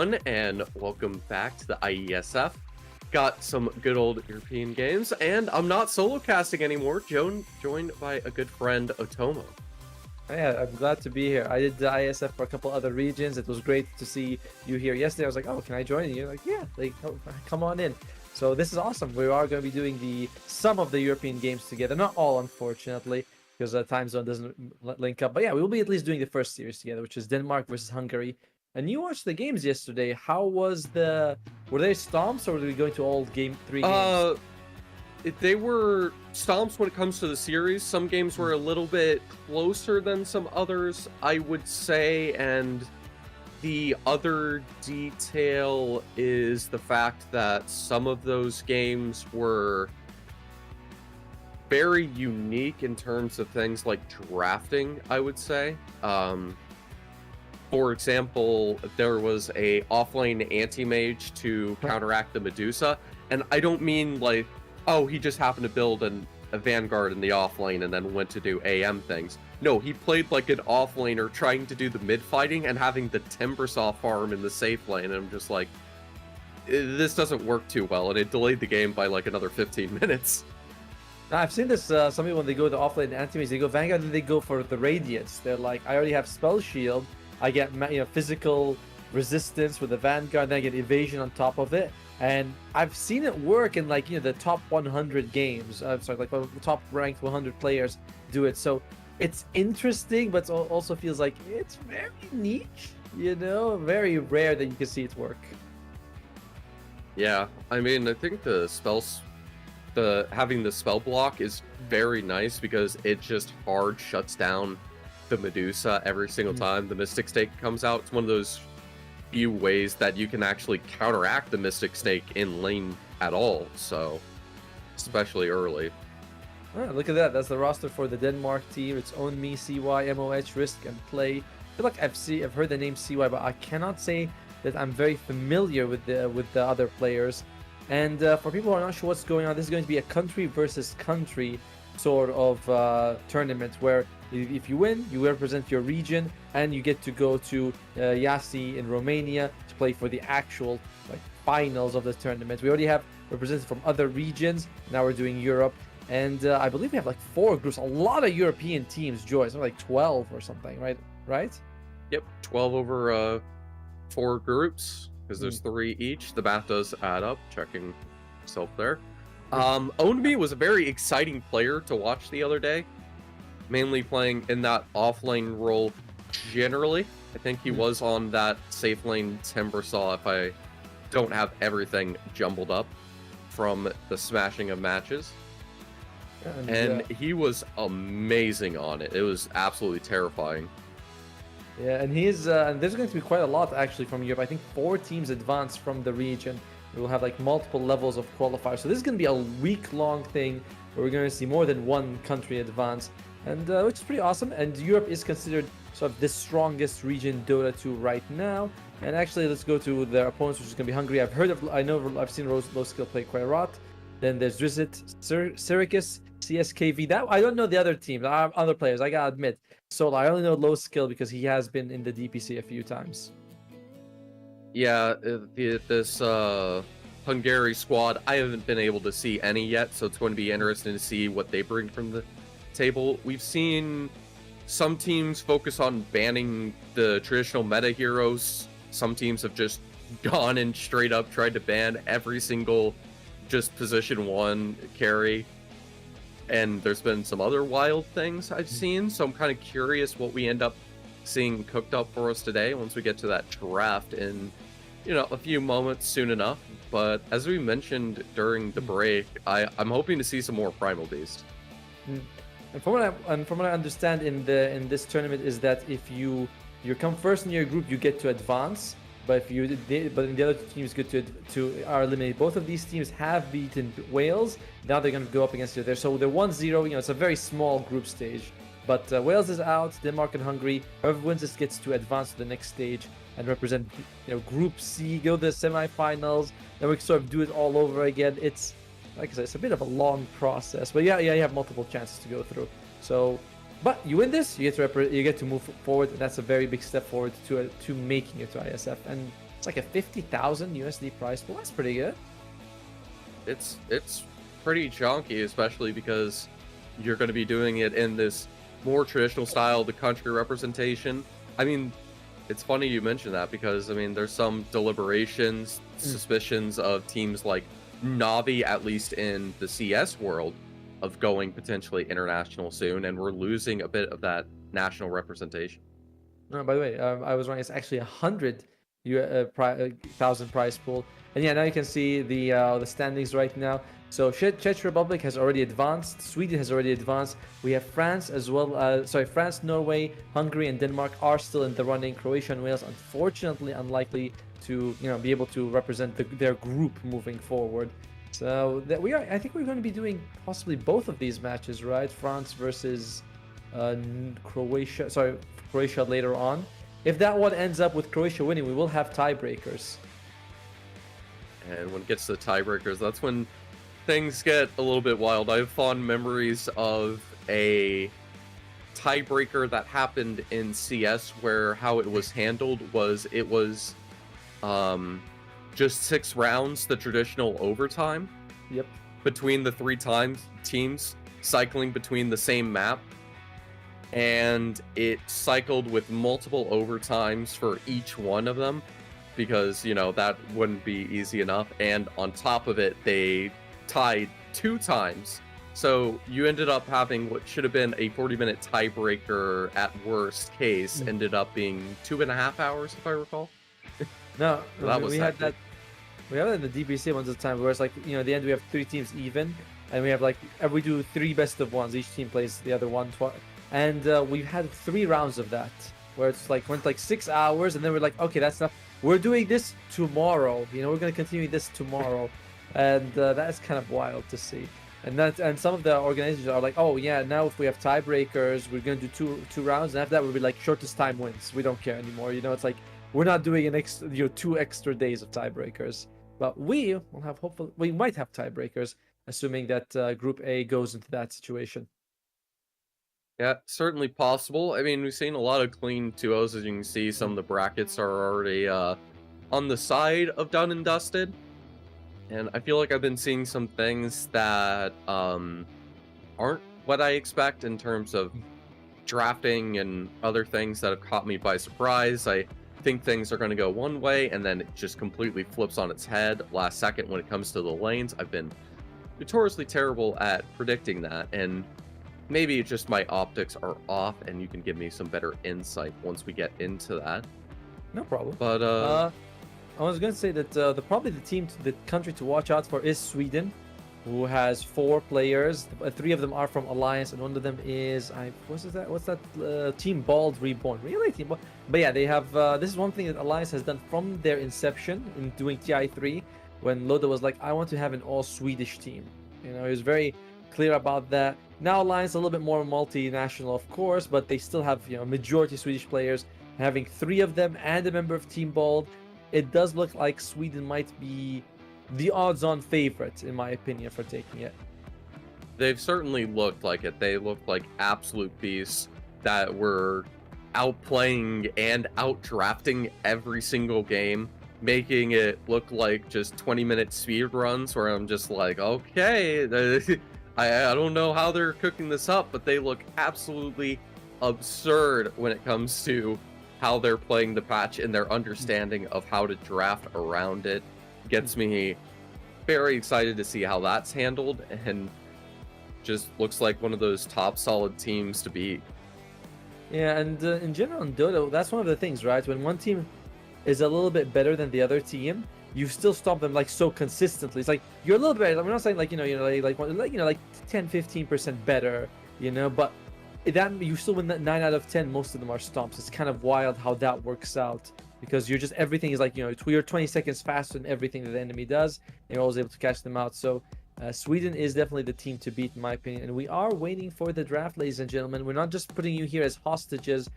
everyone, and welcome back to the IESF. Got some good old European games, and I'm not solo casting anymore. Joined by a good friend, Otomo. Yeah, I'm glad to be here. I did the ISF for a couple other regions. It was great to see you here yesterday. I was like, oh, can I join? And you're like, yeah, come on in. So this is awesome. We are going to be doing some of the European games together. Not all, unfortunately, because the time zone doesn't link up. But yeah, we will be at least doing the first series together, which is Denmark versus Hungary. And you watched the games yesterday. How was were they stomps or were we going to all three games? They were stomps when it comes to the series. Some games were a little bit closer than some others, I would say, and the other detail is the fact that some of those games were very unique in terms of things like drafting, I would say. For example, there was a offlane anti-mage to counteract the Medusa, and I don't mean like, oh, he just happened to build a Vanguard in the offlane and then went to do AM things. No, he played like an offlaner trying to do the mid-fighting and having the Timbersaw farm in the safe lane, and I'm just like, this doesn't work too well, and it delayed the game by like another 15 minutes. I've seen this, some people when they go to offlane anti-mage, they go Vanguard and they go for the Radiance. They're like, I already have Spell Shield, I get physical resistance with the Vanguard, then I get evasion on top of it. And I've seen it work in like, the top 100 games. Sorry, like the top ranked 100 players do it. So it's interesting, but it also feels like it's very niche, very rare that you can see it work. Yeah, I mean, I think having the spell block is very nice because it just hard shuts down the Medusa every single time the Mystic Stake comes out. It's one of those few ways that you can actually counteract the Mystic Stake in lane at all, so especially early. All right, look at that. That's the roster for the Denmark team. It's Own Me, CY, MOH, Risk, and Play. I feel like I've heard the name CY, but I cannot say that I'm very familiar with the other players. And for people who are not sure what's going on, this is going to be a country versus country sort of tournament where if you win, you represent your region, and you get to go to Iași in Romania to play for the actual finals of the tournament. We already have representatives from other regions. Now we're doing Europe, and I believe we have 4 groups. A lot of European teams join. Something like 12 or something, right? Yep, 12 over 4 groups because there's 3 each. The math does add up. Checking myself there. Own Me was a very exciting player to watch the other day. Mainly playing in that offlane role generally. I think he was on that safe lane Timbersaw if I don't have everything jumbled up from the smashing of matches. And he was amazing on it. It was absolutely terrifying. Yeah, and and there's going to be quite a lot actually from Europe. I think 4 teams advanced from the region. We'll have multiple levels of qualifiers. So this is going to be a week-long thing where we're going to see more than one country advance. And which is pretty awesome. And Europe is considered sort of the strongest region Dota 2 right now. And actually, let's go to their opponents, which is going to be Hungary. I've seen Low Skill play quite a lot. Then there's Drizzt, Syracuse, CSKV. That I don't know the other teams, other players. I gotta admit. So I only know Low Skill because he has been in the DPC a few times. Yeah, this Hungary squad, I haven't been able to see any yet, so it's going to be interesting to see what they bring from the table. We've seen some teams focus on banning the traditional meta heroes. Some teams have just gone and straight up tried to ban every single just position 1 carry. And there's been some other wild things I've seen, so I'm kind of curious what we end up seeing cooked up for us today once we get to that draft in a few moments soon enough. But as we mentioned during the break, I'm hoping to see some more Primal Beast. And from what I understand in this tournament is that if you come first in your group, you get to advance. But in the other teams get to are eliminated. Both of these teams have beaten Wales. Now they're going to go up against each other. So they're 1-0. It's a very small group stage. But Wales is out. Denmark and Hungary. Whoever wins this gets to advance to the next stage and represent Group C, go to the semifinals. Then we sort of do it all over again. It's like I said, it's a bit of a long process, but yeah, you have multiple chances to go through. So, but you win this, you get to move forward, and that's a very big step forward to making it to ISF. And It's like a 50,000 USD prize pool. That's pretty good. It's pretty chunky, especially because you're going to be doing it in this more traditional style, the country representation. I mean, it's funny you mention that because, I mean, there's some deliberations, suspicions of teams like Navi, at least in the CS world, of going potentially international soon, and we're losing a bit of that national representation. No, by the way, I was wrong. It's actually 100,000 prize pool. And yeah, now you can see the standings right now. So Czech Republic has already advanced. Sweden has already advanced. We have France as well. France, Norway, Hungary, and Denmark are still in the running. Croatia and Wales, unfortunately, unlikely to be able to represent their group moving forward. So that I think we're going to be doing possibly both of these matches, right? France versus Croatia. Sorry, Croatia later on. If that one ends up with Croatia winning, we will have tiebreakers. And when it gets to the tiebreakers, that's when things get a little bit wild. I have fond memories of a tiebreaker that happened in CS where how it was handled was just 6 rounds, the traditional overtime. Yep. Between the 3 teams cycling between the same map. And it cycled with multiple overtimes for each one of them because, that wouldn't be easy enough. And on top of it, they tied 2 times. So you ended up having what should have been a 40-minute tiebreaker at worst case, ended up being 2.5 hours, if I recall. No, that was we had that. We have it in the DBC ones at the time where it's like, at the end we have 3 teams even, and we have we do 3 best of ones. Each team plays the other one twice. And we've had 3 rounds of that, where it's went 6 hours, and then we're like, okay, that's enough. We're doing this tomorrow. We're gonna continue this tomorrow, and that's kind of wild to see. And some of the organizations are like, oh yeah, now if we have tiebreakers, we're gonna do two rounds, and after that we'll be shortest time wins. We don't care anymore. It's we're not doing an 2 extra days of tiebreakers. But we will have we might have tiebreakers, assuming that Group A goes into that situation. Yeah, certainly possible. I mean, we've seen a lot of clean 2-0s. As you can see, some of the brackets are already on the side of done and dusted. And I feel like I've been seeing some things that aren't what I expect in terms of drafting and other things that have caught me by surprise. I think things are going to go one way, and then it just completely flips on its head last second when it comes to the lanes. I've been notoriously terrible at predicting that, and maybe it's just my optics are off, and you can give me some better insight once we get into that. No problem. But I was going to say that probably the country to watch out for is Sweden, who has 4 players. 3 of them are from Alliance, and one of them is what's that Team Bald Reborn. Really, Team Bald? But yeah, they have. This is one thing that Alliance has done from their inception in doing TI3, when Loda was like, I want to have an all Swedish team. He was very clear about that. Now Alliance a little bit more multinational, of course, but they still have majority Swedish players. Having 3 of them and a member of Team Bald, it does look like Sweden might be the odds-on favorite, in my opinion, for taking it. They've certainly looked like it. They look like absolute beasts that were outplaying and out-drafting every single game, making it look like just 20-minute speed runs where I'm just like, okay, I don't know how they're cooking this up, but they look absolutely absurd when it comes to how they're playing the patch and their understanding of how to draft around it. Gets me very excited to see how that's handled, and just looks like one of those top solid teams to beat. Yeah, and in general in Dota, that's one of the things, right? When one team is a little bit better than the other team, you still stop them so consistently. It's like you're a little bit better. We're not saying like 10-15% better, but that you still win that 9 out of 10. Most of them are stomps. It's kind of wild how that works out, because you're just everything is you're 20 seconds faster than everything that the enemy does, and you're always able to catch them out. So Sweden is definitely the team to beat, in my opinion, and we are waiting for the draft, ladies and gentlemen. We're not just putting you here as hostages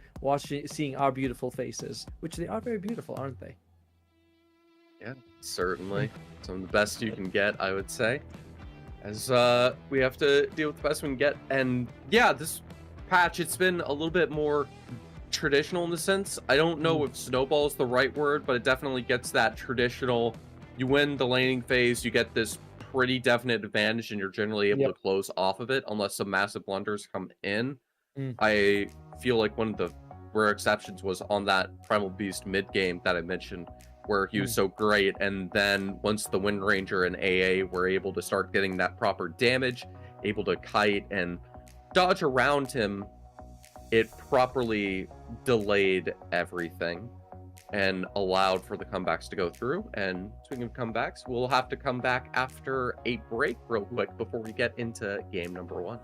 seeing our beautiful faces, which they are very beautiful, aren't they? Yeah, certainly some of the best you can get, I would say, as we have to deal with the best we can get. And yeah, this patch, it's been a little bit more traditional in the sense. I don't know if snowball is the right word, but it definitely gets that traditional. You win the laning phase, you get this pretty definite advantage, and you're generally able to close off of it unless some massive blunders come in. I feel like one of the rare exceptions was on that Primal Beast mid game that I mentioned, where he was so great, and then once the Wind Ranger and AA were able to start getting that proper damage, able to kite and dodge around him, it properly delayed everything and allowed for the comebacks to go through. And speaking of comebacks, we'll have to come back after a break real quick before we get into game number 1.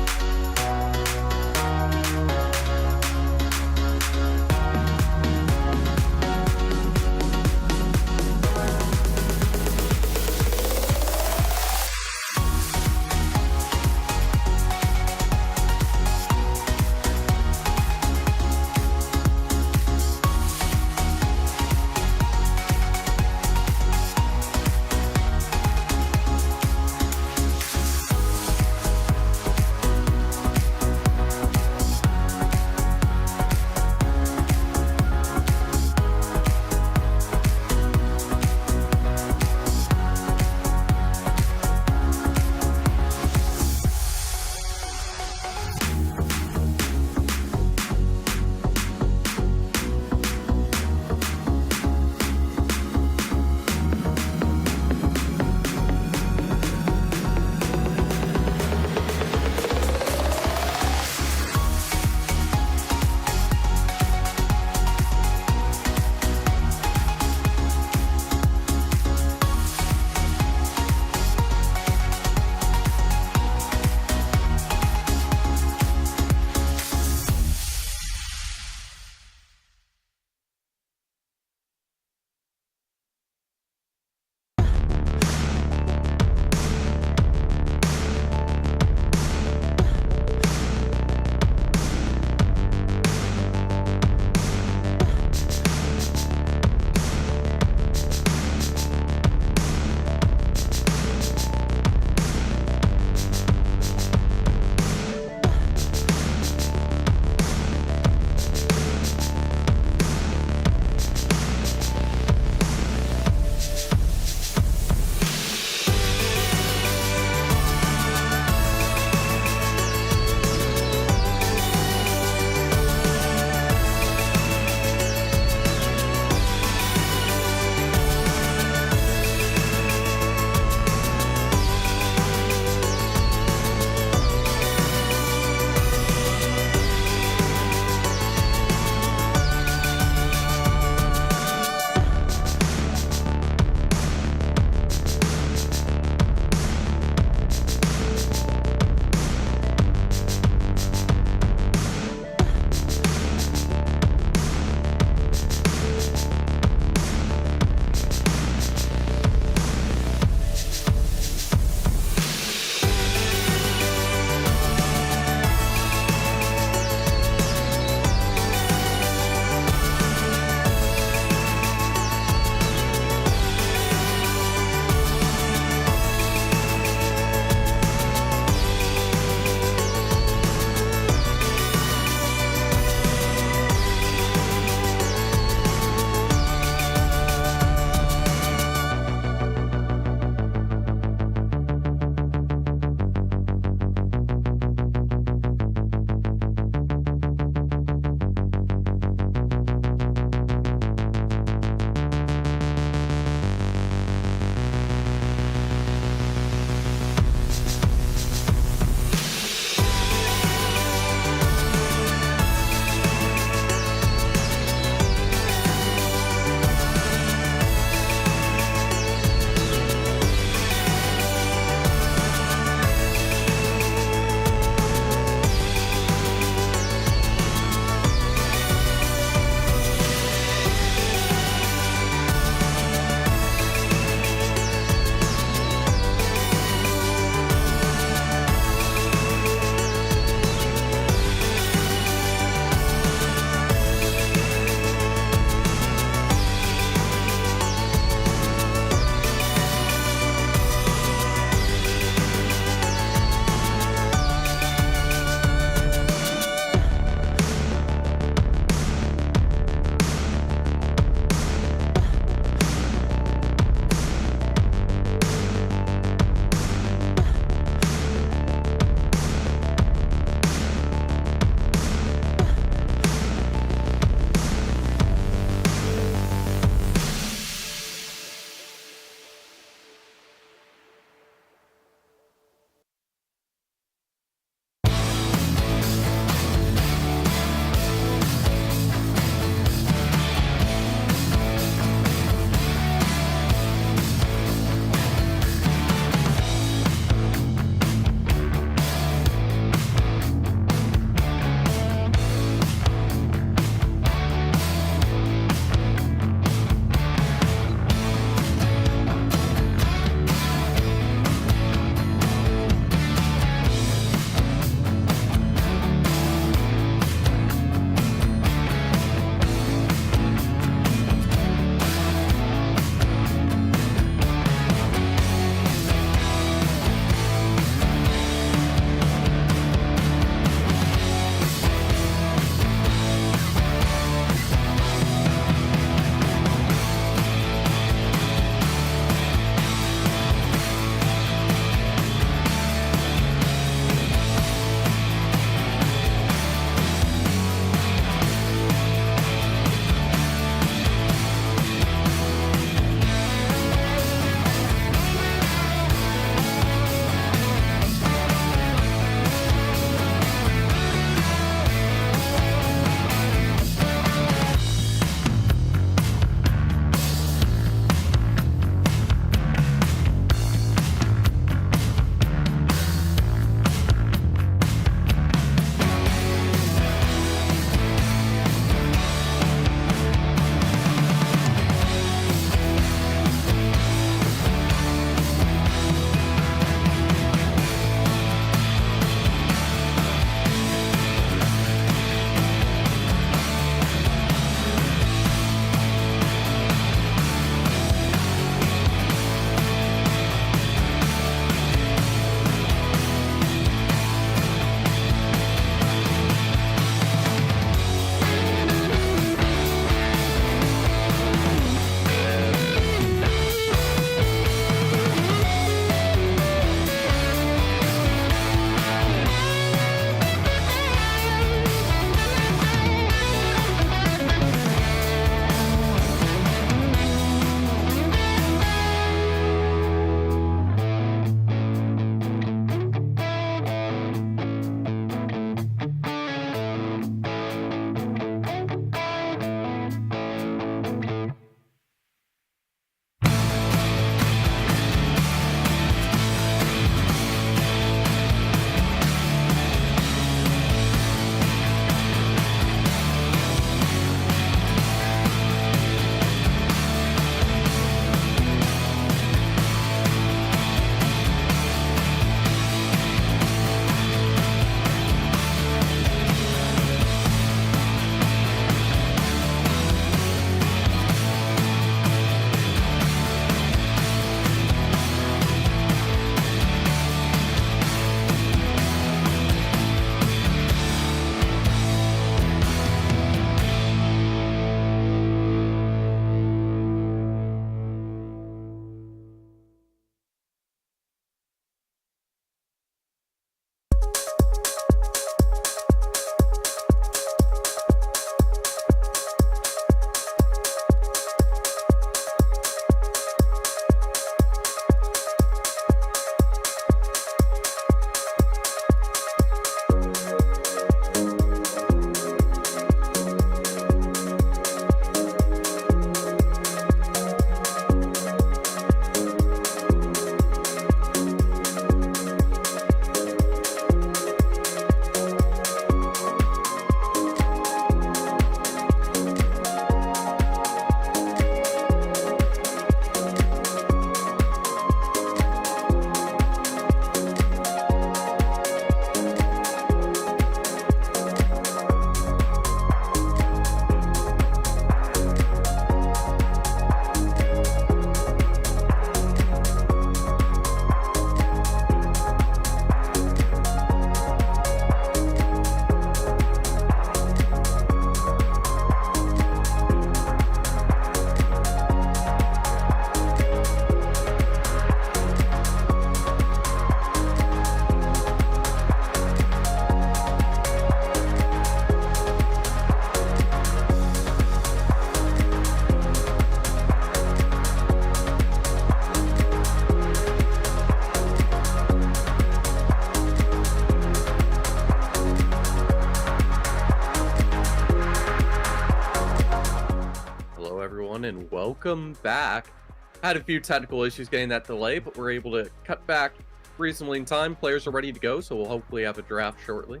everyone, and welcome back. Had a few technical issues getting that delay, but we're able to cut back reasonably in time. Players are ready to go, so we'll hopefully have a draft shortly.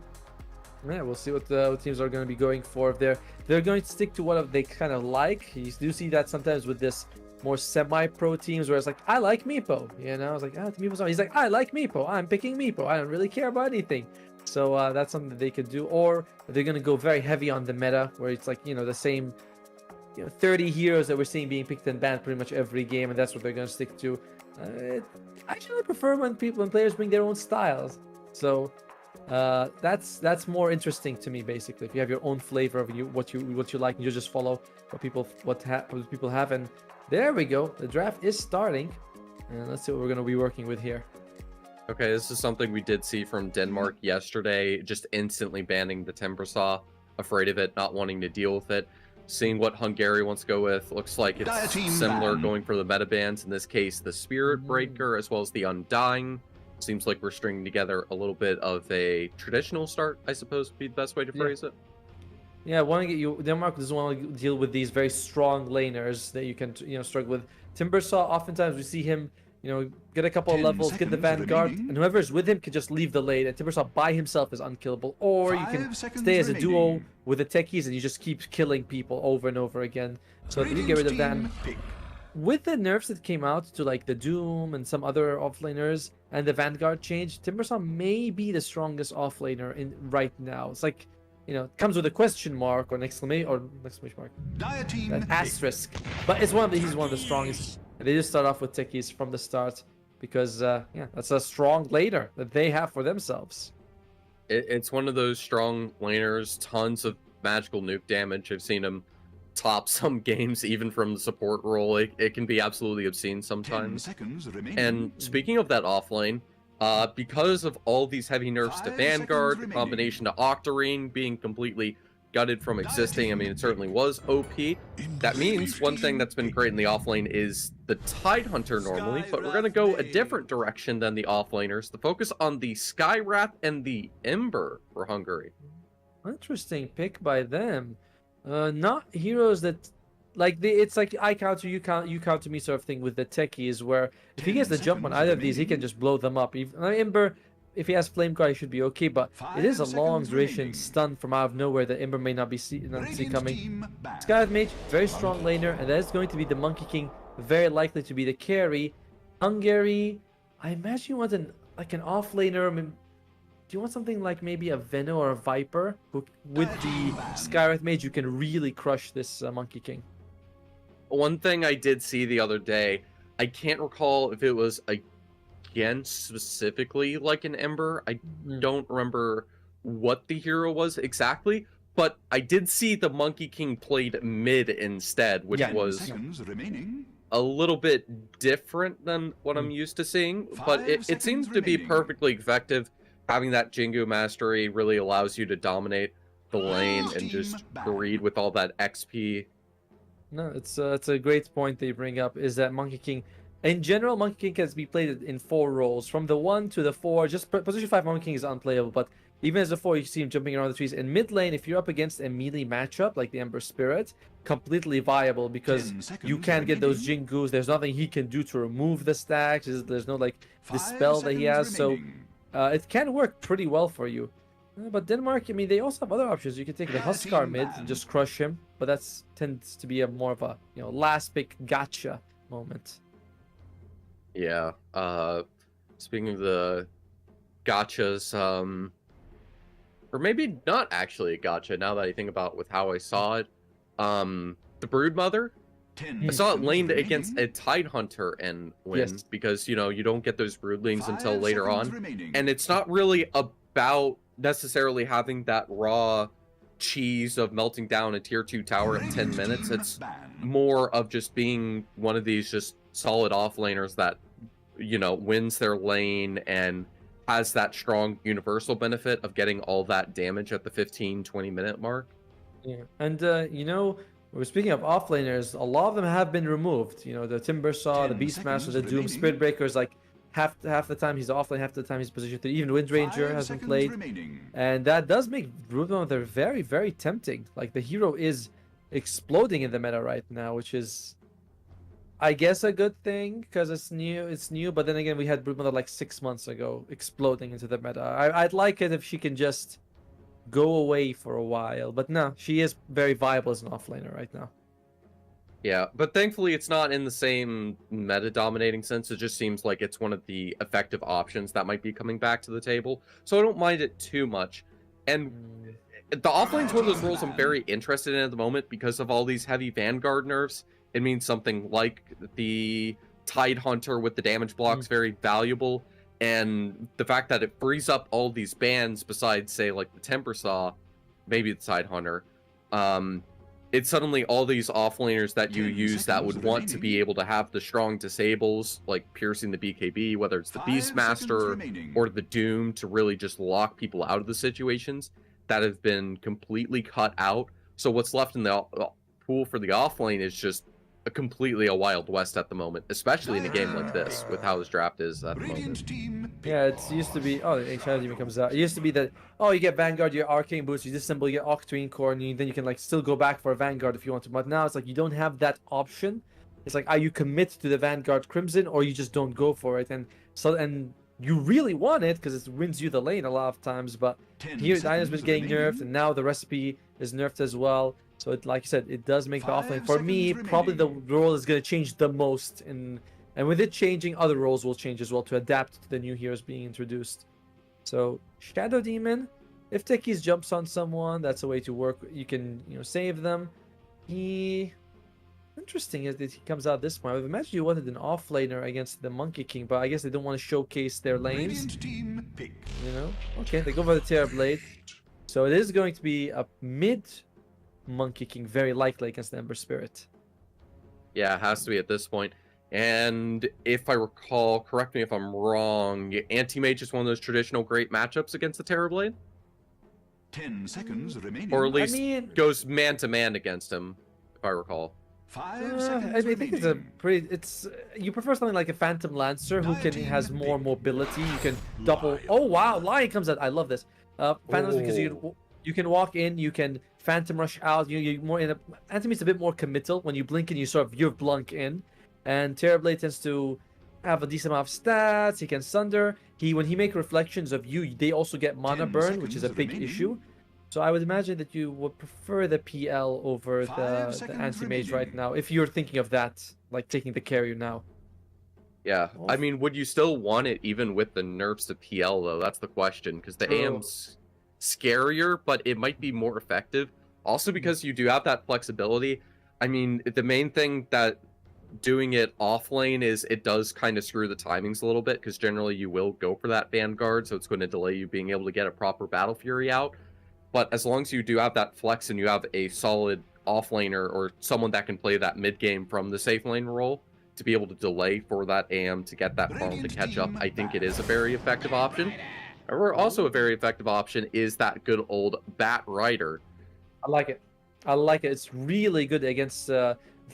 Yeah, we'll see what the teams are going to be going for. If they're going to stick to what they kind of like. You do see that sometimes with this more semi-pro teams where it's like, I like Meepo. You know, it's like, Meepo's on. He's like, I like Meepo. I'm picking Meepo. I don't really care about anything. So that's something that they could do. Or they're going to go very heavy on the meta, where it's like, the same 30 heroes that we're seeing being picked and banned pretty much every game, and that's what they're going to stick to. I actually prefer when players bring their own styles. So that's more interesting to me, basically. If you have your own flavor of what you like, and you just follow what people have. And there we go. The draft is starting, and let's see what we're going to be working with here. Okay, this is something we did see from Denmark yesterday, just instantly banning the Timbersaw, afraid of it, not wanting to deal with it. Seeing what Hungary wants to go with, looks like it's similar, going for the meta bans. In this case, the Spirit Breaker as well as the Undying. Seems like we're stringing together a little bit of a traditional start, I suppose would be the best way to phrase it. Yeah, Denmark doesn't want to deal with these very strong laners that you can struggle with. Timbersaw, oftentimes we see him get a couple of levels, get the Vanguard, and whoever is with him can just leave the lane, and Timbersaw by himself is unkillable. Or you can stay as a duo with the techies, and you just keep killing people over and over again. So if you get rid of them, with the nerfs that came out to like the Doom and some other offlaners and the Vanguard change, Timbersaw may be the strongest offlaner right now. It's like, it comes with a question mark or an exclamation mark, an asterisk, but he's one of the strongest. And they just start off with techies from the start because, that's a strong laner that they have for themselves. It's one of those strong laners, tons of magical nuke damage. I've seen him top some games even from the support role. It can be absolutely obscene sometimes. And speaking of that offlane, because of all these heavy nerfs to Vanguard, the combination to Octarine being completely gutted from existing, I mean, it certainly was OP. That means one thing that's been great in the offlane is the Tidehunter normally, but we're going to go a different direction than the offlaners. The focus on the Skywrath and the Ember for Hungary. Interesting pick by them. Not heroes that it's like I counter you counter me sort of thing with the techies, where if he gets the jump on either of these, he can just blow them up. Ember, if he has Flame Guard, he should be okay, but it is a long duration stun from out of nowhere that Ember may not see coming. Skywrath Mage, very strong laner, and that is going to be the Monkey King, very likely to be the carry. Hungary, I imagine you want an offlaner. I mean, do you want something like maybe a Veno or a Viper? With the Skywrath Mage, you can really crush this Monkey King. One thing I did see the other day, I can't recall if it was again specifically like an Ember. I don't remember what the hero was exactly, but I did see the Monkey King played mid instead, which was a little bit different than what I'm used to seeing, but it seems to be perfectly effective. Having that Jingu mastery really allows you to dominate the lane and just breed with all that XP. No, it's a great point they bring up, is that Monkey King, in general, Monkey King can be played in 4 roles. From the 1 to the 4, just position 5 Monkey King is unplayable, but even as a 4, you see him jumping around the trees. In mid lane, if you're up against a melee matchup like the Ember Spirit, completely viable, because you can't get those Jingus. There's nothing he can do to remove the stacks. There's no dispel that he has, so it can work pretty well for you. But Denmark, I mean, they also have other options. You can take the Huskar mid and just crush him, but that tends to be more of a last pick gotcha moment. Yeah. Speaking of the gotchas, or maybe not actually a gotcha now that I think about with how I saw it. The Broodmother. I saw it laned against a Tidehunter and win because you don't get those broodlings until later on, and it's not really about necessarily having that raw cheese of melting down a tier 2 tower in 10 minutes. It's more of just being one of these just solid offlaners that wins their lane and has that strong universal benefit of getting all that damage at the 15-20 minute mark. Yeah, and we're speaking of offlaners, a lot of them have been removed. The Timbersaw, the Beastmaster, the Doom, Spirit Breakers, like half the time he's offlane, half the time he's position 3. Even Windranger hasn't played. And that does make Broodmother very, very tempting. Like, the hero is exploding in the meta right now, which is, I guess, a good thing because it's new. But then again, we had Broodmother like 6 months ago exploding into the meta. I'd like it if she can just go away for a while, but no, she is very viable as an offlaner right now. Yeah, but thankfully it's not in the same meta-dominating sense. It just seems like it's one of the effective options that might be coming back to the table. So I don't mind it too much. And the offlane's one of those roles I'm very interested in at the moment because of all these heavy Vanguard nerfs. It means something like the Tide Hunter with the damage blocks very valuable. And the fact that it frees up all these bans besides, say, like the Temper Saw, maybe the Tide Hunter, it's suddenly all these offlaners that you use that would want to be able to have the strong disables, like piercing the BKB, whether it's the Beastmaster or the Doom, to really just lock people out of the situations that have been completely cut out. So what's left in the pool for the offlane is just completely a Wild West at the moment, especially in a game like this, with how this draft is at the moment. Yeah, it used to be, oh, the Enchanted Demon comes out. It used to be that, oh, you get Vanguard, you get Arcane Boost, you disassemble, you get Octarine Core, and then you can like still go back for a Vanguard if you want to. But now it's like you don't have that option. It's like, are you commit to the Vanguard Crimson or you just don't go for it? And you really want it because it wins you the lane a lot of times. But here, Dyna's been getting nerfed, and now the recipe is nerfed as well. So it, like you said, it does make the offlane. For me, probably the role is going to change the most, and with it changing, other roles will change as well to adapt to the new heroes being introduced. So Shadow Demon, if Techies jumps on someone, that's a way to work. You can save them. Interesting is that he comes out this point. I would imagine you wanted an offlaner against the Monkey King, but I guess they don't want to showcase their lanes. Okay, they go for the Terrorblade. So it is going to be a mid Monkey King, very likely against the Ember Spirit. Yeah, it has to be at this point. And if I recall, correct me if I'm wrong, Anti-Mage is one of those traditional great matchups against the Terrorblade? 10 seconds remaining. Or at least goes man-to-man against him, if I recall. 5 seconds I think it's a pretty. You prefer something like a Phantom Lancer who has more mobility. You can double. Oh wow, Lion comes out. I love this. Phantom because you can walk in, you can Phantom Rush out. You're more in a. Anti-Mage's a bit more committal. When you blink in, you blunk in, and Terrorblade tends to have a decent amount of stats. He can sunder. When he makes reflections of you, they also get mana burn, which is a big issue. So I would imagine that you would prefer the PL over the Anti-Mage right now, if you're thinking of that, like taking the carrier now. Yeah, I mean, would you still want it even with the nerfs to PL, though? That's the question, because the AM's scarier, but it might be more effective. Also because you do have that flexibility. I mean, the main thing that doing it off lane is it does kind of screw the timings a little bit, because generally you will go for that Vanguard, so it's going to delay you being able to get a proper Battle Fury out. But as long as you do have that flex and you have a solid offlaner or someone that can play that mid game from the safe lane role to be able to delay for that AM to get that farm to catch up, I think it is a very effective option. However, also a very effective option is that good old Bat Rider. I like it. I like it. It's really good against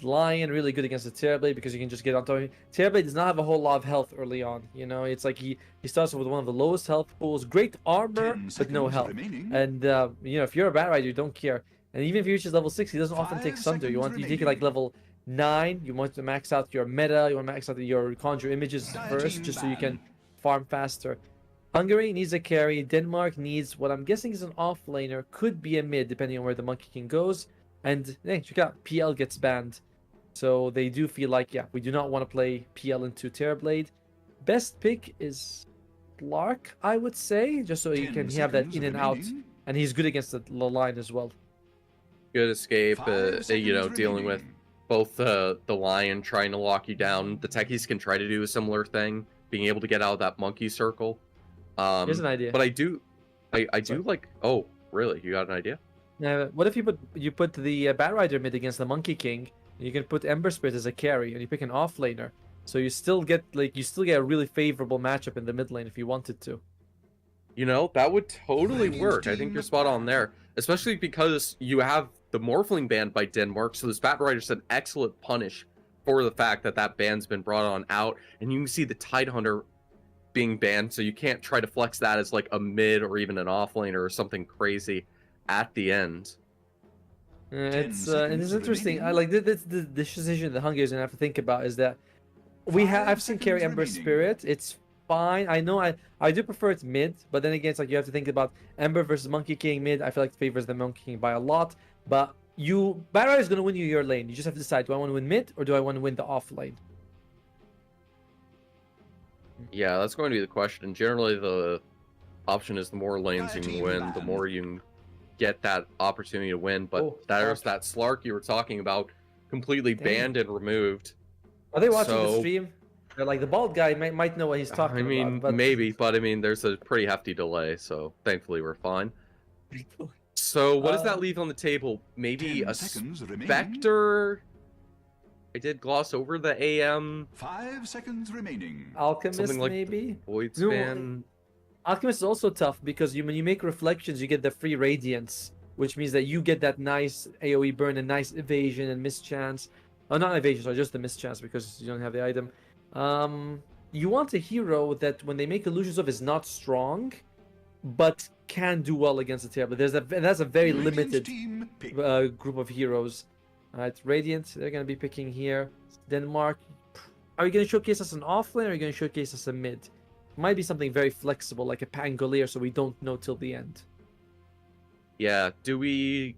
Lion, really good against the Terrorblade because you can just get on top of him. Terrorblade does not have a whole lot of health early on. It's like he starts with one of the lowest health pools, great armor, but no health. And if you're a Bat Rider, you don't care. And even if he reaches level 6, he doesn't often take Sunder. You take it like level 9. You want to max out your meta. You want to max out your Conjure Images first, just so you can farm faster. Hungary needs a carry. Denmark needs what I'm guessing is an offlaner. Could be a mid, depending on where the Monkey King goes. And hey, check out, PL gets banned. So they do feel like, yeah, we do not want to play PL into Terrorblade. Best pick is Lark, I would say, just so you can have that in and out. And he's good against the line as well. Good escape, dealing with both the Lion trying to lock you down. The techies can try to do a similar thing, being able to get out of that monkey circle. Here's an idea. But I do like, oh, really? You got an idea? What if you put the Bat Rider mid against the Monkey King? And you can put Ember Spirit as a carry, and you pick an offlaner, so you still get a really favorable matchup in the mid lane if you wanted to. That would totally work. I think you're spot on there, especially because you have the Morphling ban by Denmark, so this Bat Rider's an excellent punish for the fact that ban's been brought on out, and you can see the Tide Hunter being banned, so you can't try to flex that as like a mid or even an offlaner or something crazy at the end. It's 10 seconds interesting. I remaining. like this decision the Hungary is gonna have to think about is that I've seen carry seconds Ember remaining. Spirit. It's fine. I know I do prefer it mid, but then again, it's like you have to think about Ember versus Monkey King mid. I feel like it favors the Monkey King by a lot. But Barra is gonna win you your lane. You just have to decide: do I want to win mid or do I want to win the off lane? Yeah, that's going to be the question. Generally, the option is the more lanes you can Team win, the banned. more you can get that opportunity to win. But Oh, there's Slark. that Slark you were talking about, completely Dang. banned and removed. Are they watching the So- stream? They're like the bald guy might know what he's talking I mean, about. But maybe, but I mean, there's a pretty hefty delay, so thankfully we're fine. So what does that leave on the table? Maybe 10 a seconds remaining. Spectre? I did gloss over the AM. 5 seconds remaining. Alchemist Something like maybe. Void No, Span. Alchemist is also tough because when you make reflections, you get the free radiance, which means that you get that nice AoE burn and nice evasion and mischance. Oh, not evasion, sorry, just the mischance because you don't have the item. You want a hero that when they make illusions of is not strong, but can do well against the table. That's a very Radiant's limited team pick. group of heroes. Alright, Radiant, they're gonna be picking here. Denmark. Are you gonna showcase us an offlane or are you gonna showcase us a mid? Might be something very flexible, like a Pangolier, so we don't know till the end. Yeah, I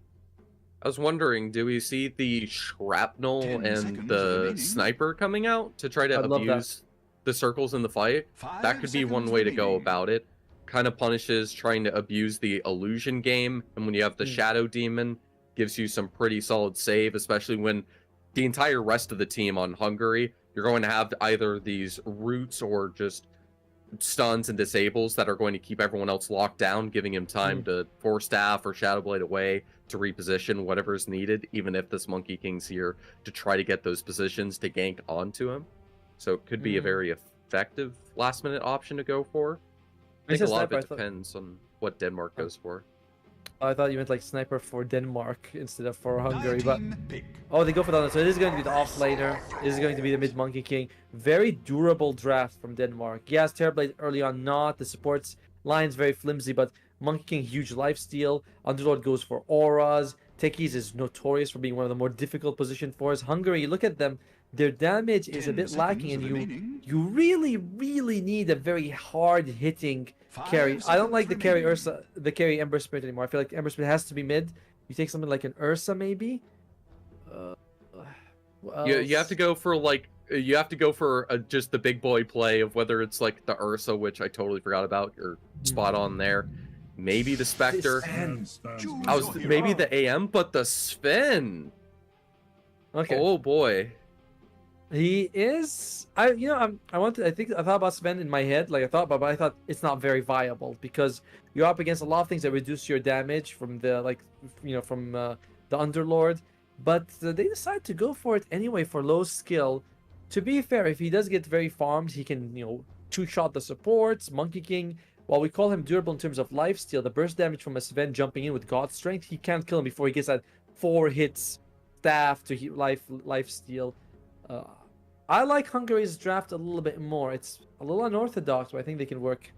was wondering, do we see the shrapnel 10 and seconds the remaining. sniper coming out to try to I'd love that. abuse the circles in the fight? 5 That could be one seconds way to go remaining. about it. Kind of punishes trying to abuse the illusion game, and when you have the shadow demon, gives you some pretty solid save, especially when the entire rest of the team on Hungary, you're going to have either these roots or just stuns and disables that are going to keep everyone else locked down, giving him time to force staff or shadow blade away to reposition whatever is needed, even if this Monkey King's here to try to get those positions to gank onto him. So it could be a very effective last minute option to go for. I think a lot of it depends on what Denmark goes for. I thought you meant like sniper for Denmark instead of for Hungary, but Team pick. oh, they go for the other. So it is going to be the offlaner. This is going to be the mid Monkey King. Very durable draft from Denmark. Yes, Terrorblade early on, not the supports line's very flimsy, but Monkey King huge lifesteal. Underlord goes for auras. Techies is notorious for being one of the more difficult position for us. Hungary, you look at them, their damage is a 10 bit lacking, and seconds remaining. you really need a very hard hitting carry. 5 I don't like the seconds carry remaining. the carry Ember Spirit anymore. I feel like Ember Spirit has to be mid. You take something like an Ursa maybe. You have to go for just the big boy play of whether it's like the Ursa, which I totally forgot about. You're spot on there. Maybe the Spectre. Choose I was your hero. maybe the AM, but the Sven. Okay. Oh boy. He is. I thought about Sven in my head. Like I thought, but I thought it's not very viable because you're up against a lot of things that reduce your damage from the the Underlord. But they decide to go for it anyway for low skill. To be fair, if he does get very farmed, he can two-shot the supports. Monkey King, while we call him durable in terms of lifesteal, the burst damage from a Sven jumping in with God Strength, he can't kill him before he gets that 4 hits staff to lifesteal. I like Hungary's draft a little bit more. It's a little unorthodox, but I think they can work.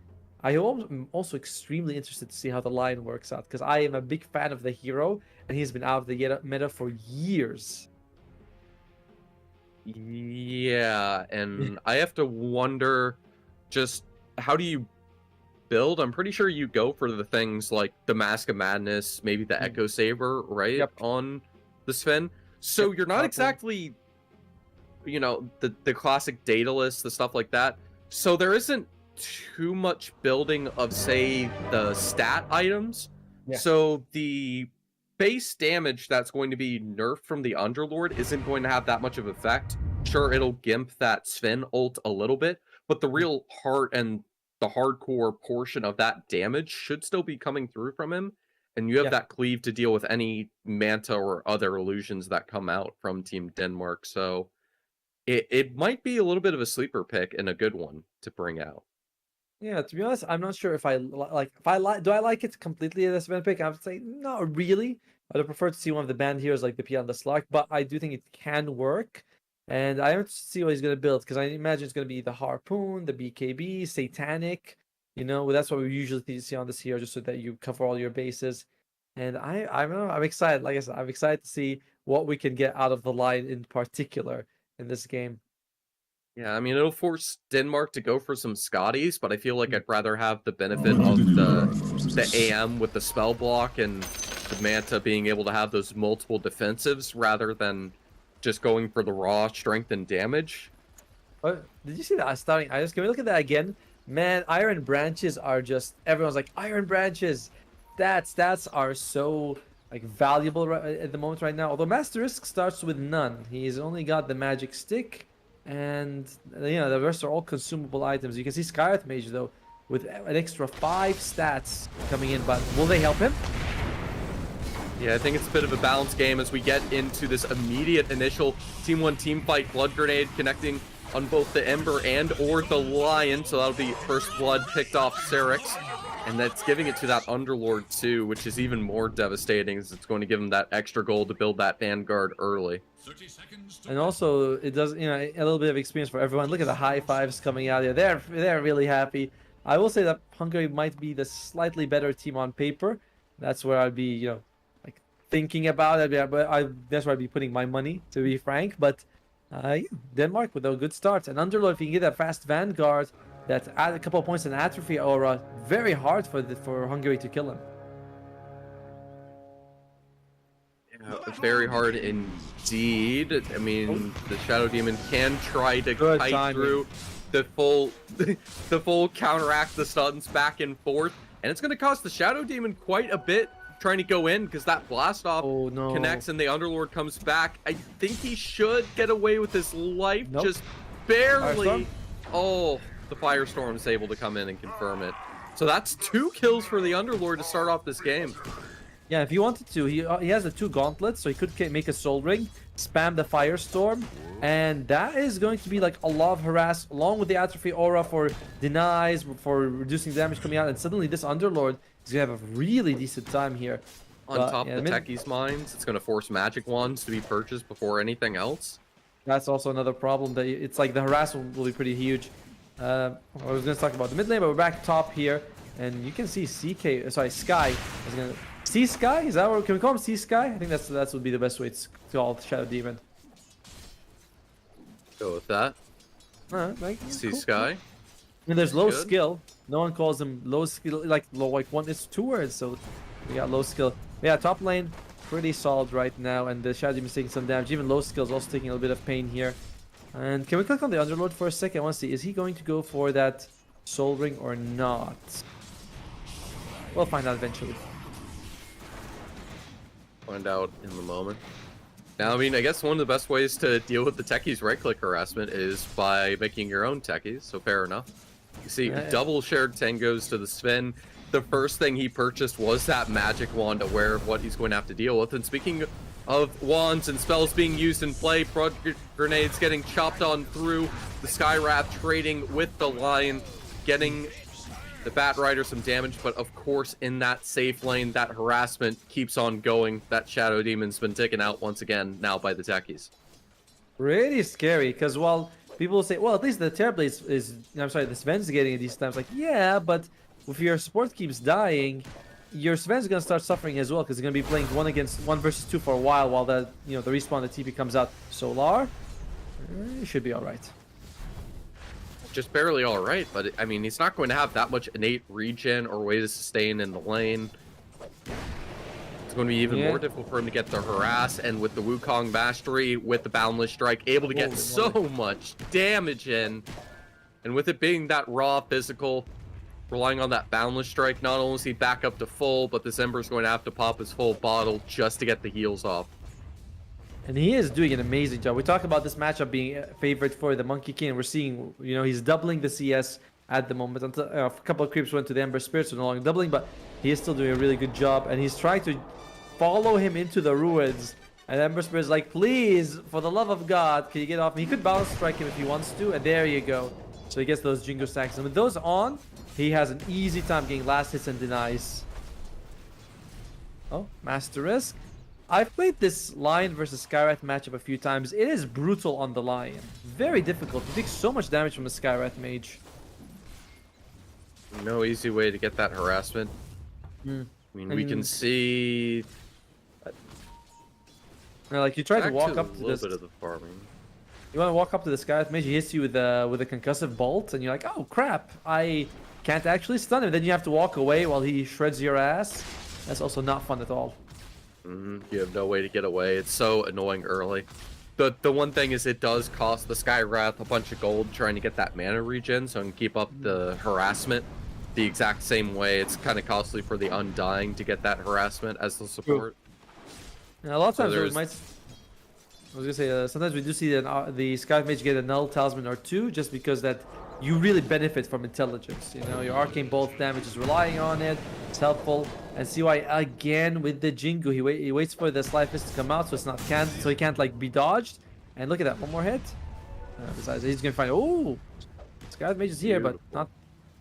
I am also extremely interested to see how the line works out because I am a big fan of the hero, and he's been out of the meta for years. Yeah, and I have to wonder just how do you build? I'm pretty sure you go for the things like the Mask of Madness, maybe the Echo Saber, right? Yep. On the Sven. So you're not exactly the classic Daedalus, the stuff like that. So there isn't too much building of, say, the stat items. Yeah. So the base damage that's going to be nerfed from the Underlord isn't going to have that much of effect. Sure, it'll gimp that Sven ult a little bit, but the real heart and the hardcore portion of that damage should still be coming through from him. And you have that cleave to deal with any Manta or other illusions that come out from Team Denmark. So it might be a little bit of a sleeper pick and a good one to bring out. Yeah, to be honest, I'm not sure if I like. Do I like it completely as a Sven pick? I would say not really. I'd prefer to see one of the band heroes like the Pia and the Slark, but I do think it can work. And I have to see what he's going to build because I imagine it's going to be the Harpoon, the BKB, Satanic. That's what we usually see on this hero, just so that you cover all your bases. And I don't know, I'm excited. Like I said, I'm excited to see what we can get out of the line in particular in this game. Yeah, I mean, it'll force Denmark to go for some Scotties, but I feel like Mm. I'd rather have the benefit of the AM with the spell block and the Manta being able to have those multiple defensives rather than just going for the raw strength and damage. Oh, did you see that? Starting, I just can we look at that again? Man, iron branches are just everyone's like iron branches. Stats are so like valuable at the moment right now. Although Master Risk starts with none, he's only got the magic stick, and the rest are all consumable items. You can see Skywrath Mage though with an extra 5 stats coming in, but will they help him? Yeah, I think it's a bit of a balanced game as we get into this immediate initial Team 1 team fight. Blood Grenade connecting on both the Ember and or the Lion, so that'll be first blood picked off Syrinx. And that's giving it to that Underlord too, which is even more devastating as it's going to give him that extra gold to build that Vanguard early. And also, it does, a little bit of experience for everyone. Look at the high fives coming out here. They're really happy. I will say that Hungary might be the slightly better team on paper. That's where I'd be, like thinking about it. Yeah, but that's where I'd be putting my money, to be frank. But yeah, Denmark with a good start. And Underlord, if you can get that fast Vanguard, that add a couple of points in Atrophy Aura, very hard for Hungary to kill him. Very hard indeed. I mean, the Shadow Demon can try to kite through the full counteract the stuns back and forth, and it's going to cost the Shadow Demon quite a bit trying to go in because that blast off connects and the Underlord comes back. I think he should get away with his life, just barely. Firestorm? Oh, the Firestorm is able to come in and confirm it. So that's 2 kills for the Underlord to start off this game. Yeah, if he wanted to, he has the 2 gauntlets, so he could make a soul ring, spam the firestorm, and that is going to be like a lot of harass, along with the atrophy aura for denies, for reducing damage coming out, and suddenly this Underlord is gonna have a really decent time here. On top of the Techie's mines, it's gonna force magic wands to be purchased before anything else. That's also another problem. That it's like the harassment will be pretty huge. I was gonna talk about the mid lane, but we're back top here, and you can see Sky is gonna. Sea Sky? Is that what can we call him? Sea Sky? I think that would be the best way to call Shadow Demon. Go with that. Sea Sky. I mean, there's low skill. No one calls him low skill. Like one. It's 2 words, so we got low skill. But yeah, top lane pretty solid right now, and the Shadow Demon is taking some damage. Even low skill is also taking a little bit of pain here. And can we click on the Underlord for a second? I want to see, is he going to go for that soul ring or not? We'll find out eventually. Find out in the moment. Now, I mean, I guess one of the best ways to deal with the Techie's right-click harassment is by making your own Techies, so fair enough. You see, double shared tangos to the Sven. The first thing he purchased was that magic wand, aware of what he's going to have to deal with. And speaking of wands and spells being used in play, Blood Grenades getting chopped on through, the Skywrath trading with the Lion, getting the Bat Rider some damage, but of course in that safe lane, that harassment keeps on going. That Shadow Demon's been taken out once again now by the Techies. Pretty scary, because while people will say, well, at least the Terrorblade the Sven's getting it these times. Like, yeah, but if your support keeps dying, your Sven's gonna start suffering as well, because he's gonna be playing 1 versus 2 for a while the respawn, the TP comes out. Solar, should be all right. Just barely all right, but I mean, he's not going to have that much innate regen or way to sustain in the lane. It's going to be even more difficult for him to get the harass, and with the Wukong mastery, with the Boundless Strike, able to get so much damage in. And with it being that raw physical, relying on that Boundless Strike, not only is he back up to full, but this Ember's going to have to pop his full bottle just to get the heals off. And he is doing an amazing job. We talk about this matchup being favored for the Monkey King. We're seeing, he's doubling the CS at the moment. Until a couple of creeps went to the Ember Spirit, so no longer doubling, but he is still doing a really good job. And he's trying to follow him into the ruins. And Ember Spirit is like, please, for the love of God, can you get off me? He could balance strike him if he wants to, and there you go. So he gets those Jingo stacks. And with those on, he has an easy time getting last hits and denies. Oh, Master Risk. I've played this Lion versus Skywrath matchup a few times. It is brutal on the Lion. Very difficult. You take so much damage from the Skywrath Mage. No easy way to get that harassment. I mean, we can see like you try to back walk a up to little this. bit of the farming. You want to walk up to this guy, maybe he hits you with a concussive bolt, and you're like, oh crap, I can't actually stun him. Then you have to walk away while he shreds your ass. That's also not fun at all. You have no way to get away. It's so annoying early. The one thing is it does cost the Skywrath a bunch of gold trying to get that mana regen, so I can keep up the harassment the exact same way. It's kind of costly for the Undying to get that harassment as the support. And a lot of times So we might. I was gonna say sometimes we do see the Sky Mage get a null talisman or two just because that you really benefit from intelligence. You know, your arcane bolt damage is relying on it. It's helpful. And CY again with the Jingu. He waits for the Sly Fist to come out, so it's not so he can't like be dodged. And look at that, one more hit. Besides, he's gonna find. Oh, Sky Mage is here, but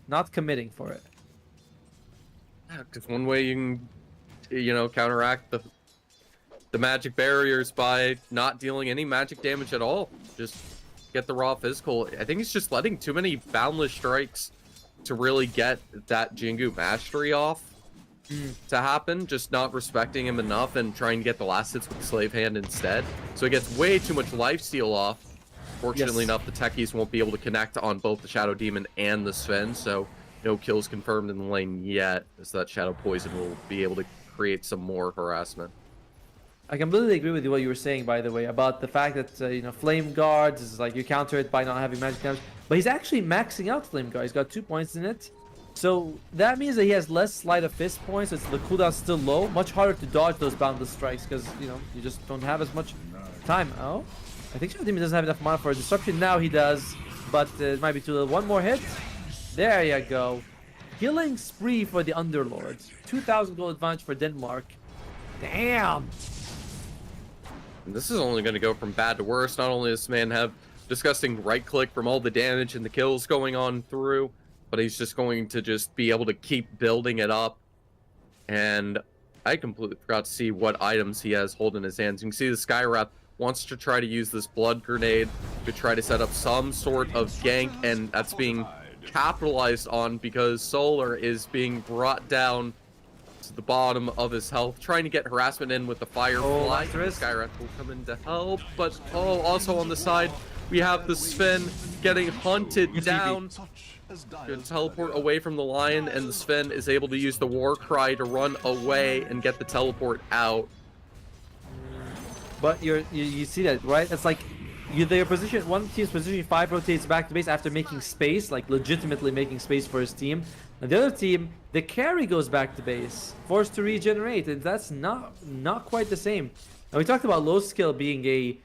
not committing for it. Yeah, because one way you can, counteract the magic barriers by not dealing any magic damage at all. Just get the raw physical. I think he's just letting too many boundless strikes to really get that Jingu mastery off to happen. Just not respecting him enough and trying to get the last hits with the Slave Hand instead. So he gets way too much lifesteal off. Fortunately enough, the techies won't be able to connect on both the Shadow Demon and the Sven, so no kills confirmed in the lane yet, as that Shadow Poison will be able to create some more harassment. I completely agree with you what you were saying, by the way, about the fact that Flame Guards is like you counter it by not having magic damage, but he's actually maxing out Flame Guard. He's got 2 points in it, so that means that he has less Sleight of Fist points. So the cooldown's still low, much harder to dodge those boundless strikes because you just don't have as much time. Oh, I think Shadow Demon doesn't have enough mana for a disruption. Now he does, but it might be too little. One more hit. There you go. Killing spree for the Underlord. 2,000 gold advantage for Denmark. Damn. And this is only going to go from bad to worse. Not only does this man have disgusting right click from all the damage and the kills going on through, but he's just going to just be able to keep building it up. And I completely forgot to see what items he has holding in his hands. You can see the Skywrath wants to try to use this blood grenade to try to set up some sort of gank, and that's being capitalized on because Solar is being brought down to the bottom of his health, trying to get harassment in with the Firefly. Skywrath will come in to help, but also on the side we have the Sven getting hunted down. Good teleport away from the lion, and the Sven is able to use the war cry to run away and get the teleport out. But you see that, right? It's like their position, one team's position 5 rotates back to base after making space, like legitimately making space for his team. And the other team, the carry goes back to base, forced to regenerate, and that's not quite the same. And we talked about low skill being a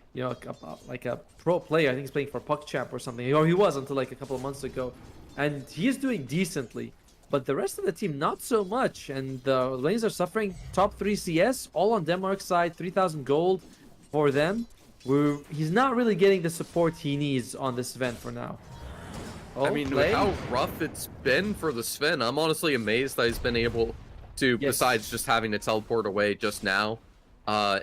like a pro player. I think he's playing for PuckChamp or something, or he was until like a couple of months ago, and he's doing decently. But the rest of the team, not so much, and the lanes are suffering. Top 3 CS, all on Denmark's side, 3,000 gold for them. He's not really getting the support he needs on this event for now. I mean, with how rough it's been for the Sven, I'm honestly amazed that he's been able to, besides just having to teleport away just now,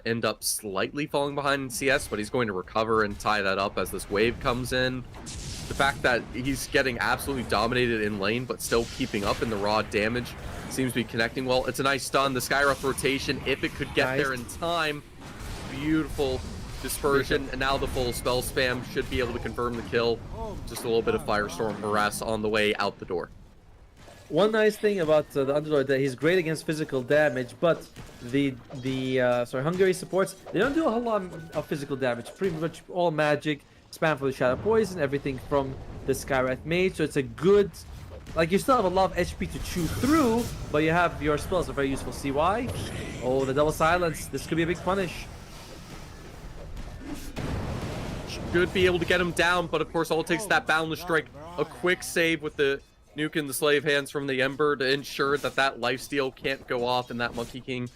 end up slightly falling behind in CS, but he's going to recover and tie that up as this wave comes in. The fact that he's getting absolutely dominated in lane, but still keeping up in the raw damage seems to be connecting well. It's a nice stun. The Skywrath rotation, if it could get there in time, beautiful dispersion, and now the full spell spam should be able to confirm the kill. Just a little bit of Firestorm harass on the way out the door. One nice thing about the Underlord that he's great against physical damage, but the Hungary supports, they don't do a whole lot of physical damage. Pretty much all magic, spam for the Shadow Poison, everything from the Skywrath Mage. So it's a good, like, you still have a lot of HP to chew through, but you have your spells are very useful. CY, oh, the double silence. This could be a big punish. Should be able to get him down, but of course all it takes is that boundless strike, a quick save with the nuke and the slave hands from the Ember to ensure that that lifesteal can't go off, and that Monkey King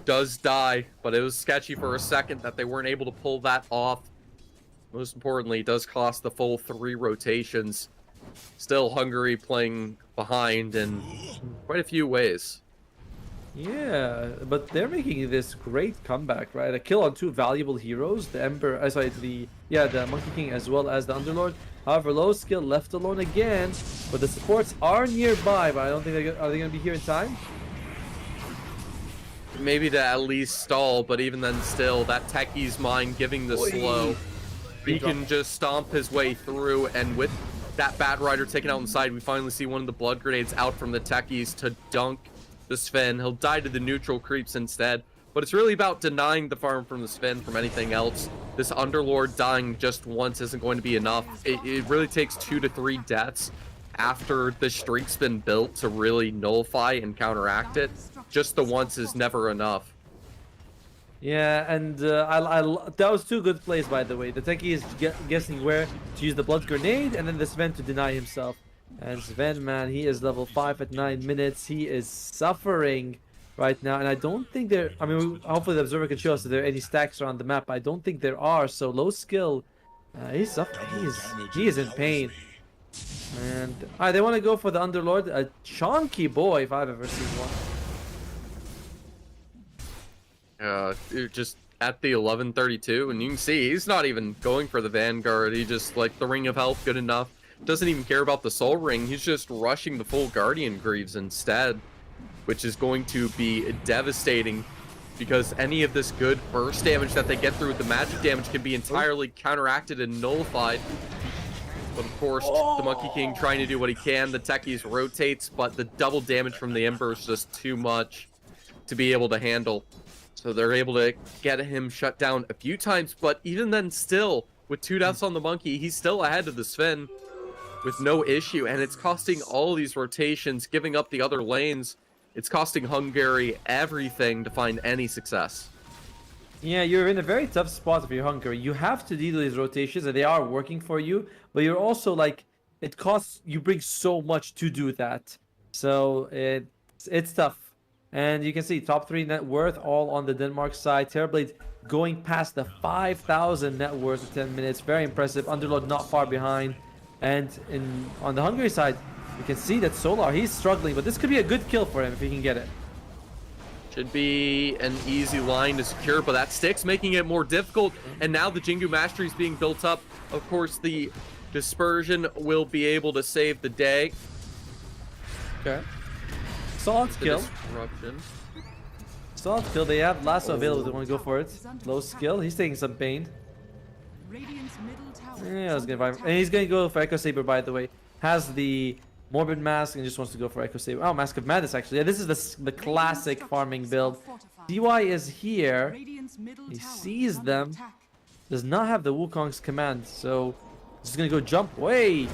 does die. But it was sketchy for a second that they weren't able to pull that off. Most importantly, it does cost the full 3 rotations. Still Hungary playing behind in quite a few ways. Yeah, but they're making this great comeback, right? A kill on 2 valuable heroes, the Ember, the Monkey King as well as the Underlord. However, low skill left alone again, but the supports are nearby, but I don't think are they going to be here in time? maybe to at least stall, but even then still, that Techie's mind giving the slow. He can just stomp his way through, and with that Bat Rider taken out on the side, we finally see one of the blood grenades out from the Techies to dunk the Sven. He'll die to the neutral creeps instead, but it's really about denying the farm from the Sven from anything else. This Underlord dying just once isn't going to be enough. It really takes 2 to 3 deaths after the streak's been built to really nullify and counteract it. Just the once is never enough. Yeah, and that was 2 good plays, by the way. The Techie is guessing where to use the blood grenade, and then the Sven to deny himself. And Sven, man, he is level 5 at 9 minutes. He is suffering right now, and I don't think there... I mean, hopefully the observer can show us if there are any stacks around the map. I don't think there are, so low skill. He's suffering. He is in pain. And alright, they want to go for the Underlord. A chunky boy, if I've ever seen one. Just at the 11:32, and you can see he's not even going for the Vanguard. He just, like, the Ring of Health, good enough. Doesn't even care about the Soul Ring. He's just rushing the full Guardian Greaves instead, which is going to be devastating, because any of this good burst damage that they get through with the magic damage can be entirely counteracted and nullified. But of course, the Monkey King trying to do what he can. The Techies rotates, but the double damage from the Ember is just too much to be able to handle. So they're able to get him shut down a few times, but even then still, with 2 deaths on the Monkey, he's still ahead of the Sven with no issue, and it's costing all these rotations, giving up the other lanes. It's costing Hungary everything to find any success. Yeah, you're in a very tough spot if you're Hungary. You have to do these rotations, and they are working for you, but you're also, like, it costs, you bring so much to do that. So it's tough. And you can see top 3 net worth all on the Denmark side. Terrorblade going past the 5,000 net worth in 10 minutes. Very impressive. Underlord not far behind. And on the Hungary side, you can see that Solar, he's struggling, but this could be a good kill for him if he can get it. Should be an easy line to secure, but that stick's making it more difficult. And now the Jingu Mastery is being built up. Of course, the Dispersion will be able to save the day. Okay. Solid kill. Disruption. Solid kill. They have Lasso available. They want to go for it. Low skill. He's taking some pain. Yeah, I was gonna and he's gonna go for Echo Saber, by the way. Has the Morbid Mask and just wants to go for Echo Saber. Oh, Mask of Madness, actually. Yeah, this is the classic farming build. DY is here. He sees them. Does not have the Wukong's command, so he's gonna go jump away.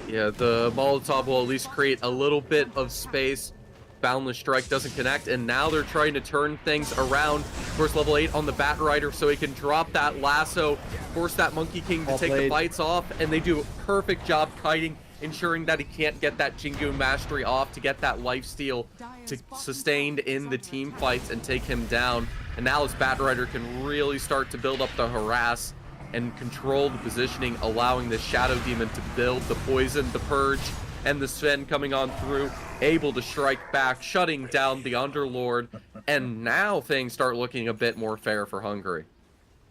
Yeah, the Molotov will at least create a little bit of space. Boundless Strike doesn't connect, and now they're trying to turn things around. Of course, level 8 on the Bat Rider, so he can drop that lasso, force that Monkey King to take the fights off, and they do a perfect job kiting, ensuring that he can't get that Jingu Mastery off to get that lifesteal to sustained in the team fights and take him down. And now his Bat Rider can really start to build up the harass and control the positioning, allowing the Shadow Demon to build the poison, the purge, and the Sven coming on through, able to strike back, shutting down the Underlord, and now things start looking a bit more fair for Hungary.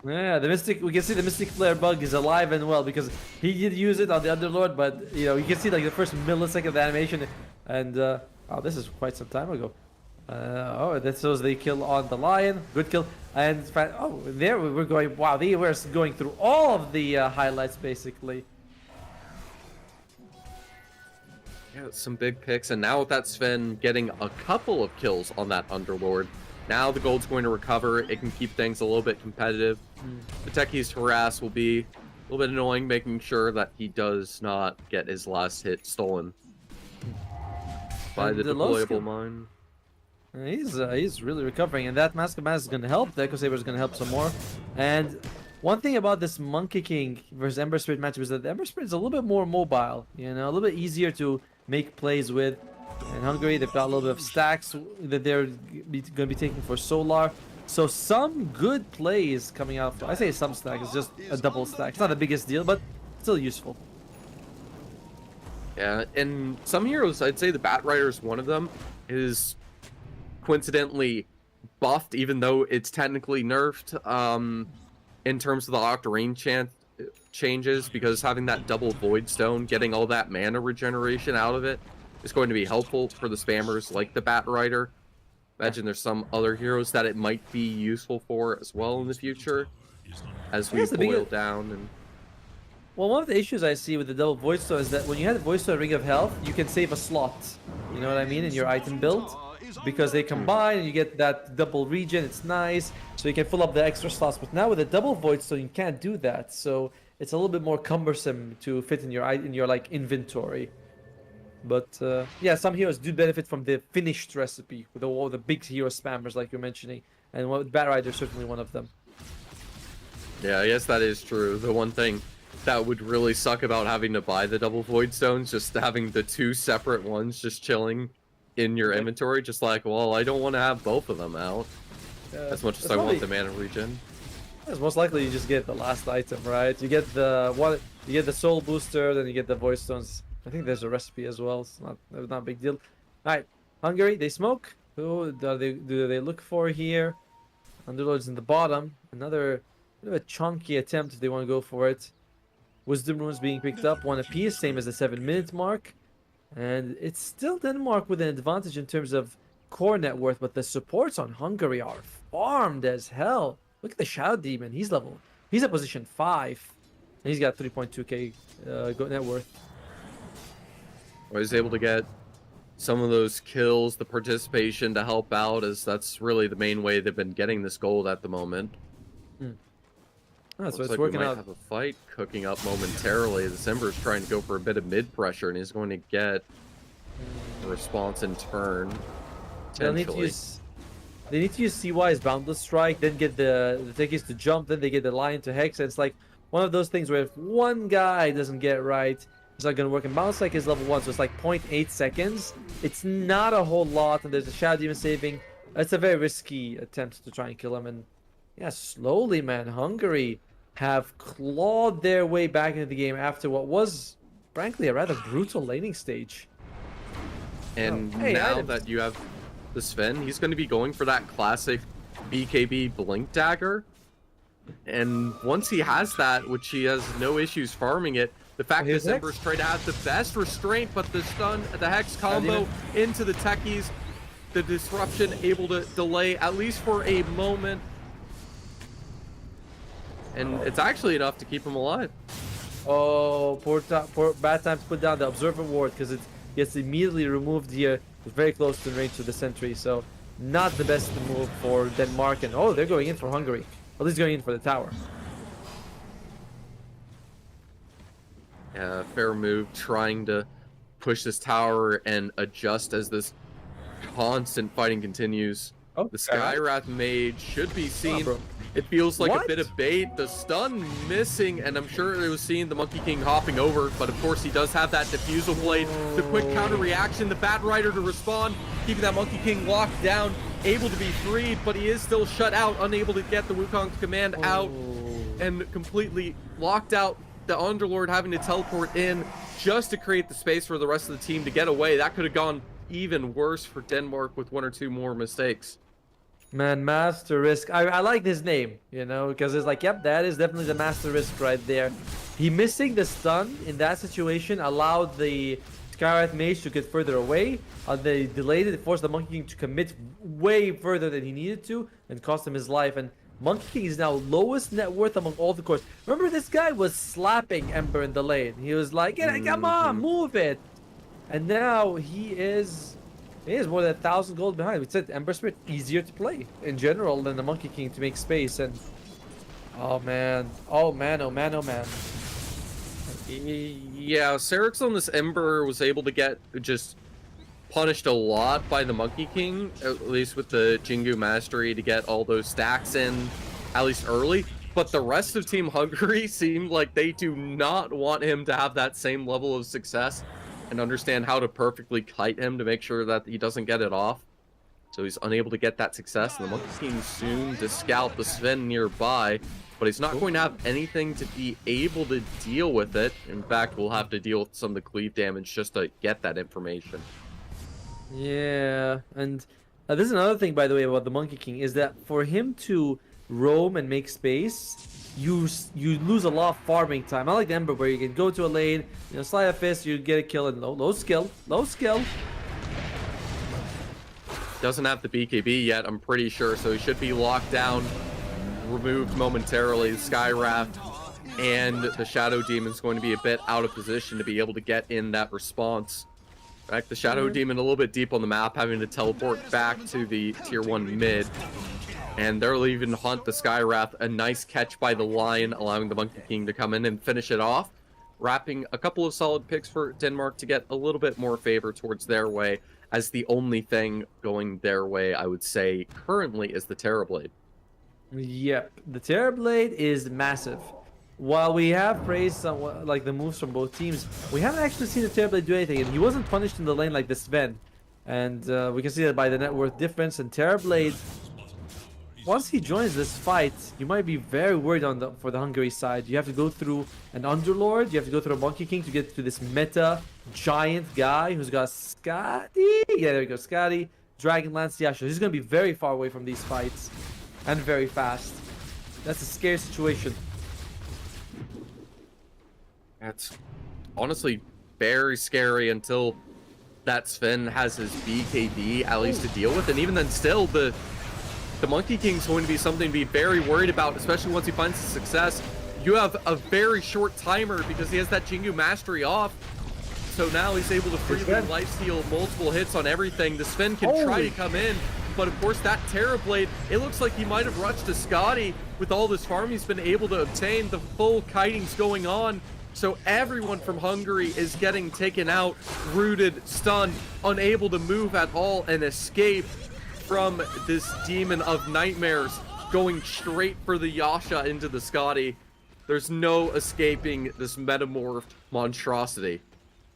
Yeah, the Mystic, we can see the Mystic Flare bug is alive and well, because he did use it on the Underlord, but, you know, you can see, like, the first millisecond of the animation, and, oh, this is quite some time ago. Oh, that shows the kill on the Lion. Good kill. And, oh, there we're going, wow, they were going through all of the highlights, basically. Yeah, some big picks, and now with that Sven getting a couple of kills on that Underlord, now the gold's going to recover. It can keep things a little bit competitive. The Techie's harass will be a little bit annoying, making sure that he does not get his last hit stolen by the deployable mine. He's really recovering, and that Mask of Madness is going to help. The Echo Saber is going to help some more. And one thing about this Monkey King versus Ember Spirit matchup is that the Ember Spirit is a little bit more mobile, you know, a little bit easier to make plays with. In Hungary, they've got a little bit of stacks that they're going to be taking for Solar. So some good plays coming out. I say some stack, it's just a double stack. It's not the biggest deal, but still useful. Yeah, and some heroes, I'd say the Bat Rider is one of them, is coincidentally buffed, even though it's technically nerfed in terms of the Octarine changes, because having that double Void Stone, getting all that mana regeneration out of it, is going to be helpful for the spammers like the Bat Rider. Imagine there's some other heroes that it might be useful for as well in the future, as we Here's the boil biggest- down and. Well, one of the issues I see with the double Void Stone is that when you have the Void Stone Ring of Health, you can save a slot. You know what I mean? In your item build. Because they combine and you get that double regen, it's nice. So you can fill up the extra slots. But now with a double Void Stone, you can't do that. So it's a little bit more cumbersome to fit in your like inventory. But yeah, some heroes do benefit from the finished recipe with all the big hero spammers like you're mentioning. And Bat Rider is certainly one of them. Yeah, I guess that is true. The one thing that would really suck about having to buy the double Void Stones, just having the two separate ones just chilling in your inventory, just like, well, I don't want to have both of them out as much as I want the mana regen. It's most likely you just get the last item, right? You get the you get the soul booster, then you get the Void Stones. I think there's a recipe as well. It's not a big deal. All right, Hungary, they smoke. Who do they look for here? Underlords in the bottom. Another bit of a chunky attempt if they want to go for it. Wisdom runes being picked up, one apiece, same as the 7-minute mark. And it's still Denmark with an advantage in terms of core net worth, but the supports on Hungary are farmed as hell. Look at the Shadow Demon. He's at position 5. And he's got 3.2k net worth. I was able to get some of those kills, the participation to help out, as that's really the main way they've been getting this gold at the moment. So Looks it's like working we might out. have a fight cooking up momentarily. The Ember's trying to go for a bit of mid pressure, and he's going to get a response in turn. They need to use CY's Boundless Strike, then get the tickets to jump, then they get the Lion to Hex. And it's like one of those things where if one guy doesn't get it right, it's not going to work. And Boundless Strike is level 1, so it's like 0.8 seconds. It's not a whole lot, and there's a Shadow Demon saving. It's a very risky attempt to try and kill him. And yeah, slowly, man, Hungary have clawed their way back into the game after what was, frankly, a rather brutal laning stage. And now that you have the Sven, he's going to be going for that classic BKB Blink Dagger. And once he has that, which he has no issues farming it, the fact that Ember's trying to have the best restraint, but the stun, the Hex combo into the techies, the disruption able to delay, at least for a moment. And it's actually enough to keep him alive. Oh, poor bad time to put down the Observer Ward because it gets immediately removed here. It's very close to the range of the sentry, so not the best move for Denmark. And oh, they're going in for Hungary. At least going in for the tower. Yeah, fair move, trying to push this tower and adjust as this constant fighting continues. Oh, the Skywrath Mage should be seen. It feels like What? a bit of bait. The stun missing, and I'm sure it was seeing the Monkey King hopping over, but of course he does have that Diffusal Blade. The quick counter reaction, the Bat Rider to respond, keeping that Monkey King locked down, able to be freed, but he is still shut out, unable to get the Wukong's command out, and completely locked out. The Underlord having to teleport in just to create the space for the rest of the team to get away. That could have gone even worse for Denmark with one or two more mistakes. Man, Master Risk. I like his name, you know, because it's like, yep, that is definitely the Master Risk right there. He missing the stun in that situation allowed the Skywrath Mage to get further away. They delayed it, forced the Monkey King to commit way further than he needed to, and cost him his life. And Monkey King is now lowest net worth among all the cores. Remember, this guy was slapping Ember in the lane. He was like, come on, move it. And now he is more than 1,000 gold behind. We said Ember Spirit easier to play in general than the Monkey King to make space. And oh man, oh man, oh man, oh man. Yeah, Serix on this Ember was able to get just punished a lot by the Monkey King, at least with the Jingu Mastery, to get all those stacks in, at least early. But the rest of Team Hungary seemed like they do not want him to have that same level of success and understand how to perfectly kite him to make sure that he doesn't get it off. So he's unable to get that success, and the Monkey King soon to scalp the Sven nearby, but he's not going to have anything to be able to deal with it. In fact, we'll have to deal with some of the cleave damage just to get that information. Yeah, and this is another thing, by the way, about the Monkey King, is that for him to roam and make space, you lose a lot of farming time. Not like the Ember, where you can go to a lane, you know, slide a fist, you get a kill, and low skill. doesn't have the BKB yet, I'm pretty sure, so he should be locked down, removed momentarily. The Skywrath and the Shadow Demon's going to be a bit out of position to be able to get in that response. In fact, the Shadow Demon a little bit deep on the map, having to teleport back to the tier 1 mid. And they'll even hunt the Skywrath. A nice catch by the Lion, allowing the Monkey King to come in and finish it off. Wrapping a couple of solid picks for Denmark to get a little bit more favor towards their way, as the only thing going their way, I would say, currently is the Terrorblade. Yep, the Terrorblade is massive. While we have praised some, like the moves from both teams, we haven't actually seen the Terrorblade do anything, and he wasn't punished in the lane like the Sven. And we can see that by the net worth difference. And Terrorblade, once he joins this fight, you might be very worried for the Hungary side. You have to go through an Underlord, you have to go through a Monkey King to get to this meta giant guy who's got Skadi. Yeah, there we go, Skadi, Dragonlance, Yasha. He's going to be very far away from these fights and very fast. That's a scary situation. That's honestly very scary until that Sven has his BKB at least to deal with, and even then still the Monkey King's going to be something to be very worried about, especially once he finds the success. You have a very short timer because he has that Jingu Mastery off, so now he's able to freely lifesteal multiple hits on everything. The Sven can try to come in, but of course that Terrorblade, it looks like he might have rushed to Scotty with all this farm he's been able to obtain. The full kiting's going on. So everyone from Hungary is getting taken out, rooted, stunned, unable to move at all, and escape from this Demon of Nightmares, going straight for the Yasha into the Scotty. There's no escaping this metamorphed monstrosity.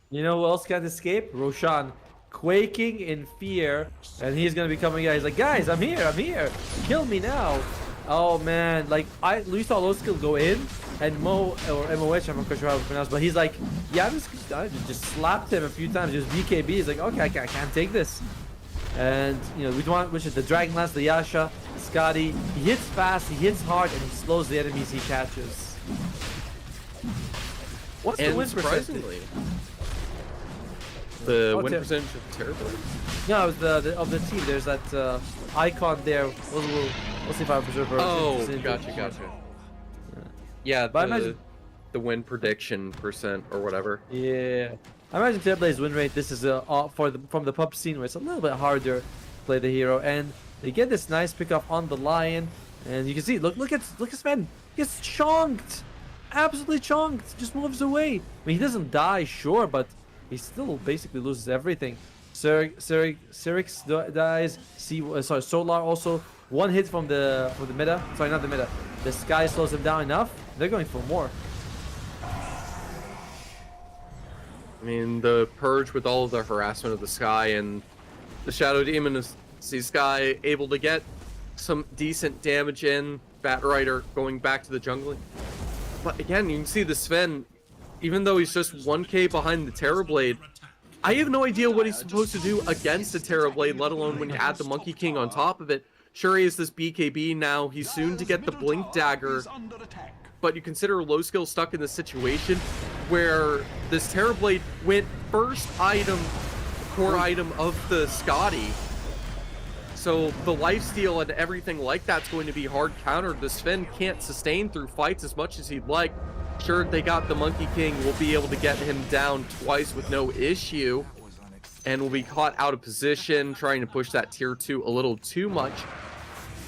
You know who else can't escape? Roshan, quaking in fear, and he's gonna be coming out. He's like, guys, I'm here, kill me now. Oh man, like we saw low skill go in, and Mo or MOH, I'm not quite sure how to pronounce, but he's like, yeah, I just slapped him a few times, just BKB. He's like, okay, I can't take this. And you know, which is the Dragonlance, the Yasha, Scotty. He hits fast, he hits hard, and he slows the enemies he catches. What's the win percentage? The win percentage of Terrorblade? No, it was of the team. There's that icon there. We'll see if I preserve her. Oh, gotcha. Yeah, the win prediction percent or whatever. Yeah. I imagine Terrorblade's win rate, this is from the pub scene where it's a little bit harder to play the hero, and they get this nice pickup on the Lion, and you can see, look at Sven, he gets chonked, absolutely chonked, just moves away. I mean, he doesn't die, sure, but he still basically loses everything. Sirix dies. Solar also. One hit from the meta. Sorry, not the meta. The Sky slows them down enough. They're going for more. I mean, the Purge with all of the harassment of the Sky, and the Shadow Demon is Sky able to get some decent damage in. Bat Rider going back to the jungling. But again, you can see the Sven, even though he's just 1k behind the Terrorblade, I have no idea what he's supposed to do against the Terrorblade, let alone when you add the Monkey King on top of it. Sure, he has this BKB now. He's soon to get the Blink Dagger. But you consider low skill stuck in this situation where this Terrorblade went first item, core item of the Scotty. So the lifesteal and everything like that's going to be hard countered. The Sven can't sustain through fights as much as he'd like. Sure, they got the Monkey King. We'll be able to get him down twice with no issue. And will be caught out of position, trying to push that tier 2 a little too much.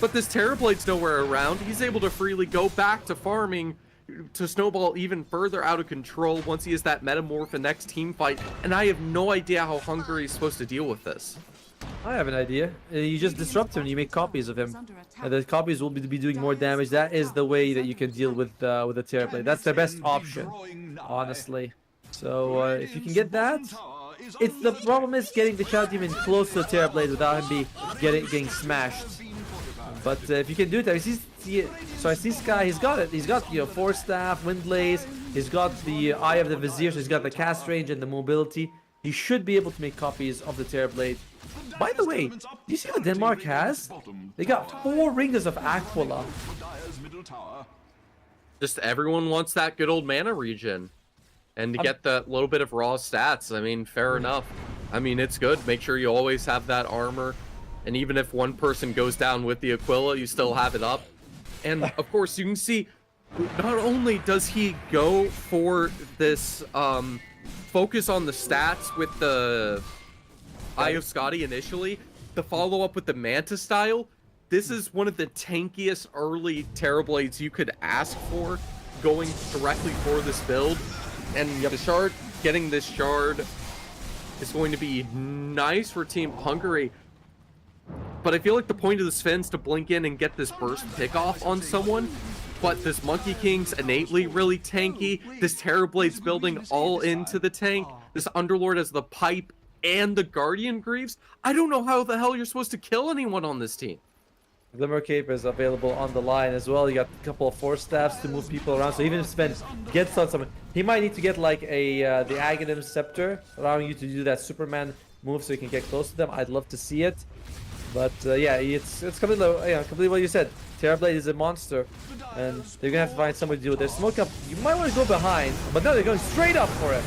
But this Terrorblade's nowhere around. He's able to freely go back to farming to snowball even further out of control once he has that metamorph in next team fight. And I have no idea how Hungary is supposed to deal with this. I have an idea. You just disrupt him and you make copies of him. And the copies will be doing more damage. That is the way that you can deal with the Terrorblade. That's the best option, honestly. So if you can get that, the problem is getting the Shadow Demon close to the Terrorblade without him getting smashed. But if you can do it, I see Sky. He's got it. He's got Force Staff, Windlaze. He's got the Eye of the Vizier. So he's got the cast range and the mobility. He should be able to make copies of the Terrorblade. By the way, do you see what Denmark has? They got 4 Rings of Aquila. Just everyone wants that good old mana regen. And to get that little bit of raw stats, I mean, fair enough. I mean, it's good. Make sure you always have that armor. And even if one person goes down with the Aquila, you still have it up. And of course, you can see not only does he go for this focus on the stats with the Eye of Scotty initially, the follow-up with the Manta style, this is one of the tankiest early Terrorblades you could ask for, going directly for this build. And the shard, getting this shard is going to be nice for Team Hungary. But I feel like the point of the Sven's to blink in and get this burst pick-off on someone. But this Monkey King's innately really tanky. This Terrorblade's building all into the tank. This Underlord has the pipe and the Guardian Greaves. I don't know how the hell you're supposed to kill anyone on this team. Glimmer Cape is available on the line as well. You got a couple of Force Staffs to move people around. So even if Sven gets on someone, he might need to get like a the Aghanim Scepter, allowing you to do that Superman move so you can get close to them. I'd love to see it. But yeah, it's completely what you said. Terrorblade is a monster, and they're gonna have to find somebody to deal with their smoke up. You might want to go behind, but no, they're going straight up for it.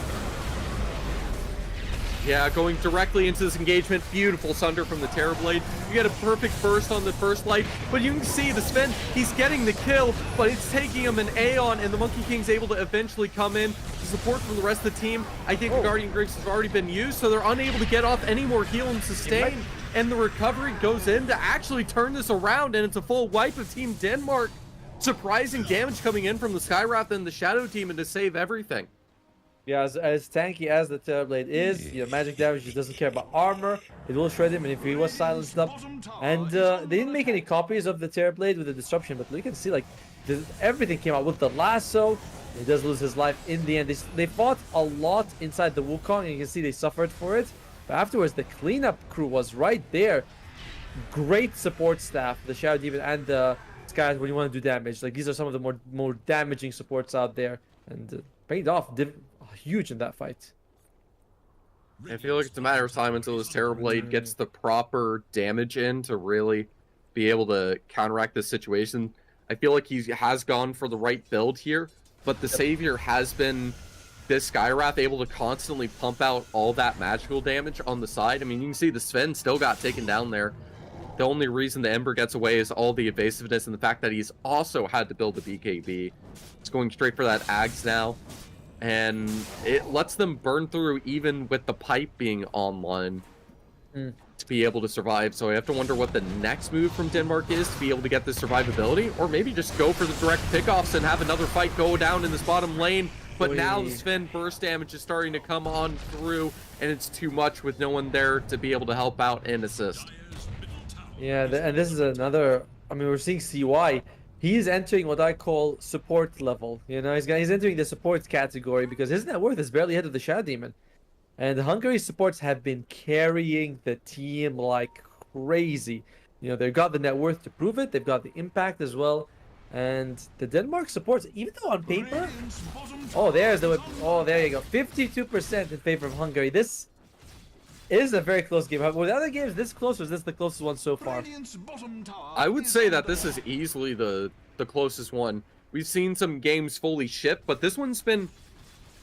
Yeah, going directly into this engagement. Beautiful Sunder from the Terrorblade. You get a perfect burst on the first light, but you can see the Sven, he's getting the kill, but it's taking him an Aeon, and the Monkey King's able to eventually come in to support from the rest of the team. I think the Guardian Greaves has already been used, so they're unable to get off any more heal and sustain. And the recovery goes in to actually turn this around, and it's a full wipe of Team Denmark. Surprising damage coming in from the Skywrath and the Shadow Demon to save everything. Yeah, as tanky as the Terrorblade is, you know, magic damage just doesn't care about armor. It will shred him, and if he was silenced up. And they didn't make any copies of the Terrorblade with the disruption, but you can see like everything came out with the lasso. He does lose his life in the end. They fought a lot inside the Wukong, and you can see they suffered for it. But afterwards, the cleanup crew was right there. Great support staff, the Shadow Demon and the Skyrath when you want to do damage. Like, these are some of the more damaging supports out there, and paid off huge in that fight. I feel like it's a matter of time until this Terrorblade gets the proper damage in to really be able to counteract this situation. I feel like he has gone for the right build here, but the Savior has been this Skywrath able to constantly pump out all that magical damage on the side. I mean, you can see the Sven still got taken down there. The only reason the Ember gets away is all the evasiveness and the fact that he's also had to build a BKB. It's going straight for that Ags now, and it lets them burn through even with the pipe being online to be able to survive. So I have to wonder what the next move from Denmark is to be able to get this survivability, or maybe just go for the direct pickoffs and have another fight go down in this bottom lane. But now the Sven burst damage is starting to come on through, and it's too much with no one there to be able to help out and assist. Yeah, and this is another. I mean, we're seeing CY. He's entering what I call support level. You know, he's entering the support category because his net worth is barely ahead of the Shadow Demon. And Hungary's supports have been carrying the team like crazy. You know, they've got the net worth to prove it. They've got the impact as well. And the Denmark supports, even though on paper, there you go, 52% in favor of Hungary. This is a very close game. With other games this close, or is this the closest one so far? I would say that this is easily the closest one. We've seen some games fully shift, but this one's been,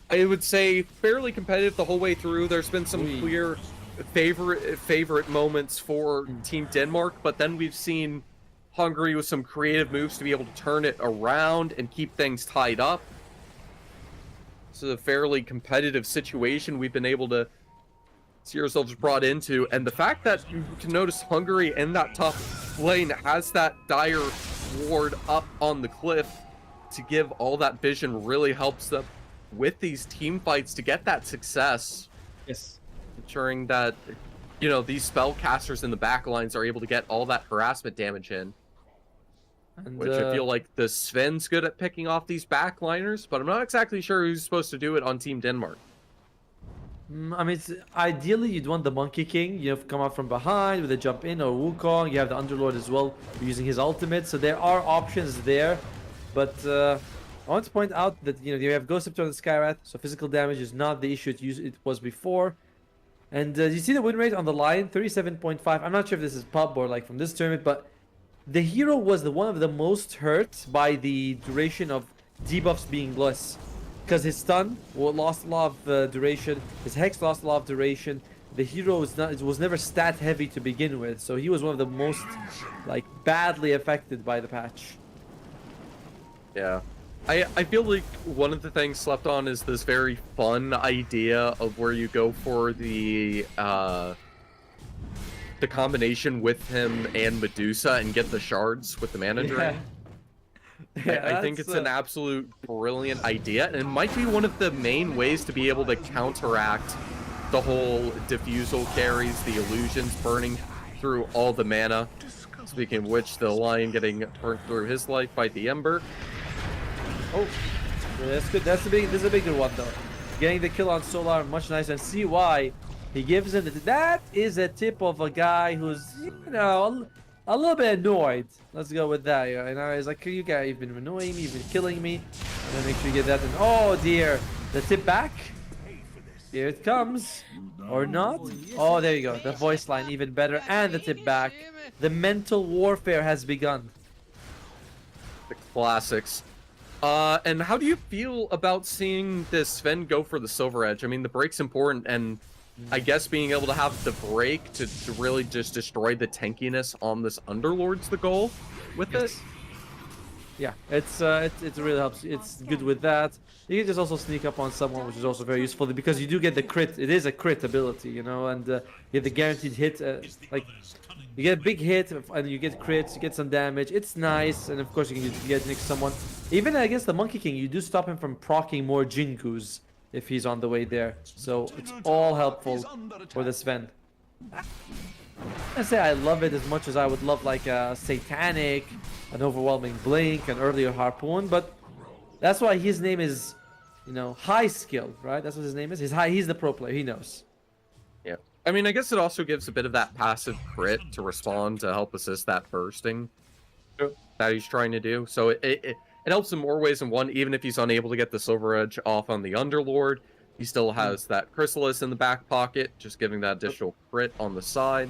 I would say, fairly competitive the whole way through. There's been some clear favorite moments for Team Denmark, but then we've seen Hungary with some creative moves to be able to turn it around and keep things tied up. It's a fairly competitive situation we've been able to see ourselves brought into, and the fact that you can notice Hungary in that top lane has that dire ward up on the cliff to give all that vision really helps them with these team fights to get that success. Yes. Ensuring that, you know, these spellcasters in the back lines are able to get all that harassment damage in. And, which I feel like the Sven's good at picking off these backliners, but I'm not exactly sure who's supposed to do it on Team Denmark. I mean, ideally you'd want the Monkey King, you know, come out from behind with a jump in, or Wukong. You have the Underlord as well, using his ultimate, so there are options there. But I want to point out that, you know, you have Ghost Scepter on the Skywrath, so physical damage is not the issue it was before. And you see the win rate on the line, 37.5. I'm not sure if this is pub or like from this tournament, but the hero was one of the most hurt by the duration of debuffs being less. Because his stun lost a lot of duration, his Hex lost a lot of duration, the hero was never stat heavy to begin with, so he was one of the most like badly affected by the patch. Yeah. I feel like one of the things slept on is this very fun idea of where you go for the combination with him and Medusa and get the shards with the mana drain. I think it's an absolute brilliant idea, and it might be one of the main ways to be able to counteract the whole diffusal carries, the illusions burning through all the mana. Speaking of which, the lion getting burnt through his life by the Ember. Oh, that's good. This is a bigger one though. Getting the kill on Solar, much nicer. And see why he gives him that is a tip of a guy who's, you know, a little bit annoyed. Let's go with that. You know, he's like, you guys, you've been annoying me, you've been killing me. And then make sure you get that. And oh dear, the tip back. Here it comes, or not. Oh, there you go. The voice line even better, and the tip back. The mental warfare has begun. The classics. And how do you feel about seeing this Sven go for the Silver Edge? I mean, the break's important, and I guess being able to have the break to really just destroy the tankiness on this Underlord's the goal with it. Yeah, it really helps. It's good with that. You can just also sneak up on someone, which is also very useful because you do get the crit. It is a crit ability, you know, and you get the guaranteed hit. Like you get a big hit and you get crits, you get some damage. It's nice, and of course you can get next someone. Even against the Monkey King, you do stop him from proccing more Jinkus if he's on the way there. So it's all helpful for the Sven. I say I love it as much as I would love like a Satanic, an Overwhelming Blink, an earlier Harpoon, but that's why his name is, you know, high skill, right? That's what his name is. He's the pro player. He knows. Yeah. I mean, I guess it also gives a bit of that passive crit to respond to help assist that bursting that he's trying to do. So it helps in more ways than one. Even if he's unable to get the Silver Edge off on the Underlord, he still has that Chrysalis in the back pocket, just giving that additional crit on the side.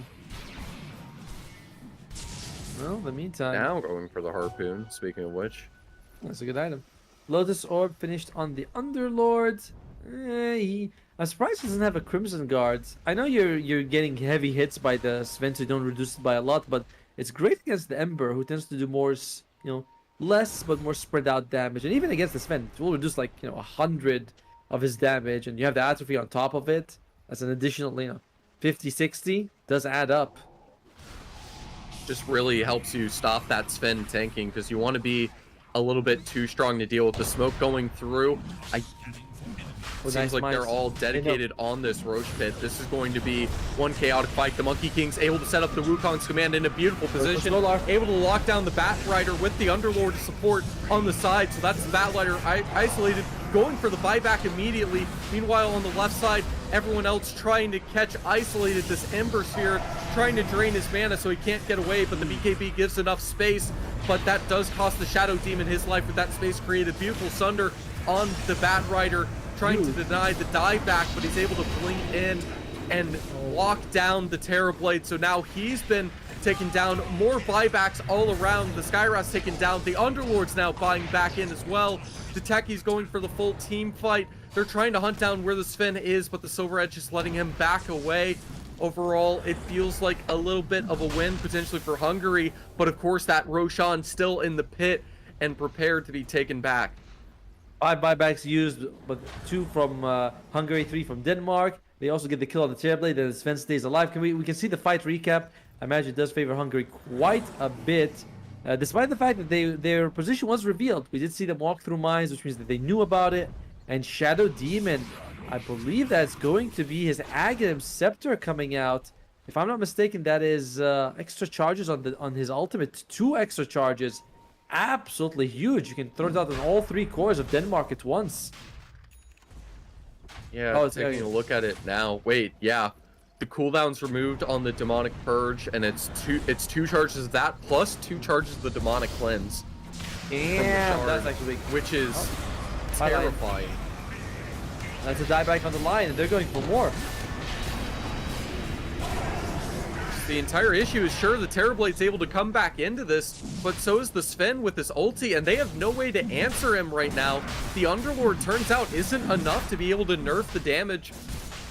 Well, in the meantime, Now going for the Harpoon, speaking of which. that's a good item. Lotus Orb finished on the Underlord. I'm surprised he doesn't have a Crimson Guard. I know you're getting heavy hits by the Sven, so you don't reduce it by a lot, but it's great against the Ember, who tends to do more, you know, less but more spread out damage. And even against the Sven, it will reduce like, you know, 100 of his damage, and you have the atrophy on top of it. That's an additional, you know, 50, 60 does add up. Just really helps you stop that Sven tanking, because you want to be a little bit too strong to deal with the smoke going through. Seems like they're all dedicated on this Roach Pit. This is going to be one chaotic fight. The Monkey King's able to set up the Wukong's command in a beautiful position. Able to lock down the Bat Rider with the Underlord to support on the side. So that's the Bat Rider isolated, going for the buyback immediately. Meanwhile, on the left side, everyone else trying to catch isolated this Ember Sphere, trying to drain his mana so he can't get away, but the BKB gives enough space. But that does cost the Shadow Demon his life with that space created. Beautiful Sunder on the Bat Rider, trying to deny the dive back, but he's able to blink in and lock down the Terrorblade. So now he's been taken down. More buybacks all around. The Skywrath's taken down. The Underlord's now buying back in as well. The Techies going for the full team fight. They're trying to hunt down where the Sven is, but the Silver Edge is letting him back away. Overall, it feels like a little bit of a win potentially for Hungary, but of course that Roshan still in the pit and prepared to be taken back. 5 buybacks used, but 2 from Hungary, 3 from Denmark. They also get the kill on the Terrorblade, and Sven stays alive. We can see the fight recap. I imagine it does favor Hungary quite a bit, despite the fact that their position was revealed. We did see them walk through mines, which means that they knew about it. And Shadow Demon, I believe that's going to be his Aghanim Scepter coming out. If I'm not mistaken, that is extra charges on his ultimate. 2 extra charges. Absolutely huge. You can throw it out on all 3 cores of Denmark at once. Yeah, taking a look at it now. Wait, yeah. The cooldown's removed on the Demonic Purge, and it's two charges of that plus 2 charges of the Demonic Cleanse. Damn, that's actually big. Which is terrifying. That's a dieback on the line, and they're going for more. The entire issue is, sure, the Terrorblade's able to come back into this, but so is the Sven with his ulti, and they have no way to answer him right now. The Underlord, turns out, isn't enough to be able to nerf the damage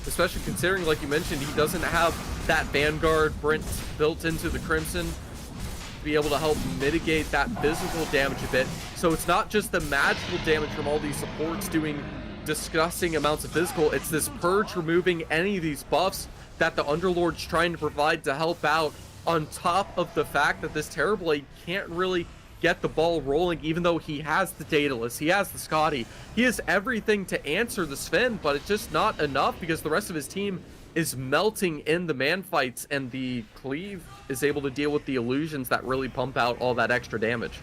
especially considering, like you mentioned, he doesn't have that Vanguard Brent built into the Crimson to be able to help mitigate that physical damage a bit. So it's not just the magical damage from all these supports doing disgusting amounts of physical, it's this purge removing any of these buffs that the Underlord's trying to provide to help out, on top of the fact that this Terrorblade can't really get the ball rolling, even though he has the Daedalus, he has the Scotty, he has everything to answer the Sven, but it's just not enough because the rest of his team is melting in the man fights, and the Cleave is able to deal with the illusions that really pump out all that extra damage.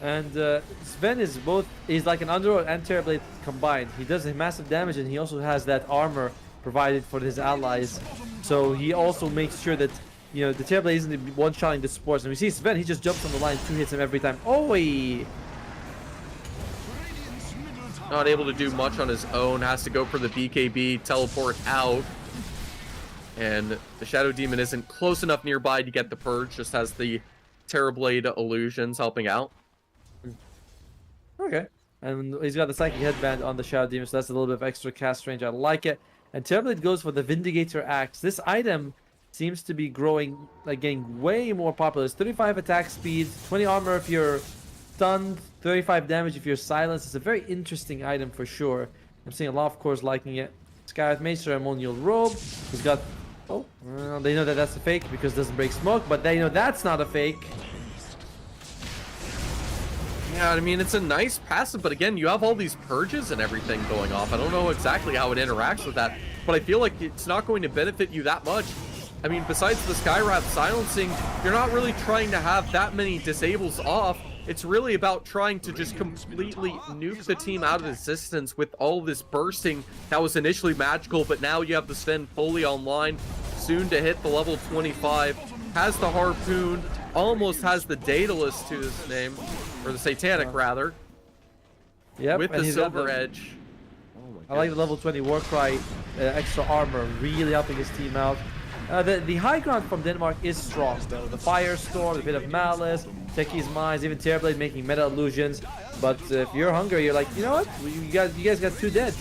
And Sven is he's like an Underlord and Terrorblade combined. He does massive damage, and he also has that armor provided for his allies. So he also makes sure that, you know, the Terrorblade isn't one-shotting the supports. And we see Sven, he just jumps on the line, 2 hits him every time. Oh, not able to do much on his own, has to go for the BKB, teleport out. And the Shadow Demon isn't close enough nearby to get the Purge, just has the Terrorblade illusions helping out. Okay. And he's got the Psychic Headband on the Shadow Demon, so that's a little bit of extra cast range. I like it. And Terrorblade goes for the Vindicator Axe. This item seems to be growing, like getting way more popular. It's 35 attack speed, 20 armor if you're stunned, 35 damage if you're silenced. It's a very interesting item for sure. I'm seeing a lot of cores liking it. Scarlet Mage Ceremonial Robe. He's got... Oh, well, they know that that's a fake because it doesn't break smoke, but they know that's not a fake. Yeah, I mean, it's a nice passive, but again, you have all these purges and everything going off. I don't know exactly how it interacts with that, but I feel like it's not going to benefit you that much. I mean, besides the Skywrath silencing, you're not really trying to have that many disables off. It's really about trying to just completely nuke the team out of existence with all this bursting that was initially magical, but now you have the Sven fully online, soon to hit the level 25, has the Harpoon, almost has the Daedalus to his name, or the Satanic rather, Yep, with and the he's got Silver Edge. Oh my I like the level 20 Warcry extra armor, really helping his team out. The high ground from Denmark is strong though. The Firestorm, a bit of Malice, Techie's Mines, even Terrorblade making meta illusions. But if you're Hungary, you're like, you know what? You guys got 2 dead.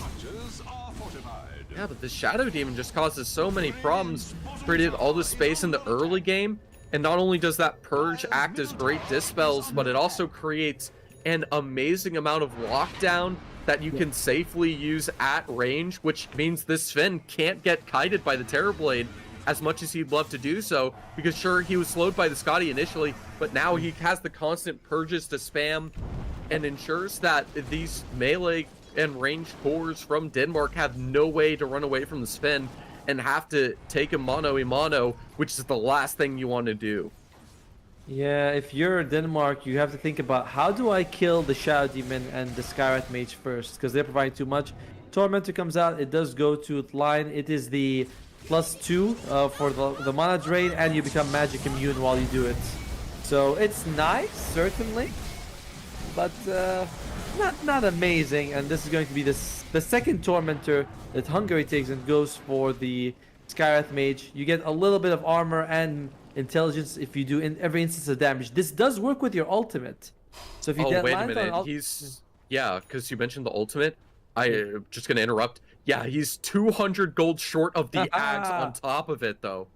Yeah, but the Shadow Demon just causes so many problems. Created all this space in the early game, and not only does that Purge act as great dispels, but it also creates an amazing amount of lockdown that you can safely use at range, which means this Sven can't get kited by the Terrorblade as much as he'd love to do so, because sure, he was slowed by the Scotty initially, but now he has the constant purges to spam and ensures that these melee and ranged cores from Denmark have no way to run away from the Sven and have to take a mano, which is the last thing you want to do. Yeah, if you're Denmark, you have to think about, how do I kill the Shadow Demon and the Skywrath Mage first? Because they're providing too much. Tormentor comes out, it does go to line. It is the +2 for the mana drain, and you become magic immune while you do it. So it's nice, certainly, but not amazing. And this is going to be the second Tormentor that Hungary takes and goes for the Skywrath Mage. You get a little bit of armor and intelligence if you do in every instance of damage. This does work with your ultimate. So if you wait a minute, yeah, because you mentioned the ultimate. I'm just gonna interrupt. Yeah, he's 200 gold short of the axe on top of it, though.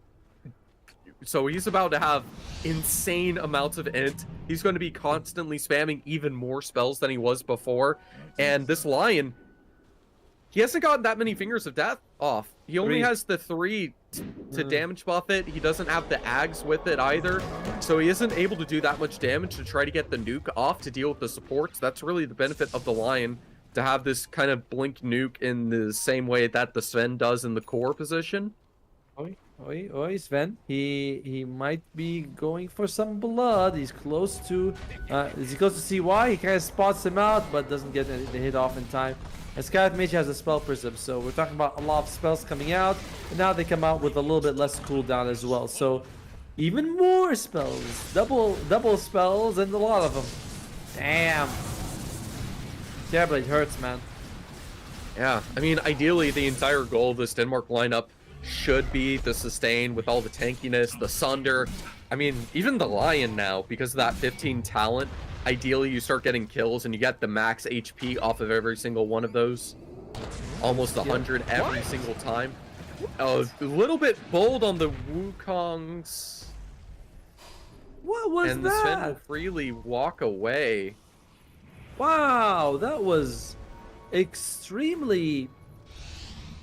So he's about to have insane amounts of int. He's going to be constantly spamming even more spells than he was before. And this Lion, he hasn't gotten that many Fingers of Death off. He only has the 3 to damage buff it. He doesn't have the Ags with it either. So he isn't able to do that much damage to try to get the nuke off to deal with the supports. That's really the benefit of the Lion, to have this kind of blink nuke in the same way that the Sven does in the core position. Oi, Sven. He might be going for some blood. He's close to... is he close to CY? He kind of spots him out, but doesn't get the hit off in time. And Skywrath Mage has a Spell Prism, so we're talking about a lot of spells coming out, and now they come out with a little bit less cooldown as well. So even more spells. Double spells, and a lot of them. Damn. Terrorblade hurts, man. Yeah, I mean, ideally, the entire goal of this Denmark lineup should be the sustain with all the tankiness, the Sunder. I mean, even the Lion now, because of that 15 talent, ideally you start getting kills and you get the max HP off of every single one of those. almost 100 every single time. A little bit bold on the Wukong's. What was And Sven will that? freely walk away. Wow, that was extremely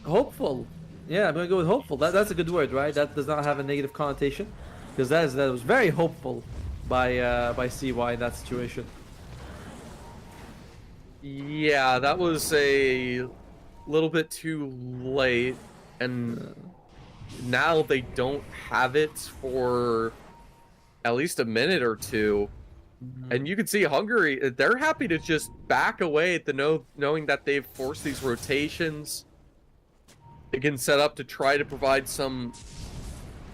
hopeful. Yeah, I'm gonna go with hopeful. That's a good word, right? That does not have a negative connotation, because that was very hopeful by CY in that situation. Yeah, that was a little bit too late, and now they don't have it for at least a minute or two. And you can see Hungary, they're happy to just back away at the knowing that they've forced these rotations. They can set up to try to provide some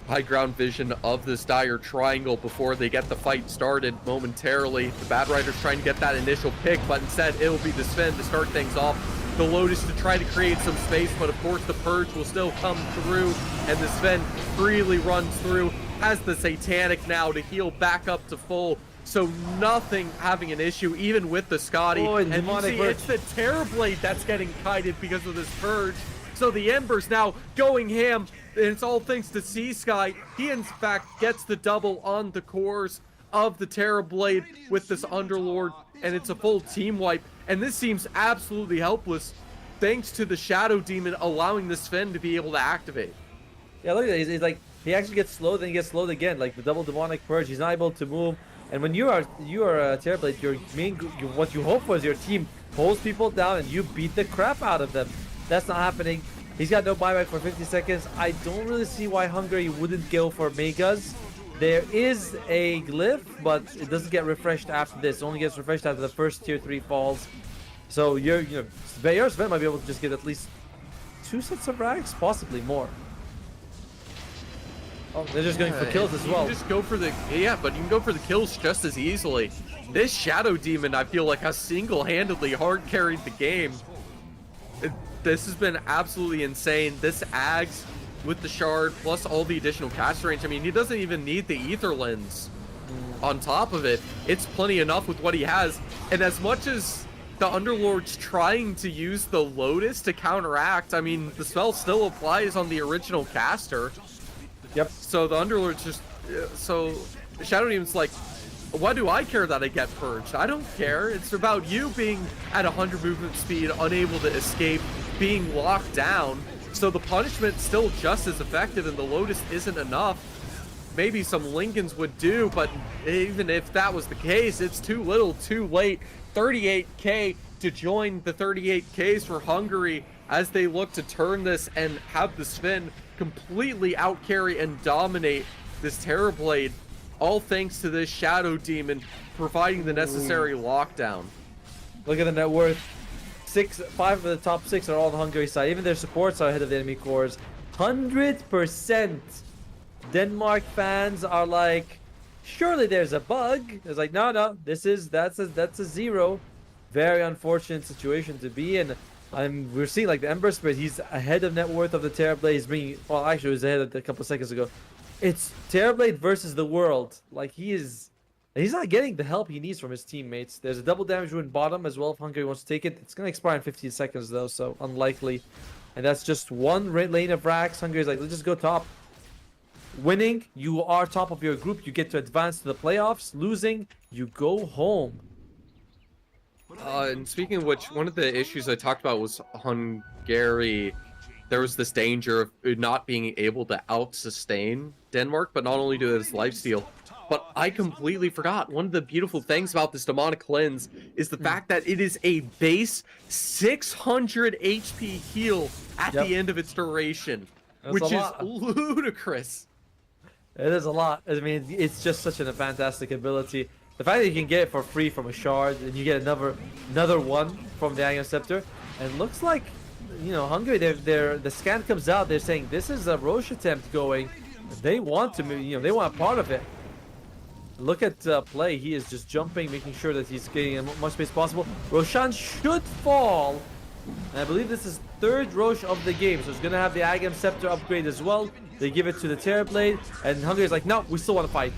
high ground vision of this dire triangle before they get the fight started momentarily. The Bad Riders trying to get that initial pick, but instead it'll be the Sven to start things off. The Lotus to try to create some space, but of course the Purge will still come through, and the Sven freely runs through, has the Satanic now to heal back up to full. So nothing having an issue, even with the Scotty. Oh, and you see, it's the Terrorblade that's getting kited because of this Purge. So the Ember's now going ham, and it's all thanks to Seasky. He, in fact, gets the double on the cores of the Terrorblade with this Underlord, and it's a full team wipe. And this seems absolutely helpless, thanks to the Shadow Demon allowing the Sven to be able to activate. Yeah, look at that. He's like, he actually gets slowed, then he gets slowed again. Like the double demonic purge, he's not able to move. And when you are a Terrorblade, your what you hope for is your team pulls people down and you beat the crap out of them. That's not happening. He's got no buyback for 50 seconds. I don't really see why Hungary wouldn't go for Megas. There is a glyph, but it doesn't get refreshed after this. It only gets refreshed after the first tier 3 falls. So your Sven might be able to just get at least 2 sets of rags, possibly more. Oh, they're just going for kills as well. You can just go for the but you can go for the kills just as easily. This Shadow Demon, I feel like, has single-handedly hard carried the game. This has been absolutely insane. This Ags with the shard plus all the additional cast range. I mean, he doesn't even need the Ether Lens on top of it. It's plenty enough with what he has. And as much as the Underlord's trying to use the Lotus to counteract, I mean, the spell still applies on the original caster. Yep. So the Underlord's just... So Shadow Demon's like, why do I care that I get purged? I don't care. It's about you being at 100 movement speed, unable to escape, being locked down. So the punishment's still just as effective, and the Lotus isn't enough. Maybe some Lincolns would do, but even if that was the case, it's too little, too late. 38k to join the 38ks for Hungary as they look to turn this and have the Sven completely outcarry and dominate this Terrorblade, all thanks to this Shadow Demon providing the necessary lockdown. Look at the net worth. 5 of the top 6 are all on the Hungary side. Even their supports are ahead of the enemy cores. 100%. Denmark fans are like, surely there's a bug. It's like, no, that's a 0. Very unfortunate situation to be in. We're seeing like the Ember Spirit, he's ahead of net worth of the Terrorblade. He's being, well, actually, he was ahead of a couple seconds ago. It's Terrorblade versus the world. Like, he's not getting the help he needs from his teammates. There's a double damage rune bottom as well if Hungary wants to take it. It's going to expire in 15 seconds though, so unlikely. And that's just one lane of racks. Hungary's like, let's just go top. Winning, you are top of your group. You get to advance to the playoffs. Losing, you go home. And speaking of which, one of the issues I talked about was Hungary. There was this danger of not being able to out-sustain Denmark, but not only do it as lifesteal, but I completely forgot. One of the beautiful things about this Demonic Cleanse is the fact that it is a base 600 HP heal at the end of its duration, which is ludicrous. It is a lot. I mean, it's just such a fantastic ability. The fact that you can get it for free from a shard, and you get another one from the Aeon Scepter, and looks like, Hungary, the scan comes out, they're saying this is a Roche attempt going. They want to move, they want a part of it. Look at play. He is just jumping, making sure that he's getting as much space as possible. Roshan should fall. And I believe this is 3rd Roche of the game, so it's gonna have the Agam Scepter upgrade as well. They give it to the Terrorblade, and Hungary's like, no, we still want to fight.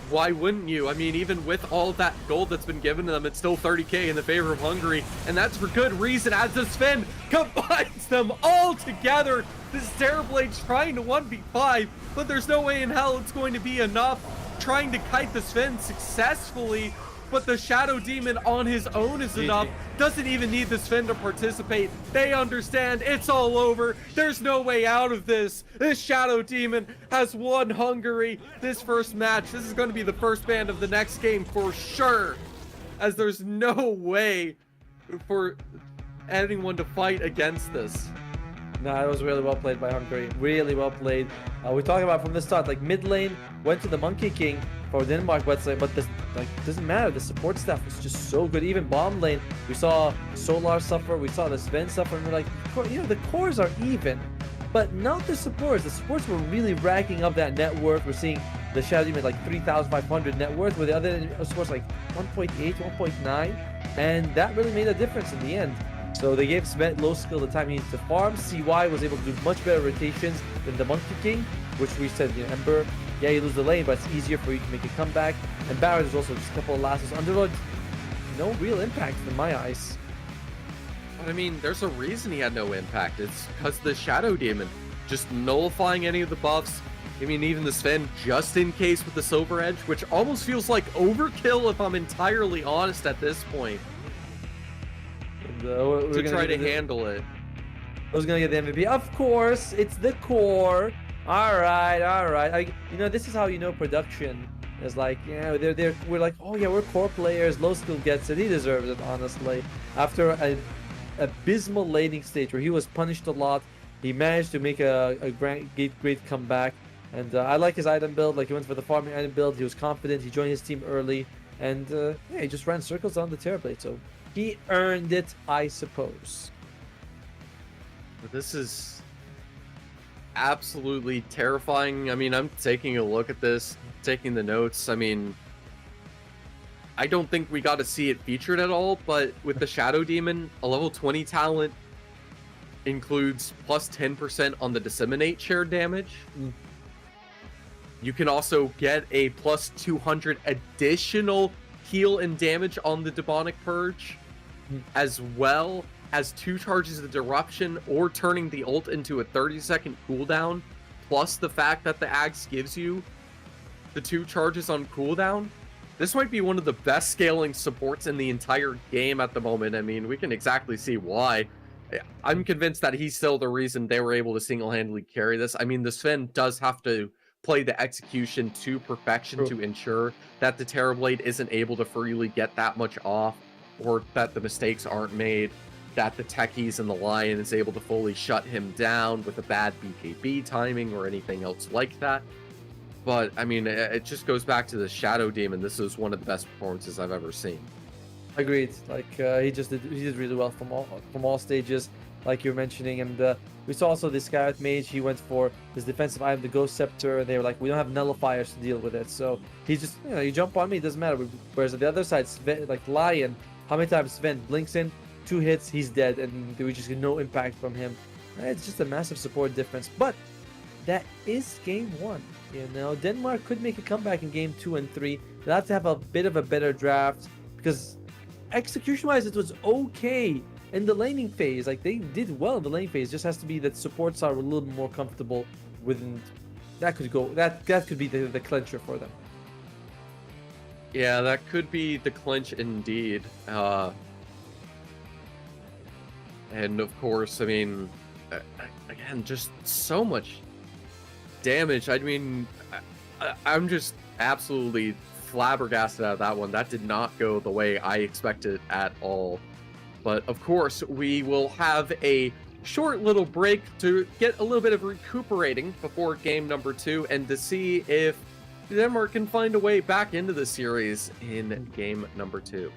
Why wouldn't you? I mean, even with all of that gold that's been given to them, it's still 30k in the favor of Hungary, and that's for good reason, as the Sven combines them all together. This Terrorblade trying to 1v5, but there's no way in hell it's going to be enough. Trying to kite the Sven successfully, but the Shadow Demon on his own is enough. Doesn't even need the Sven to participate. They understand it's all over. There's no way out of this. This Shadow Demon has won Hungary this first match. This is going to be the first ban of the next game for sure, as there's no way for anyone to fight against this. No, it was really well played by Hungary. Really well played. We talked about from the start, like mid lane went to the Monkey King for Denmark, but this doesn't matter. The support staff was just so good. Even bottom lane, we saw Solar suffer, we saw the Sven suffer, and we're like, the cores are even, but not the supports. The supports were really racking up that net worth. We're seeing the Shadow Demon like 3,500 net worth, with the other supports like 1.8, 1.9, and that really made a difference in the end. So they gave Sven low skill the time he needs to farm. CY was able to do much better rotations than the Monkey King, which we said, Ember, yeah, you lose the lane, but it's easier for you to make a comeback. And Barrett is also just a couple of lassos. Underlord, no real impact in my eyes. I mean, there's a reason he had no impact. It's because the Shadow Demon just nullifying any of the buffs. I mean, even the Sven just in case with the Silver Edge, which almost feels like overkill if I'm entirely honest at this point. To try to handle it. Who's gonna get the MVP? Of course, it's the core. All right. This is how production is like. Yeah, we're like, oh yeah, we're core players. Low skill gets it. He deserves it, honestly. After an abysmal laning stage where he was punished a lot, he managed to make a great comeback. And I like his item build. Like, he went for the farming item build. He was confident. He joined his team early, and he just ran circles on the Terrorblade. So he earned it, I suppose. This is absolutely terrifying. I mean, I'm taking a look at this, taking the notes. I mean, I don't think we got to see it featured at all, but with the Shadow Demon, a level 20 talent includes plus 10% on the Disseminate shared damage. You can also get a plus 200 additional heal and damage on the Demonic Purge, as well as 2 charges of Disruption or turning the ult into a 30-second cooldown, plus the fact that the Axe gives you the 2 charges on cooldown. This might be one of the best scaling supports in the entire game at the moment. I mean, we can exactly see why. I'm convinced that he's still the reason they were able to single-handedly carry this. I mean, the Sven does have to play the execution to perfection to ensure that the Terrorblade isn't able to freely get that much off, or that the mistakes aren't made, that the techies and the Lion is able to fully shut him down with a bad BKB timing or anything else like that. But, I mean, it just goes back to the Shadow Demon. This is one of the best performances I've ever seen. Agreed. Like, he did really well from all stages, like you're mentioning. And we saw also this guy with Mage. He went for his defensive item, the Ghost Scepter, and they were like, we don't have nullifiers to deal with it. So he just, you jump on me, it doesn't matter. Whereas on the other side, Sven, like Lion, how many times Sven blinks in, 2 hits, he's dead, and we just get no impact from him. It's just a massive support difference. But that is game 1. Denmark could make a comeback in game 2 and 3. They'll have to have a bit of a better draft, because execution-wise, it was okay in the laning phase. Like, they did well in the laning phase. Just has to be that supports are a little bit more comfortable with. That could be the clincher for them. Yeah, that could be the clinch indeed. And of course, I mean, again, just so much damage. I mean, I'm just absolutely flabbergasted out of that one. That did not go the way I expected at all. But of course, we will have a short little break to get a little bit of recuperating before game number 2, and to see if Denmark can find a way back into the series in game number 2.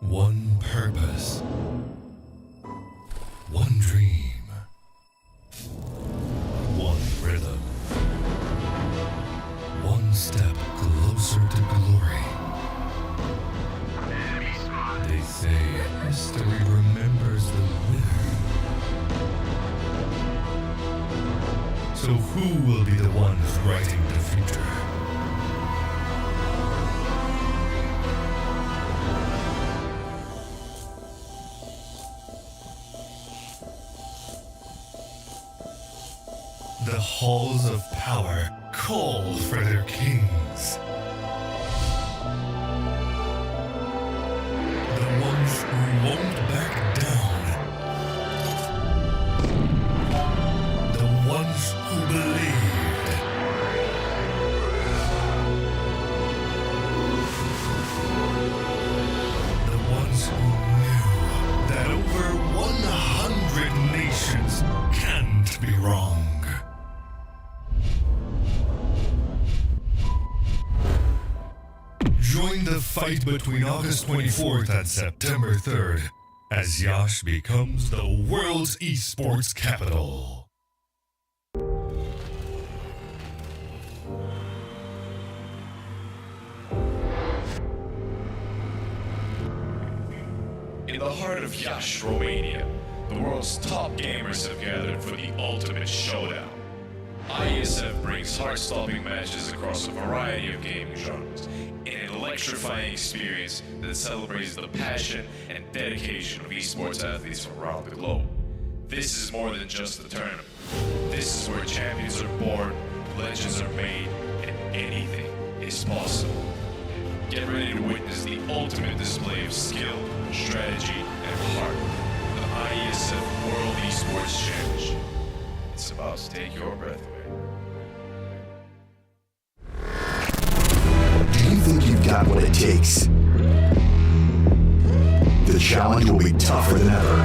One purpose, one dream, one rhythm, one step closer to glory. They say history remembers the winner. So who will be the ones writing the future? The halls of power call for their kings. The ones who won't back down. The ones who believed. The ones who knew that over 100 nations can't be wrong. Join the fight between August 24th and September 3rd as Yash becomes the world's esports capital. In the heart of Yash, Romania, the world's top gamers have gathered for the ultimate showdown. IESF brings heart-stopping matches across a variety of gaming genres in an electrifying experience that celebrates the passion and dedication of esports athletes from around the globe. This is more than just a tournament. This is where champions are born, legends are made, and anything is possible. Get ready to witness the ultimate display of skill, strategy, and heart. The IESF World Esports Championship. It's about to take your breath away. Do you think you've got what it takes? The challenge will be tougher than ever.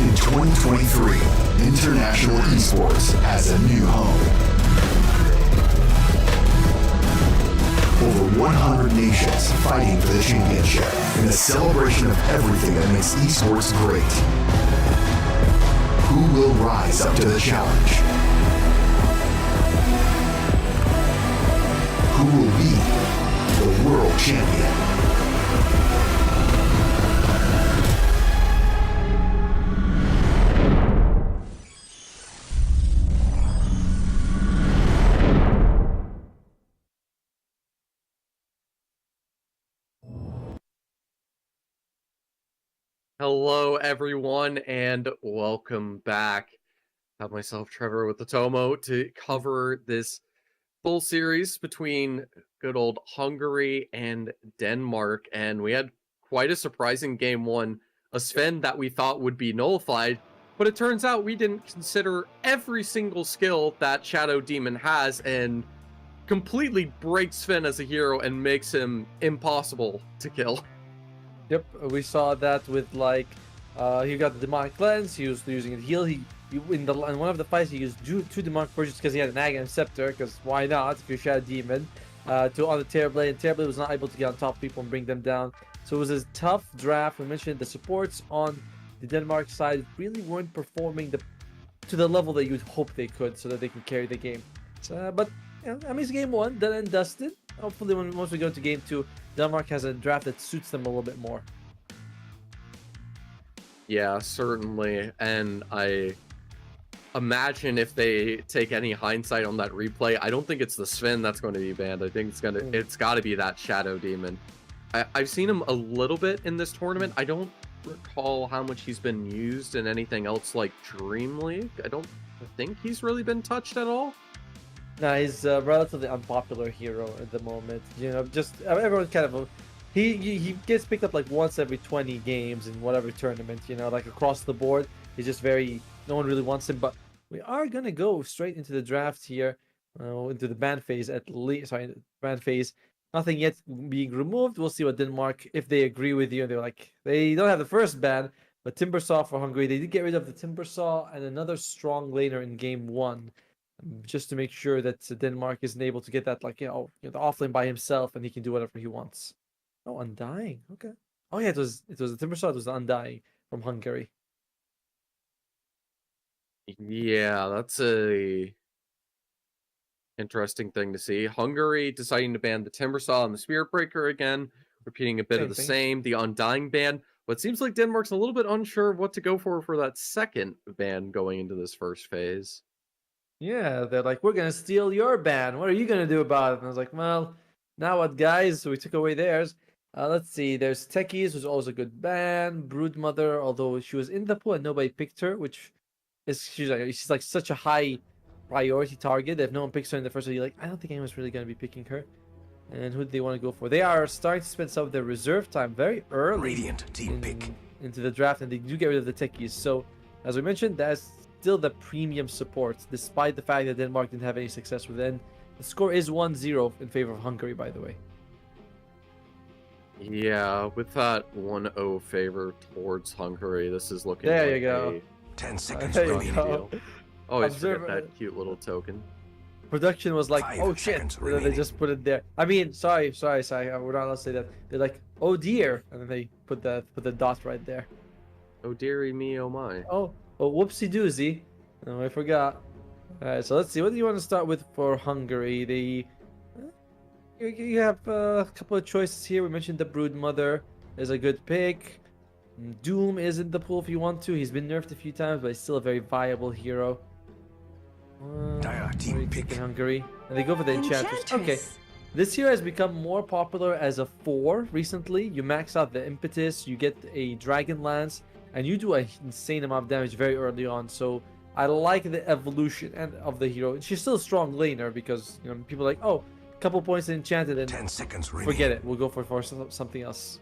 In 2023, International Esports has a new home. Over 100 nations fighting for the championship in a celebration of everything that makes esports great. Who will rise up to the challenge? Who will be the world champion? Hello, everyone, and welcome back. I have myself, Trevor, with the Tomo to cover this full series between good old Hungary and Denmark. And we had quite a surprising game one, a Sven that we thought would be nullified, but it turns out we didn't consider every single skill that Shadow Demon has and completely breaks Sven as a hero and makes him impossible to kill. Yep, we saw that with he got the demonic lens. He was using it heal. In one of the fights he used two demonic purges because he had an Aghanim scepter. Because why not? If you're Shadow Demon, on the Terrorblade, and Terrorblade was not able to get on top of people and bring them down. So it was a tough draft. We mentioned the supports on the Denmark side really weren't performing to the level that you'd hope they could, so that they can carry the game. But it's game one, done and dusted. Hopefully, once we go to game two, Denmark has a draft that suits them a little bit more. Yeah, certainly. And I imagine if they take any hindsight on that replay, I don't think it's the Sven that's going to be banned. I think it's got to be that Shadow Demon. I've seen him a little bit in this tournament. I don't recall how much he's been used in anything else like Dream League. I don't think he's really been touched at all. No, he's a relatively unpopular hero at the moment. Just everyone kind of he gets picked up like once every 20 games in whatever tournament, you know, like across the board. He's just very, no one really wants him. But we are gonna go straight into the draft here, into the ban phase at least. Sorry, ban phase. Nothing yet being removed. We'll see what Denmark, if they agree with you. They're like, they don't have the first ban, but Timbersaw for Hungary. They did get rid of the Timbersaw and another strong laner in game 1, just to make sure that Denmark isn't able to get that, like, the offlane by himself and he can do whatever he wants. Oh, Undying. Okay. Oh yeah, it was the Timbersaw. It was the Undying from Hungary. Yeah, that's a interesting thing to see. Hungary deciding to ban the Timbersaw and the Spirit Breaker again, repeating a bit of the same. The Undying ban. But it seems like Denmark's a little bit unsure of what to go for that second ban going into this first phase. Yeah, they're like, we're gonna steal your ban. What are you gonna do about it? And I was like, well, now what, guys? So we took away theirs. Let's see. There's Techies, who's always a good ban. Broodmother, although she was in the pool and nobody picked her, which is she's like such a high priority target that if no one picks her in the first, you're like, I don't think anyone's really gonna be picking her. And who do they want to go for? They are starting to spend some of their reserve time very early into the draft, and they do get rid of the Techies. So, as we mentioned, that's still the premium support, despite the fact that Denmark didn't have any success with it. And the score is 1-0 in favor of Hungary, by the way. Yeah, with that 1-0 favor towards Hungary, this is looking there like you go. 10 seconds There you remaining. go. Always Observe forget that cute little token. Production was like, 5 oh shit, seconds and then they remaining. just put it there. I mean, sorry, we're not allowed to say that. They're like, oh dear, and then they put the dot right there. Oh dearie me, oh my. Oh, whoopsie doozy. Oh, I forgot. Alright, so let's see. What do you want to start with for Hungary? You have a couple of choices here. We mentioned the Broodmother is a good pick. Doom is in the pool if you want to. He's been nerfed a few times, but he's still a very viable hero. Dire team pick. In Hungary, and they go for the Enchantress. Okay, this hero has become more popular as a 4 recently. You max out the impetus, you get a Dragon Lance, and you do an insane amount of damage very early on. So I like the evolution of the hero. She's still a strong laner because, you know, people are like, oh, a couple points in Enchanted and 10 seconds remaining. forget it. We'll go for something else.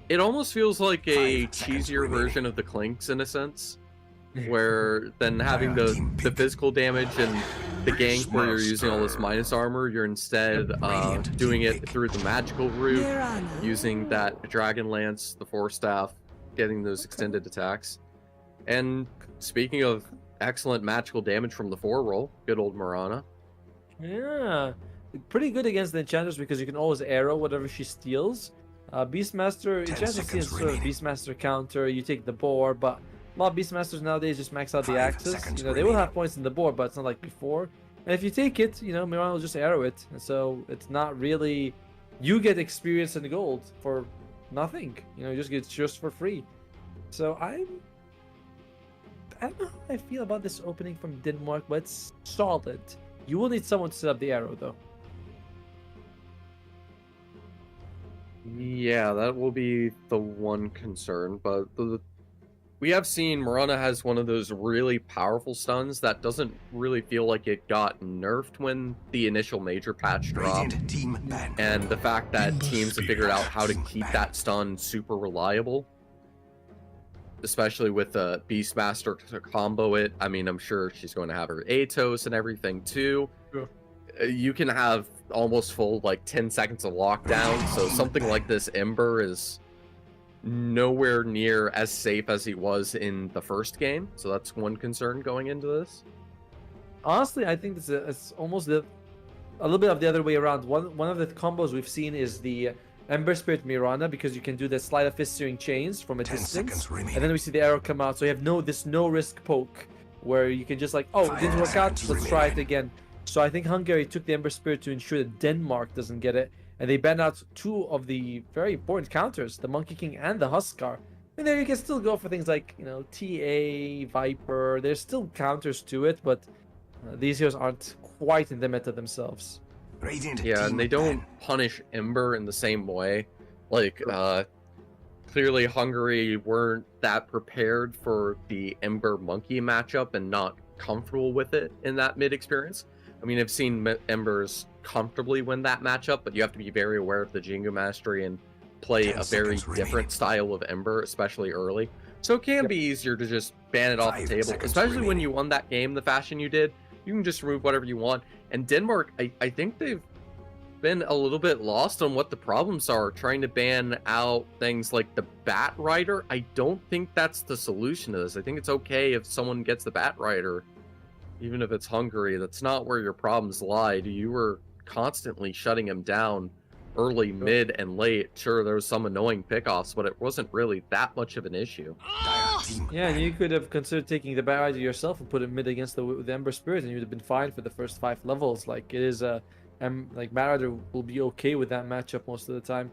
It almost feels like a 5 seconds cheesier remaining. version of the Clinks in a sense, where then having the physical damage and the gank where you're using all this minus armor, you're instead doing it through the magical route, using that Dragon Lance, the Force Staff, getting those extended attacks. And speaking of excellent magical damage from the 4 roll, good old Marana. Yeah, pretty good against the Enchantress because you can always arrow whatever she steals. Beastmaster, Enchantress seconds is sort of remaining. Beastmaster counter. You take the boar, but a lot of Beastmasters nowadays just max out the 5 axes. seconds You know, they will remaining. have points in the board, but it's not like before. And if you take it, you know, Miran will just arrow it. And so it's not really, you get experience and gold for nothing. You know, you just get just for free. So I don't know how I feel about this opening from Denmark, but it's solid. You will need someone to set up the arrow, though. Yeah, that will be the one concern, but we have seen Marana has one of those really powerful stuns that doesn't really feel like it got nerfed when the initial major patch dropped. Radiant team ban. And the fact that Timber teams have Spear. figured out how to keep that stun super reliable, especially with the Beastmaster to combo it. I mean, I'm sure she's going to have her Atos and everything too. Sure. You can have almost full like 10 seconds of lockdown, so something like this Ember is nowhere near as safe as he was in the first game. So that's one concern going into this. Honestly, I think it's almost a little bit of the other way around. One of the combos we've seen is the Ember Spirit Mirana, because you can do the Sleight of Fist Searing Chains from a 10 distance, seconds remaining. and then we see the arrow come out. So you have no risk poke, where you can just like, oh, it 5 didn't work out, seconds let's try it remaining. again. So I think Hungary took the Ember Spirit to ensure that Denmark doesn't get it, and they banned out 2 of the very important counters, the Monkey King and the Huskar. And there you can still go for things like, you know, TA, Viper. There's still counters to it, but these heroes aren't quite in the meta themselves. Radiant Yeah, team and they don't ban. punish Ember in the same way. Like, clearly Hungary weren't that prepared for the Ember Monkey matchup and not comfortable with it in that mid experience. I mean, I've seen Embers comfortably win that matchup, but you have to be very aware of the Jingu mastery and play a very different style of Ember, especially early. So it can be easier to just ban it off the table, especially when you won that game the fashion you did. You can just remove whatever you want. And Denmark, I think they've been a little bit lost on what the problems are, trying to ban out things like the Bat Rider. I don't think that's the solution to this. I think it's okay if someone gets the Bat Rider, even if it's Hungary. That's not where your problems lie. You were constantly shutting him down early, mid, and late. Sure, there was some annoying pickoffs, but it wasn't really that much of an issue. Yeah, and you could have considered taking the Bat Rider yourself and put it mid against the Ember Spirit, and you'd have been fine for the first 5 levels. Like, it is like Bat Rider will be okay with that matchup most of the time.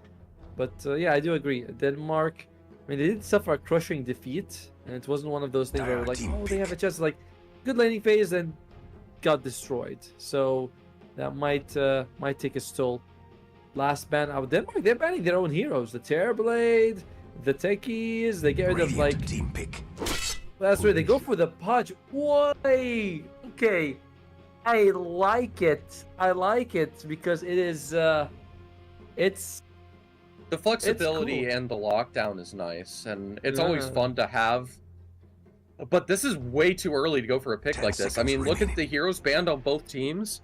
But yeah, I do agree. Denmark, I mean, they did suffer a crushing defeat, and it wasn't one of those things where like, oh, they have a chance. Like, good laning phase and got destroyed. So that might take its toll. Last ban out of Denmark, they're banning their own heroes. The Terrorblade, the Techies, they get rid of like... Team pick. That's right, they go for the Pudge. Why? Okay. I like it. I like it because it is, it's... The flexibility cool. and the lockdown is nice, and it's always fun to have. But this is way too early to go for a pick like this. I mean, look at the heroes banned on both teams.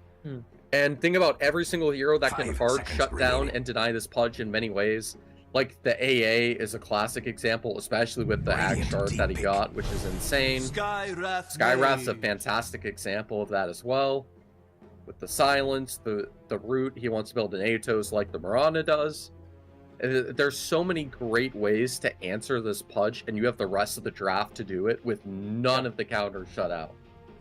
And think about every single hero that can hard shut down and deny this Pudge in many ways. Like, the AA is a classic example, especially with the Axe Shard that he got, which is insane. Skywrath's a fantastic example of that as well. With the Silence, the Root, he wants to build an Atos like the Mirana does. There's so many great ways to answer this Pudge, and you have the rest of the draft to do it with none of the counters shut out.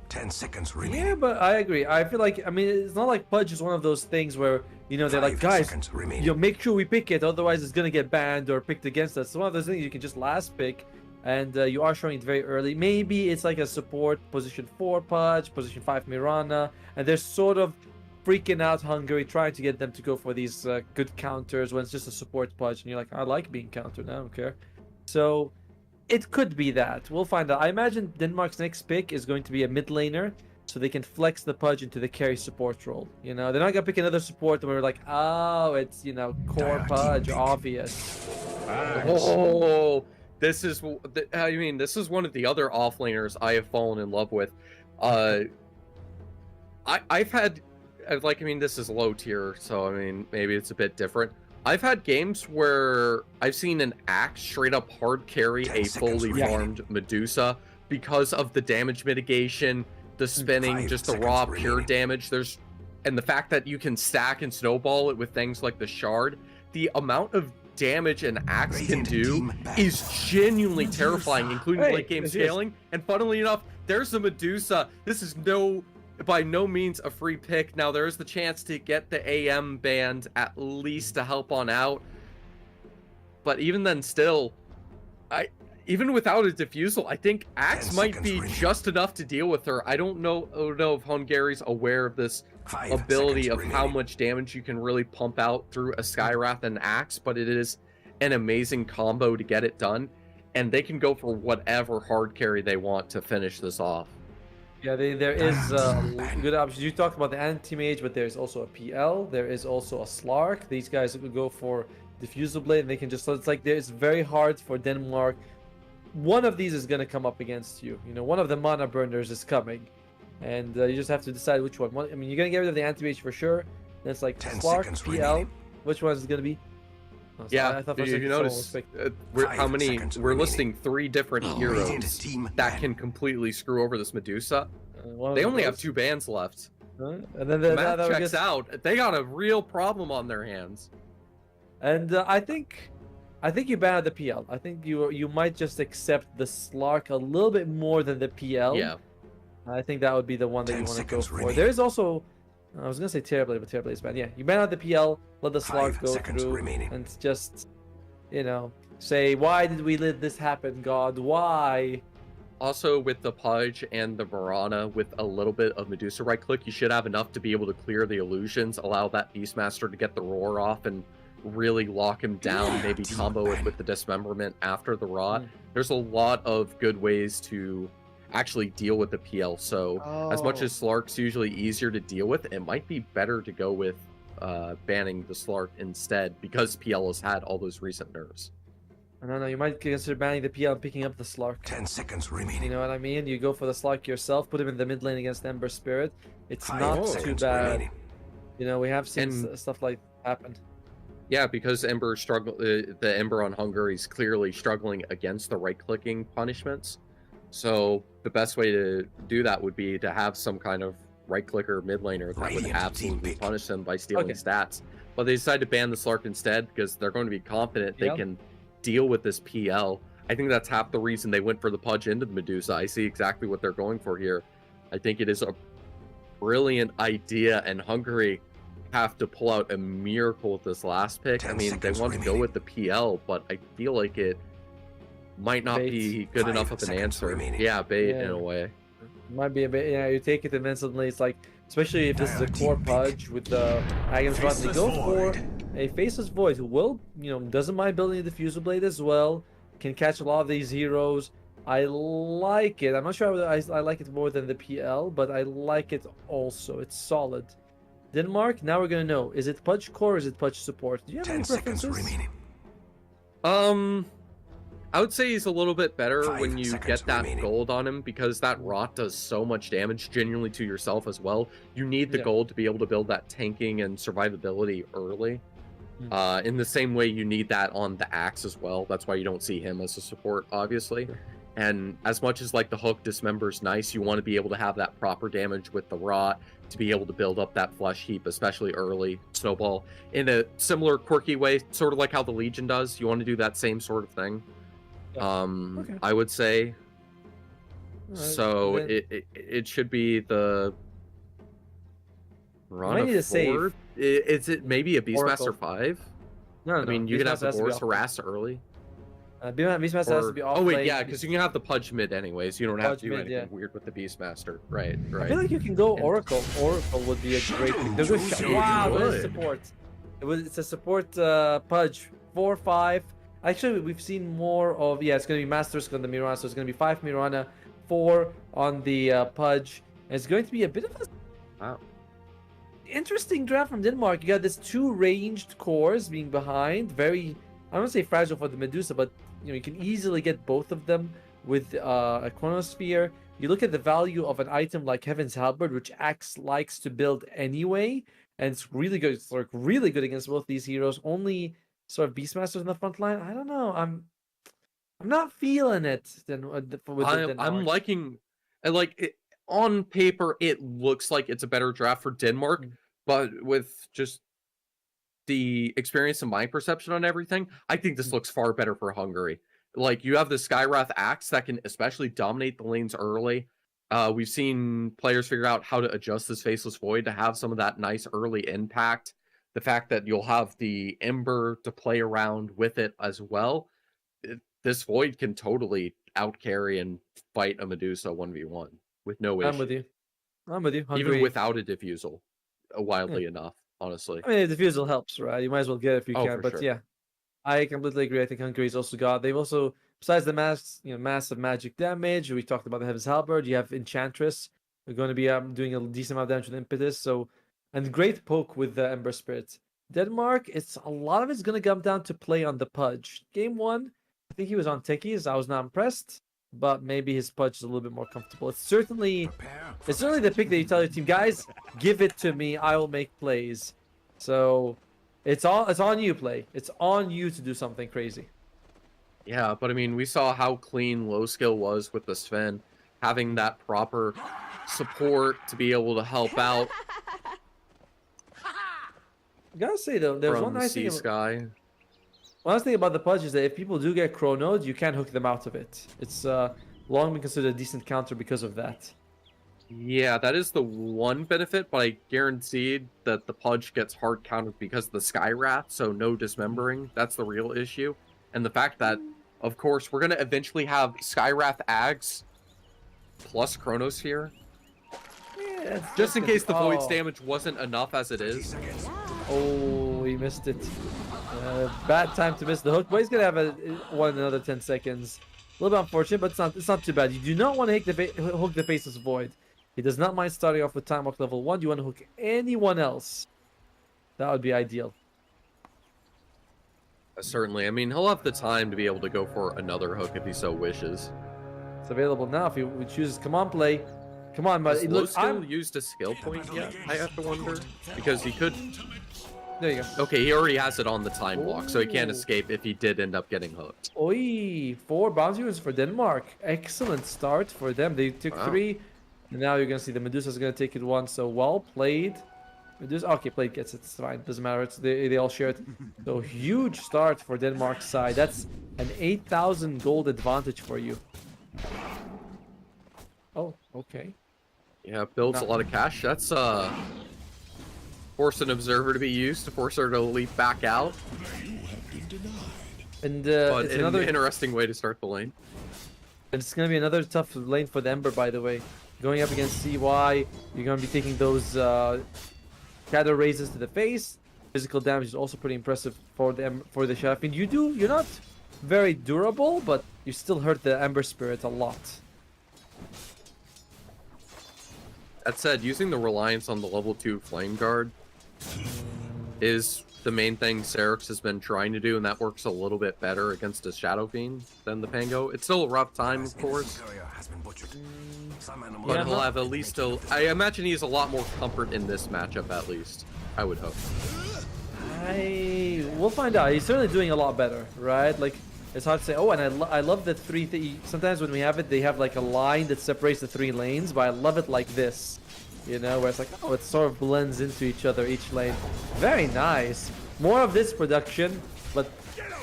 10 seconds remaining. Yeah, but I agree. I feel like, I mean, it's not like Pudge is one of those things where, you know, they're like, guys, make sure we pick it, otherwise it's going to get banned or picked against us. It's one of those things you can just last pick, and you are showing it very early. Maybe it's like a support position 4 Pudge, position 5 Mirana, and they're sort of freaking out Hungary, trying to get them to go for these good counters when it's just a support Pudge, and you're like, I like being countered, I don't care. So it could be that. We'll find out. I imagine Denmark's next pick is going to be a mid laner, so they can flex the Pudge into the carry support role. You know, they're not gonna pick another support and we're like, oh, it's, you know, core Pudge, obvious. Oh, this is, I mean, this is one of the other offlaners I have fallen in love with. I've had, like, I mean, this is low tier, so I mean, maybe it's a bit different. I've had games where I've seen an Axe straight up hard carry a fully farmed Medusa because of the damage mitigation, the spinning, just the raw pure damage. And the fact that you can stack and snowball it with things like the Shard. The amount of damage an Axe can do is genuinely terrifying, including late game scaling. And funnily enough, there's the Medusa. This is by no means a free pick. Now, there is the chance to get the AM banned at least to help on out. But even then, still, even without a diffusal, I think Axe might be just enough to deal with her. I don't know if Hungary's aware of this ability of how much damage you can really pump out through a Skywrath and Axe, but it is an amazing combo to get it done. And they can go for whatever hard carry they want to finish this off. Yeah, there is good options. You talked about the anti-mage, but there's also a PL. There is also a Slark. These guys could go for Diffusal Blade, and they can just... So it's like, it's very hard for Denmark. One of these is going to come up against you. You know, one of the mana burners is coming. And you just have to decide which one. I mean, you're going to get rid of the anti-mage for sure. Then it's like Slark, PL. Remaining. Which one is it going to be? Oh, yeah, you notice we're listing 3 different heroes that can completely screw over this Medusa. They only have 2 bans left. And then the math checks out. They got a real problem on their hands. And I think you ban out the PL. I think you might just accept the Slark a little bit more than the PL. Yeah. I think that would be the one that you want to go for. There is also, I was gonna say Terrorblade, but Terrorblade is banned. Yeah, you ban out the PL, let the Slark go through, and just, you know, say, why did we let this happen, God? Why? Also, with the Pudge and the Mirana, with a little bit of Medusa right click, you should have enough to be able to clear the illusions, allow that Beastmaster to get the roar off, and really lock him down, maybe combo it with the Dismemberment after the Rot. There's a lot of good ways to actually deal with the PL. So as much as Slark's usually easier to deal with, it might be better to go with banning the Slark instead, because PL has had all those recent nerfs. I don't know, you might consider banning the PL and picking up the Slark. 10 seconds remaining. You know what I mean? You go for the Slark yourself, put him in the mid lane against Ember Spirit. It's 5 not too seconds bad. remaining. You know, we have seen And- stuff like happen. Yeah, because Ember the Ember on Hungary is clearly struggling against the right-clicking punishments. So the best way to do that would be to have some kind of right-clicker mid laner that would Radiant team absolutely pick. punish them by stealing Okay. stats. But they decided to ban the Slark instead because they're going to be confident they Yep. can deal with this PL. I think that's half the reason they went for the Pudge into the Medusa. I see exactly what they're going for here. I think it is a brilliant idea, and Hungary have to pull out a miracle with this last pick. 10 I mean, they seconds want to go remaining. with the PL, but I feel like it might not Bait. be good 5 enough of an seconds answer. remaining. Yeah, bait in Yeah. a way. Might be a bit, yeah, you take it and then suddenly it's like, especially if this is a Dire core team Pudge with the Agams Rod, they Faceless go Void. for a Faceless Void who will, you know, doesn't mind building a Diffusal Blade as well, can catch a lot of these heroes. I like it. I'm not sure whether I like it more than the PL, but I like it also. It's solid. Denmark, now we're gonna know. Is it Pudge core or is it Pudge support? Do you have 10 any seconds preferences? remaining. I would say he's a little bit better 5 when you seconds get that remaining. gold on him, because that rot does so much damage genuinely to yourself as well. You need the Yeah. gold to be able to build that tanking and survivability early. In the same way you need that on the axe as well. That's why you don't see him as a support, obviously. Sure. And as much as like the hook dismember's nice, you want to be able to have that proper damage with the rot to be able to build up that flesh heap, especially early. Snowball in a similar quirky way, sort of like how the Legion does. You want to do that same sort of thing. Yeah. Okay. I would say Alright, so. then- It should be the might need a save. forward. Is it maybe a Beastmaster Oracle. 5? No, I mean, you could have Beastmaster the has to be Boris off. harass early. Beastmaster has to be off. Oh wait, lane. yeah, because you can have the Pudge mid anyways. You don't have Pudge to do mid, anything yeah. weird with the Beastmaster. Right, right. I feel like you can go And- Oracle. Oracle would be a great thing. There's a You wow, would. there's support. It's a support Pudge 4-5. Actually, we've seen more of it's gonna be Masters on the Mirana, so it's gonna be 5 Mirana, 4 on the Pudge. And it's going to be a bit of a Wow. interesting draft from Denmark. You got this 2 ranged cores being behind, very, I don't say fragile for the Medusa, but you know you can easily get both of them with a Chronosphere. You look at the value of an item like Heaven's Halberd, which Axe likes to build anyway, and it's really good. It's like really good against both these heroes. Only sort of Beastmasters in the front line. I don't know. I'm not feeling it. Then with the I'm Denmark. liking, and like it, on paper, it looks like it's a better draft for Denmark, but with just the experience and my perception on everything, I think this looks far better for Hungary. Like you have the Skywrath Axe that can especially dominate the lanes early. We've seen players figure out how to adjust this Faceless Void to have some of that nice early impact. The fact that you'll have the Ember to play around with it as well. This Void can totally outcarry and fight a Medusa 1v1 with no issue. I'm with you. I'm with you. Even Hungary. without a diffusal, wildly enough, honestly. I mean, the diffusal helps, right? You might as well get it if you Oh, can. for But sure. yeah, I completely agree. I think Hungary's also got. They've also, besides the massive magic damage, we talked about the Heaven's Halberd. You have Enchantress. They're going to be doing a decent amount of damage with Impetus. So, and great poke with the Ember Spirit. Denmark, it's a lot of it's going to come down to play on the Pudge. Game 1, I think he was on Tickies. I was not impressed, but maybe his Pudge is a little bit more comfortable. It's certainly the pick that you tell your team, guys, give it to me. I will make plays. So it's on you, play. It's on you to do something crazy. Yeah, but I mean, we saw how clean low skill was with the Sven. Having that proper support to be able to help out I gotta say though, there's one from nice thing. Sky. One nice thing about the Pudge is that if people do get chronoed, you can hook them out of it. It's long been considered a decent counter because of that. Yeah, that is the one benefit, but I guaranteed that the Pudge gets hard countered because of the Skywrath, so no dismembering. That's the real issue. And the fact that, of course, we're going to eventually have Skywrath Ags plus Chronosphere. Yeah, Just in case the Void's Oh. damage wasn't enough as it is. Oh, he missed it. Bad time to miss the hook, but he's gonna have another 10 seconds. little bit unfortunate, but it's not too bad. You do not want to hook the Faceless Void. He does not mind starting off with Time Walk level 1. You want to hook anyone else. That would be ideal. Certainly. I mean, he'll have the time to be able to go for another hook if he so wishes. It's available now if he chooses. Come on, play. Come on, but Has look, still used a skill point yet? I have to wonder. Because he could... There you go. Okay, he already has it on the time walk, so he can't escape if he did end up getting hooked. Oi, 4 bounty runes for Denmark. Excellent start for them. They took 3. And now you're going to see the Medusa's going to take it 1. So well played. Medusa, okay, played gets it. It's fine. Doesn't matter. They all share it. So huge start for Denmark's side. That's an 8,000 gold advantage for you. Oh, okay. Yeah, builds a lot of cash. That's force an observer to be used to force her to leap back out. And But it's an another interesting way to start the lane. It's going to be another tough lane for the Ember, by the way. Going up against CY, you're going to be taking those shadow raises to the face. Physical damage is also pretty impressive for the Shadow Fiend. You're not very durable, but you still hurt the Ember Spirit a lot. That said, using the reliance on the level 2 Flame Guard is the main thing Serix has been trying to do, and that works a little bit better against a Shadow Fiend than the Pango. It's still a rough time, of course, but he'll have at least I imagine he has a lot more comfort in this matchup, at least. I would hope. We'll find out. He's certainly doing a lot better, right? Like, it's hard to say. Oh, and I love the 3 sometimes when we have it, they have like a line that separates the 3 lanes, but I love it like this. You know, where it's like, oh, it sort of blends into each other, each lane. Very nice. More of this production, but,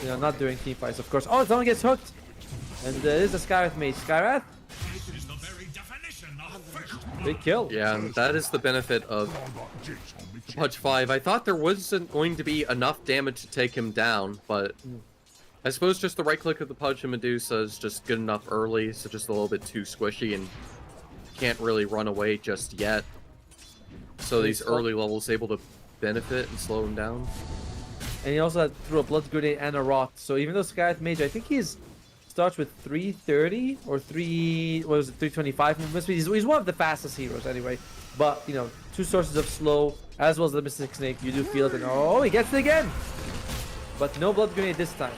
you know, not during team fights, of course. Oh, someone gets hooked. And there's a Skyrath mage. Skyrath? Big kill. Yeah, and that is the benefit of Pudge 5. I thought there wasn't going to be enough damage to take him down, but I suppose just the right click of the Pudge and Medusa is just good enough early, so just a little bit too squishy and can't really run away just yet. So these early levels able to benefit and slow him down. And he also threw a Blood Grenade and a Rot. So even though Skyrath Mage, I think starts with 330 or 325 movement speed. He's one of the fastest heroes anyway. But, you know, 2 sources of slow, as well as the Mystic Snake. You do feel it. And oh, he gets it again! But no Blood Grenade this time.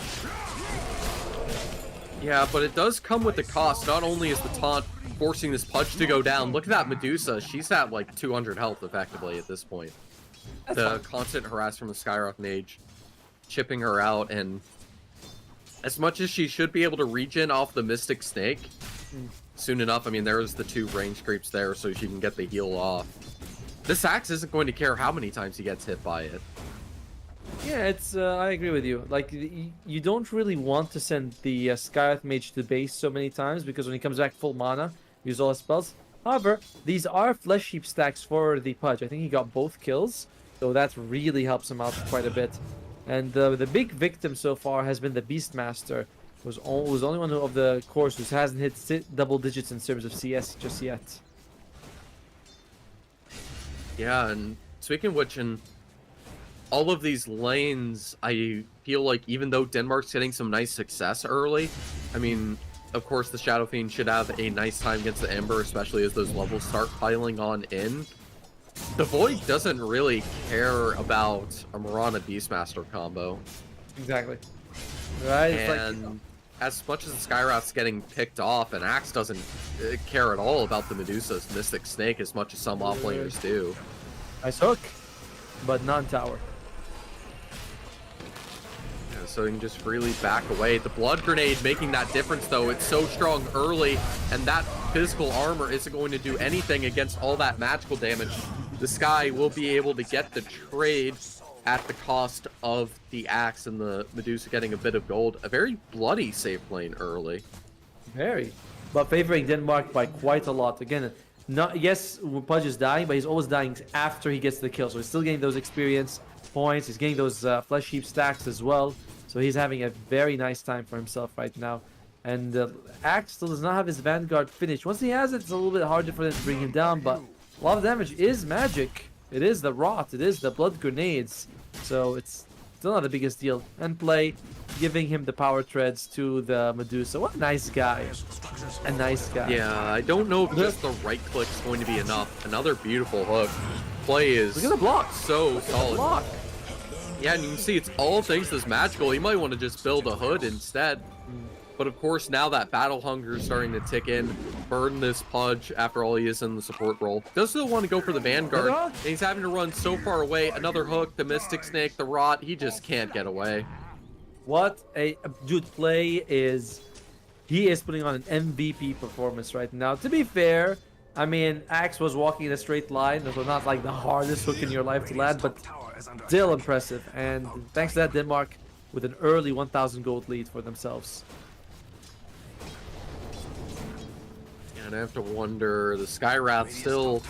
Yeah, but it does come with the cost. Not only is the taunt forcing this Pudge to go down, look at that Medusa. She's at like 200 health effectively at this point. The constant harass from the Skyrock Mage, chipping her out, and as much as she should be able to regen off the Mystic Snake soon enough, I mean, there's the 2 range creeps there, so she can get the heal off. This axe isn't going to care how many times he gets hit by it. Yeah, it's I agree with you. Like, you don't really want to send the Skyrath Mage to base so many times, because when he comes back full mana, use all his spells. However, these are Flesh Heap stacks for the Pudge. I think he got both kills, so that really helps him out quite a bit. And the big victim so far has been the Beastmaster, who's the only one of the course who hasn't hit double digits in terms of CS just yet. Yeah, and speaking of which, in all of these lanes, I feel like even though Denmark's getting some nice success early, I mean, of course, the Shadow Fiend should have a nice time against the Ember, especially as those levels start piling on in. The Void doesn't really care about a Mirana Beastmaster combo. Exactly. Right? And as much as the Skyrath's getting picked off, and Axe doesn't care at all about the Medusa's Mystic Snake as much as some offlaners do. Nice hook, but non-tower. So he can just freely back away. The Blood Grenade making that difference, though. It's so strong early, and that physical armor isn't going to do anything against all that magical damage. The Sky will be able to get the trade at the cost of the Axe and the Medusa getting a bit of gold. A very bloody safe lane early. Very. But favoring Denmark by quite a lot. Again, yes, Pudge is dying, but he's always dying after he gets the kill. So he's still getting those experience points. He's getting those Flesh Heap stacks as well. So he's having a very nice time for himself right now. And Axe still does not have his Vanguard finished. Once he has it, it's a little bit harder for them to bring him down, but a lot of damage is magic. It is the Rot, it is the Blood Grenades. So it's still not the biggest deal. And Play giving him the power treads to the Medusa. What a nice guy. A nice guy. Yeah, I don't know if just the right click is going to be enough. Another beautiful hook. Play is Look at the block. so solid. Block. Yeah, and you can see it's all thanks to this magical. You might want to just build a hood instead. But of course, now that battle hunger is starting to tick in, burn this Pudge after all he is in the support role. Does still want to go for the Vanguard, and he's having to run so far away. Another hook, the Mystic Snake, the Rot, he just can't get away. What a dude Play is. He is putting on an MVP performance right now. To be fair, I mean, Axe was walking in a straight line. This was not like the hardest hook in your life to land, but still impressive. And thanks to that, Denmark with an early 1,000 gold lead for themselves. And I have to wonder, the Skywrath still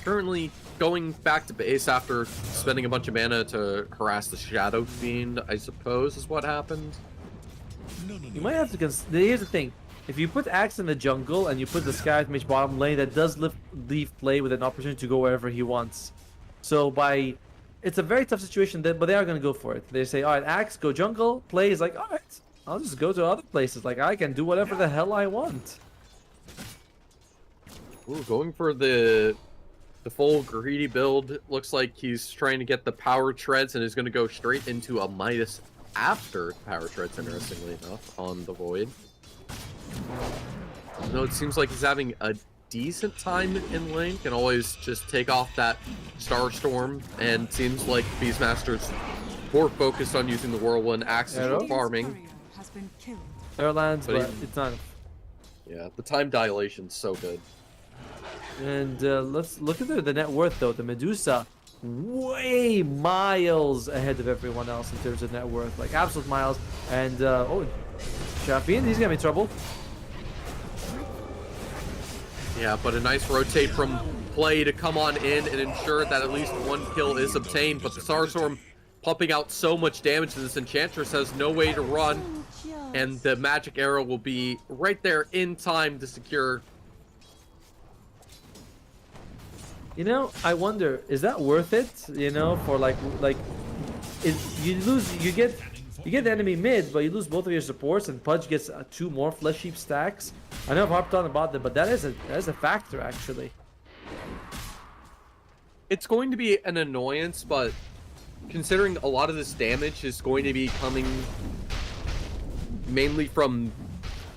currently going back to base after spending a bunch of mana to harass the Shadow Fiend, I suppose is what happened. You might have to consider. Here's the thing: if you put Axe in the jungle and you put the Skywrath Mage bottom lane, that does leave Play with an opportunity to go wherever he wants. So it's a very tough situation, but they are going to go for it. They say, all right, Axe, go jungle. Play is like, all right, I'll just go to other places. Like, I can do whatever the hell I want. Ooh, going for the full greedy build. Looks like he's trying to get the power treads and is going to go straight into a Midas after power treads, interestingly enough, on the Void. No, it seems like he's having a decent time in lane. Can always just take off that Starstorm, and seems like Beastmaster's more focused on using the Whirlwind axes for farming. There are lands, But but it's not. Yeah, the time dilation's so good. And let's look at the net worth, though. The Medusa, way miles ahead of everyone else in terms of net worth. Like, absolute miles. And, oh, Shaffian, he's gonna be in trouble. Yeah, but a nice rotate from Play to come on in and ensure that at least one kill is obtained. But the Starstorm pumping out so much damage to this Enchantress has no way to run. And the magic arrow will be right there in time to secure. You know, I wonder, is that worth it? You know, for you get the enemy mid, but you lose both of your supports, and Pudge gets 2 more Flesh Heap stacks. I know I've harped on about that, but that is a factor actually. It's going to be an annoyance, but considering a lot of this damage is going to be coming mainly from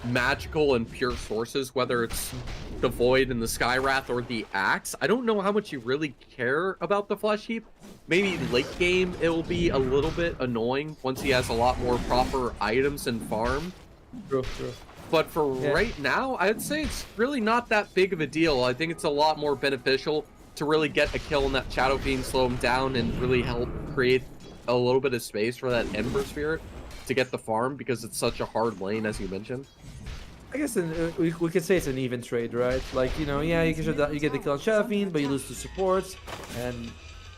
magical and pure sources, whether it's the Void and the Skywrath or the Axe, I don't know how much you really care about the Flesh Heap. Maybe late game it will be a little bit annoying once he has a lot more proper items and farm. True. But for right now, I'd say it's really not that big of a deal. I think it's a lot more beneficial to really get a kill in that Shadow Fiend, slow him down, and really help create a little bit of space for that Ember Spirit to get the farm, because it's such a hard lane, as you mentioned. I guess we could say it's an even trade, right? Like, you know, yeah, you get the kill on Shadow Fiend, but you lose 2 supports, and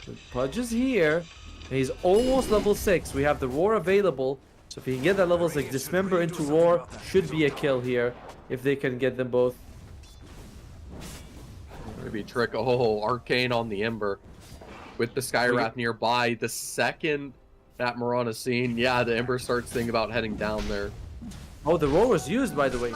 the Pudge is here, and he's almost level 6. We have the Roar available, so if he can get that level 6, Dismember into Roar should be a kill here, if they can get them both. Maybe trick. Oh, Arcane on the Ember with the Skywrath nearby. The second that Mirana's seen, yeah, the Ember starts thinking about heading down there. Oh, the Roar was used, by the way,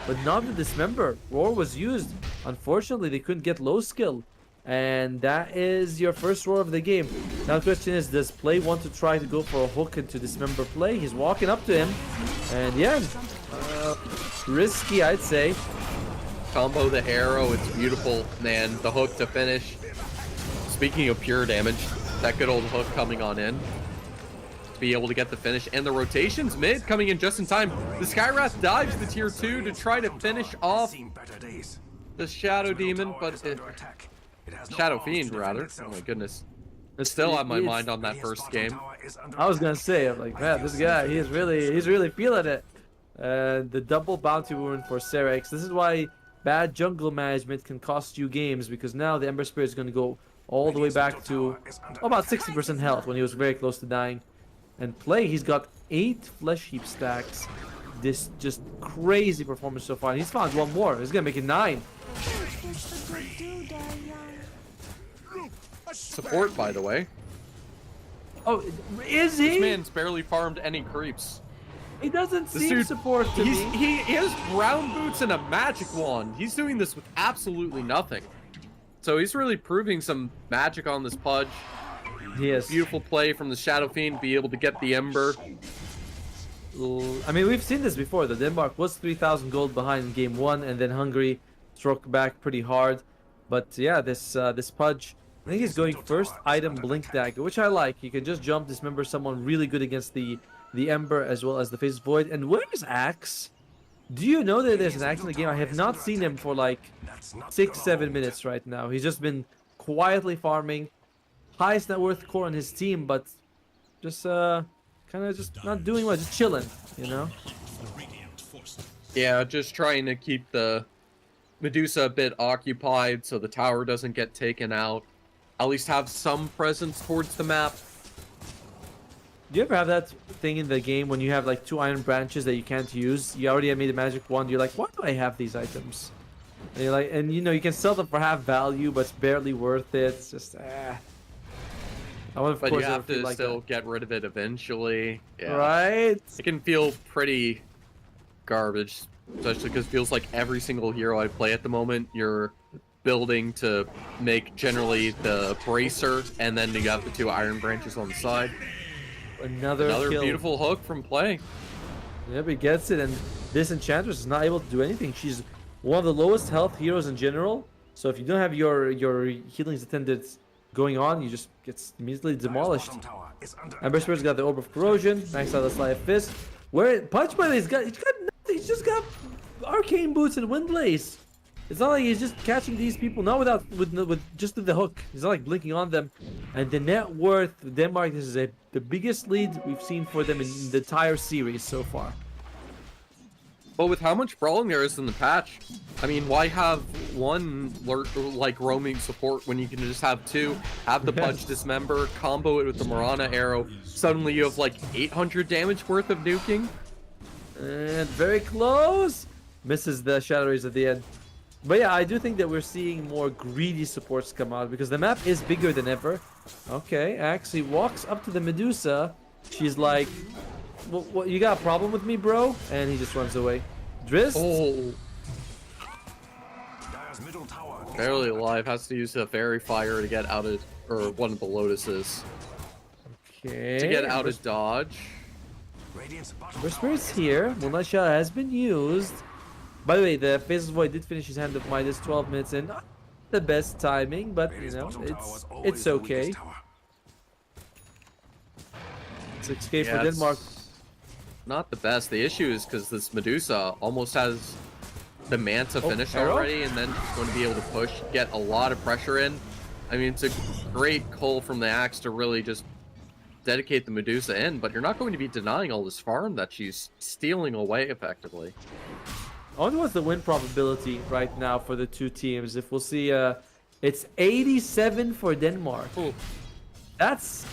but not the Dismember. Roar was used. Unfortunately, they couldn't get low skill, and that is your first Roar of the game. Now the question is, does Play want to try to go for a hook into Dismember Play? He's walking up to him, and yeah, risky, I'd say. Combo the arrow, it's beautiful, man. The hook to finish. Speaking of pure damage, that good old hook coming on in to be able to get the finish, and the rotations mid coming in just in time. The Skywrath dives the tier 2 to try to finish off the Shadow Demon, but Shadow Fiend rather. Oh my goodness. I still have my mind on that first game. I was gonna say, I'm like, man, this guy, he's really feeling it. The double bounty wound for Cerex. This is why bad jungle management can cost you games, because now the Ember Spirit is going to go all the way back to about 60% health when he was very close to dying. And Play, he's got 8 Flesh Heap stacks. This just crazy performance so far. And he's found 1 more. He's going to make it 9. Support, by the way. Oh, is he? This man's barely farmed any creeps. He doesn't This seem dude, support to me. he has brown boots and a magic wand. He's doing this with absolutely nothing. So he's really proving some magic on this Pudge. Yes. Beautiful play from the Shadow Fiend, be able to get the Ember. I mean, we've seen this before. The Denmark was 3,000 gold behind in game 1, and then Hungary struck back pretty hard. But yeah, this Pudge, I think he's going first item Blink Dagger, which I like. He can just jump, dismember someone really good against the Ember as well as the Faceless Void. And where is Axe? Do you know that there's an Axe in the game? I have not seen him for like 6-7 minutes right now. He's just been quietly farming. Highest net worth core on his team, but just kind of just not doing much, just chilling, you know? Yeah, just trying to keep the Medusa a bit occupied so the tower doesn't get taken out. At least have some presence towards the map. Do you ever have that thing in the game when you have like 2 iron branches that you can't use? You already have made a magic wand. You're like, why do I have these items? And you're like, and you know, you can sell them for half value, but it's barely worth it. It's just, I want, of But course, you have to like still that. get rid of it eventually. Yeah. Right? It can feel pretty garbage, especially because it feels like every single hero I play at the moment, you're building to make generally the bracer, and then you have the 2 iron branches on the side. Another kill. Beautiful hook from play. Yep, he gets it, and this Enchantress is not able to do anything. She's one of the lowest health heroes in general, so if you don't have your healings attendants going on, you just gets immediately demolished. Ember Spirit's got the Orb of Corrosion, maxed out the Sleight of Fist. Where Punch Man, he's got nothing. He's just got Arcane Boots and Windlace. It's not like he's just catching these people, not with just the hook. He's not like blinking on them. And the net worth of Denmark, this is the biggest lead we've seen for them in the entire series so far. But with how much brawling there is in the patch, I mean, why have one like roaming support when you can just have 2? Have the Pudge dismember, combo it with the Marana arrow. Suddenly you have like 800 damage worth of nuking. And very close. Misses the Shadow Rays at the end. But yeah, I do think that we're seeing more greedy supports come out because the map is bigger than ever. Okay, actually walks up to the Medusa. She's like, what, you got a problem with me, bro? And he just runs away. Driz? Oh. Barely alive, has to use the Fairy Fire to get out of, or one of the Lotuses. Okay. To get out of dodge. Ember Spirit's here. Moonlight Shadow has been used. By the way, the Faceless Void did finish his Hand of Midas 12 minutes in. Not the best timing, but you know, it's okay. 6k for Denmark. Not the best. The issue is because this Medusa almost has the Manta finished arrow? already, and then it's going to be able to push, get a lot of pressure in. I mean, it's a great call from the Axe to really just dedicate the Medusa in, but you're not going to be denying all this farm that she's stealing away effectively. I wonder what's the win probability right now for the 2 teams. If we'll see, it's 87 for Denmark. Ooh. That's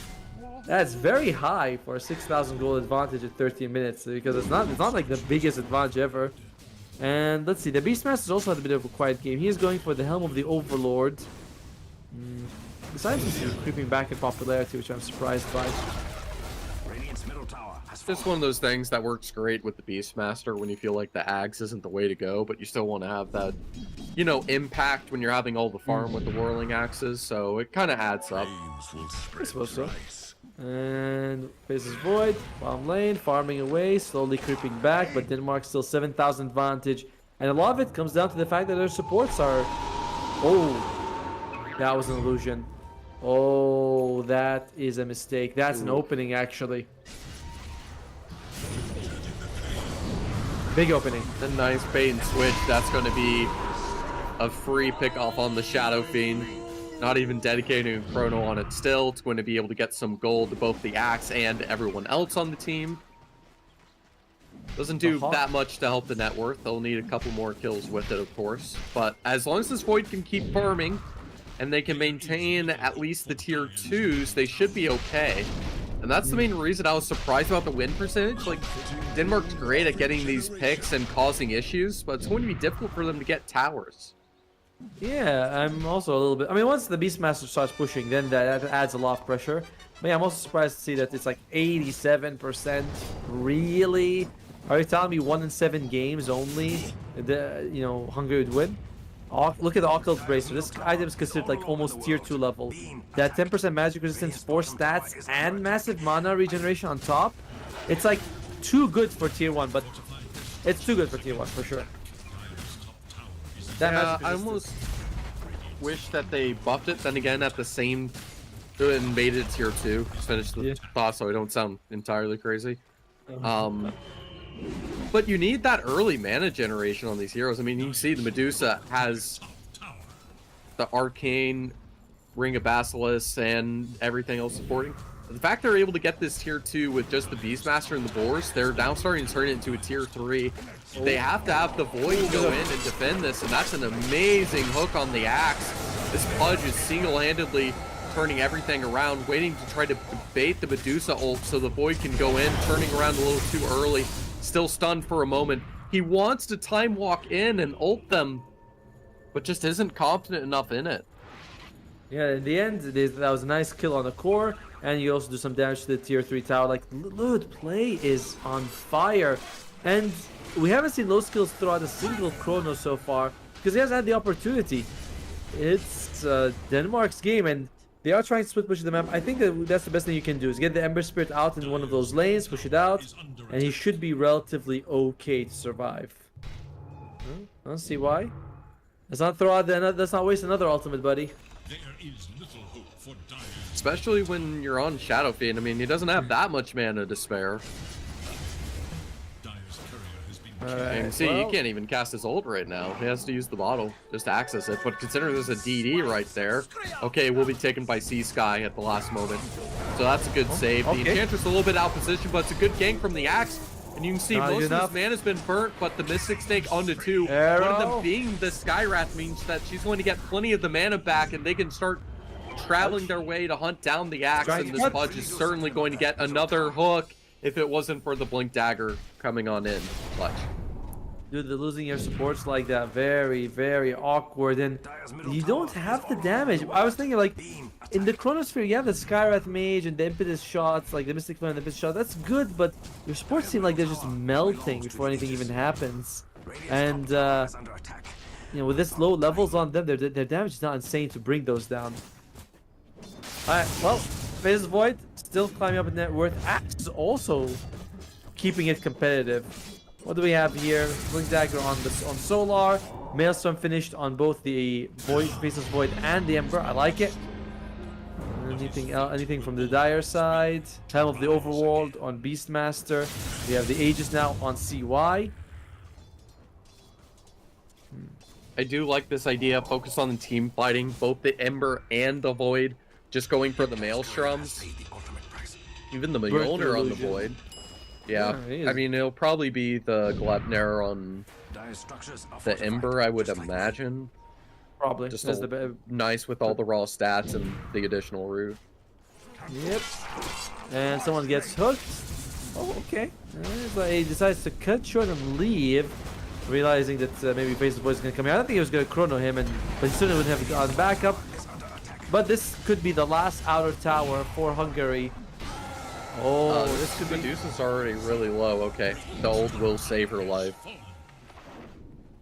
very high for a 6,000 goal advantage at 13 minutes because it's not like the biggest advantage ever. And let's see, the Beastmaster's also had a bit of a quiet game. He is going for the Helm of the Overlord. Besides, he's creeping back in popularity, which I'm surprised by. Just one of those things that works great with the Beastmaster when you feel like the Axe isn't the way to go, but you still want to have that, you know, impact when you're having all the farm with the Whirling Axes, so it kind of adds up. I suppose so. And Faceless Void, bottom lane, farming away, slowly creeping back, but Denmark still 7,000 advantage. And a lot of it comes down to the fact that their supports are... Oh, that was an illusion. Oh, that is a mistake. That's an opening, actually. Big opening. A nice bait and switch. That's going to be a free pick off on the Shadow Fiend. Not even dedicating a chrono on it still. It's going to be able to get some gold to both the Axe and everyone else on the team. Doesn't do that much to help the net worth. They'll need a couple more kills with it, of course. But as long as this Void can keep farming and they can maintain at least the tier 2s, they should be okay. And that's the main reason I was surprised about the win percentage. Like, Denmark's great at getting these picks and causing issues, but it's going to be difficult for them to get towers. Yeah, I'm also a little bit... I mean, once the Beastmaster starts pushing, then that adds a lot of pressure. But yeah, I'm also surprised to see that it's like 87%. Really? Are you telling me 1 in 7 games only? Hungary would win? Look at the occult bracer. This item is considered like almost tier 2 level. That 10% magic resistance, 4 stats, and massive mana regeneration on top. It's like too good for tier 1, but it's too good for tier 1 for sure. That Yeah, magic I resistance. almost wish that they buffed it. Then again, at the same, and made it tier 2. Finish the thought so I don't sound entirely crazy. But you need that early mana generation on these heroes. I mean, you can see the Medusa has the Arcane, Ring of Basilisk, and everything else supporting. The fact they're able to get this tier 2 with just the Beastmaster and the Boars, they're now starting to turn it into a tier 3. They have to have the Void go in and defend this, and that's an amazing hook on the axe. This Pudge is single-handedly turning everything around, waiting to try to bait the Medusa ult so the Void can go in, turning around a little too early. Still stunned for a moment. He wants to time walk in and ult them, but just isn't confident enough in it. Yeah, in the end, that was a nice kill on the core, and you also do some damage to the tier 3 tower. Like, Lud play is on fire, and we haven't seen low skills throw out a single chrono so far, because he hasn't had the opportunity. It's Denmark's game, and they are trying to split push the map. I think that's the best thing you can do, is get the Ember Spirit out in one of those lanes, push it out, and he should be relatively okay to survive. I don't see why. Let's not throw out let's not waste another ultimate, buddy. Especially when you're on Shadow Fiend. I mean, he doesn't have that much mana to spare. Alright, You can see he can't even cast his ult right now. He has to use the bottle just to access it. But consider there's a DD right there. Okay, we'll be taken by Sea Sky at the last moment. So that's a good save. The Enchantress a little bit out position, but it's a good gank from the axe. And you can see most of his mana has been burnt, but the Mystic Snake onto 2. One of them being the Skywrath means that she's going to get plenty of the mana back, and they can start traveling their way to hunt down the axe. And this Pudge is certainly going to get another hook if it wasn't for the Blink Dagger coming on in. Clutch. Dude, the losing your supports like that, very, very awkward, and you don't have the damage. I was thinking, like, in the Chronosphere, you have the Skywrath Mage and the Impetus shots, like the Mystic Flame and the Impetus shot. That's good, but your supports seem like they're just melting before anything even happens. And, with this low levels on them, their damage is not insane to bring those down. Alright, well, Phases Void still climbing up in net worth. Axe is also keeping it competitive. What do we have here? Blink Dagger on Solar. Maelstrom finished on both the Faceless Void and the Ember. I like it. Anything from the Dire side? Helm of the Overworld on Beastmaster. We have the Aegis now on CY. I do like this idea. Focus on the team fighting, both the Ember and the Void. Just going for the Maelstroms. Even the Mjolnir on the Void. Yeah, I mean, it'll probably be the Gleipnir on the Ember, I would imagine. Probably. Just nice with all the raw stats and the additional root. Yep. And someone gets hooked. Oh, okay. He decides to cut short and leave, realizing that maybe Faceless Void is going to come here. I don't think he was going to chrono him, but he certainly would have gone backup. But this could be the last outer tower for Hungary. Oh, this could be... Medusa's already really low. Okay, the ult will save her life.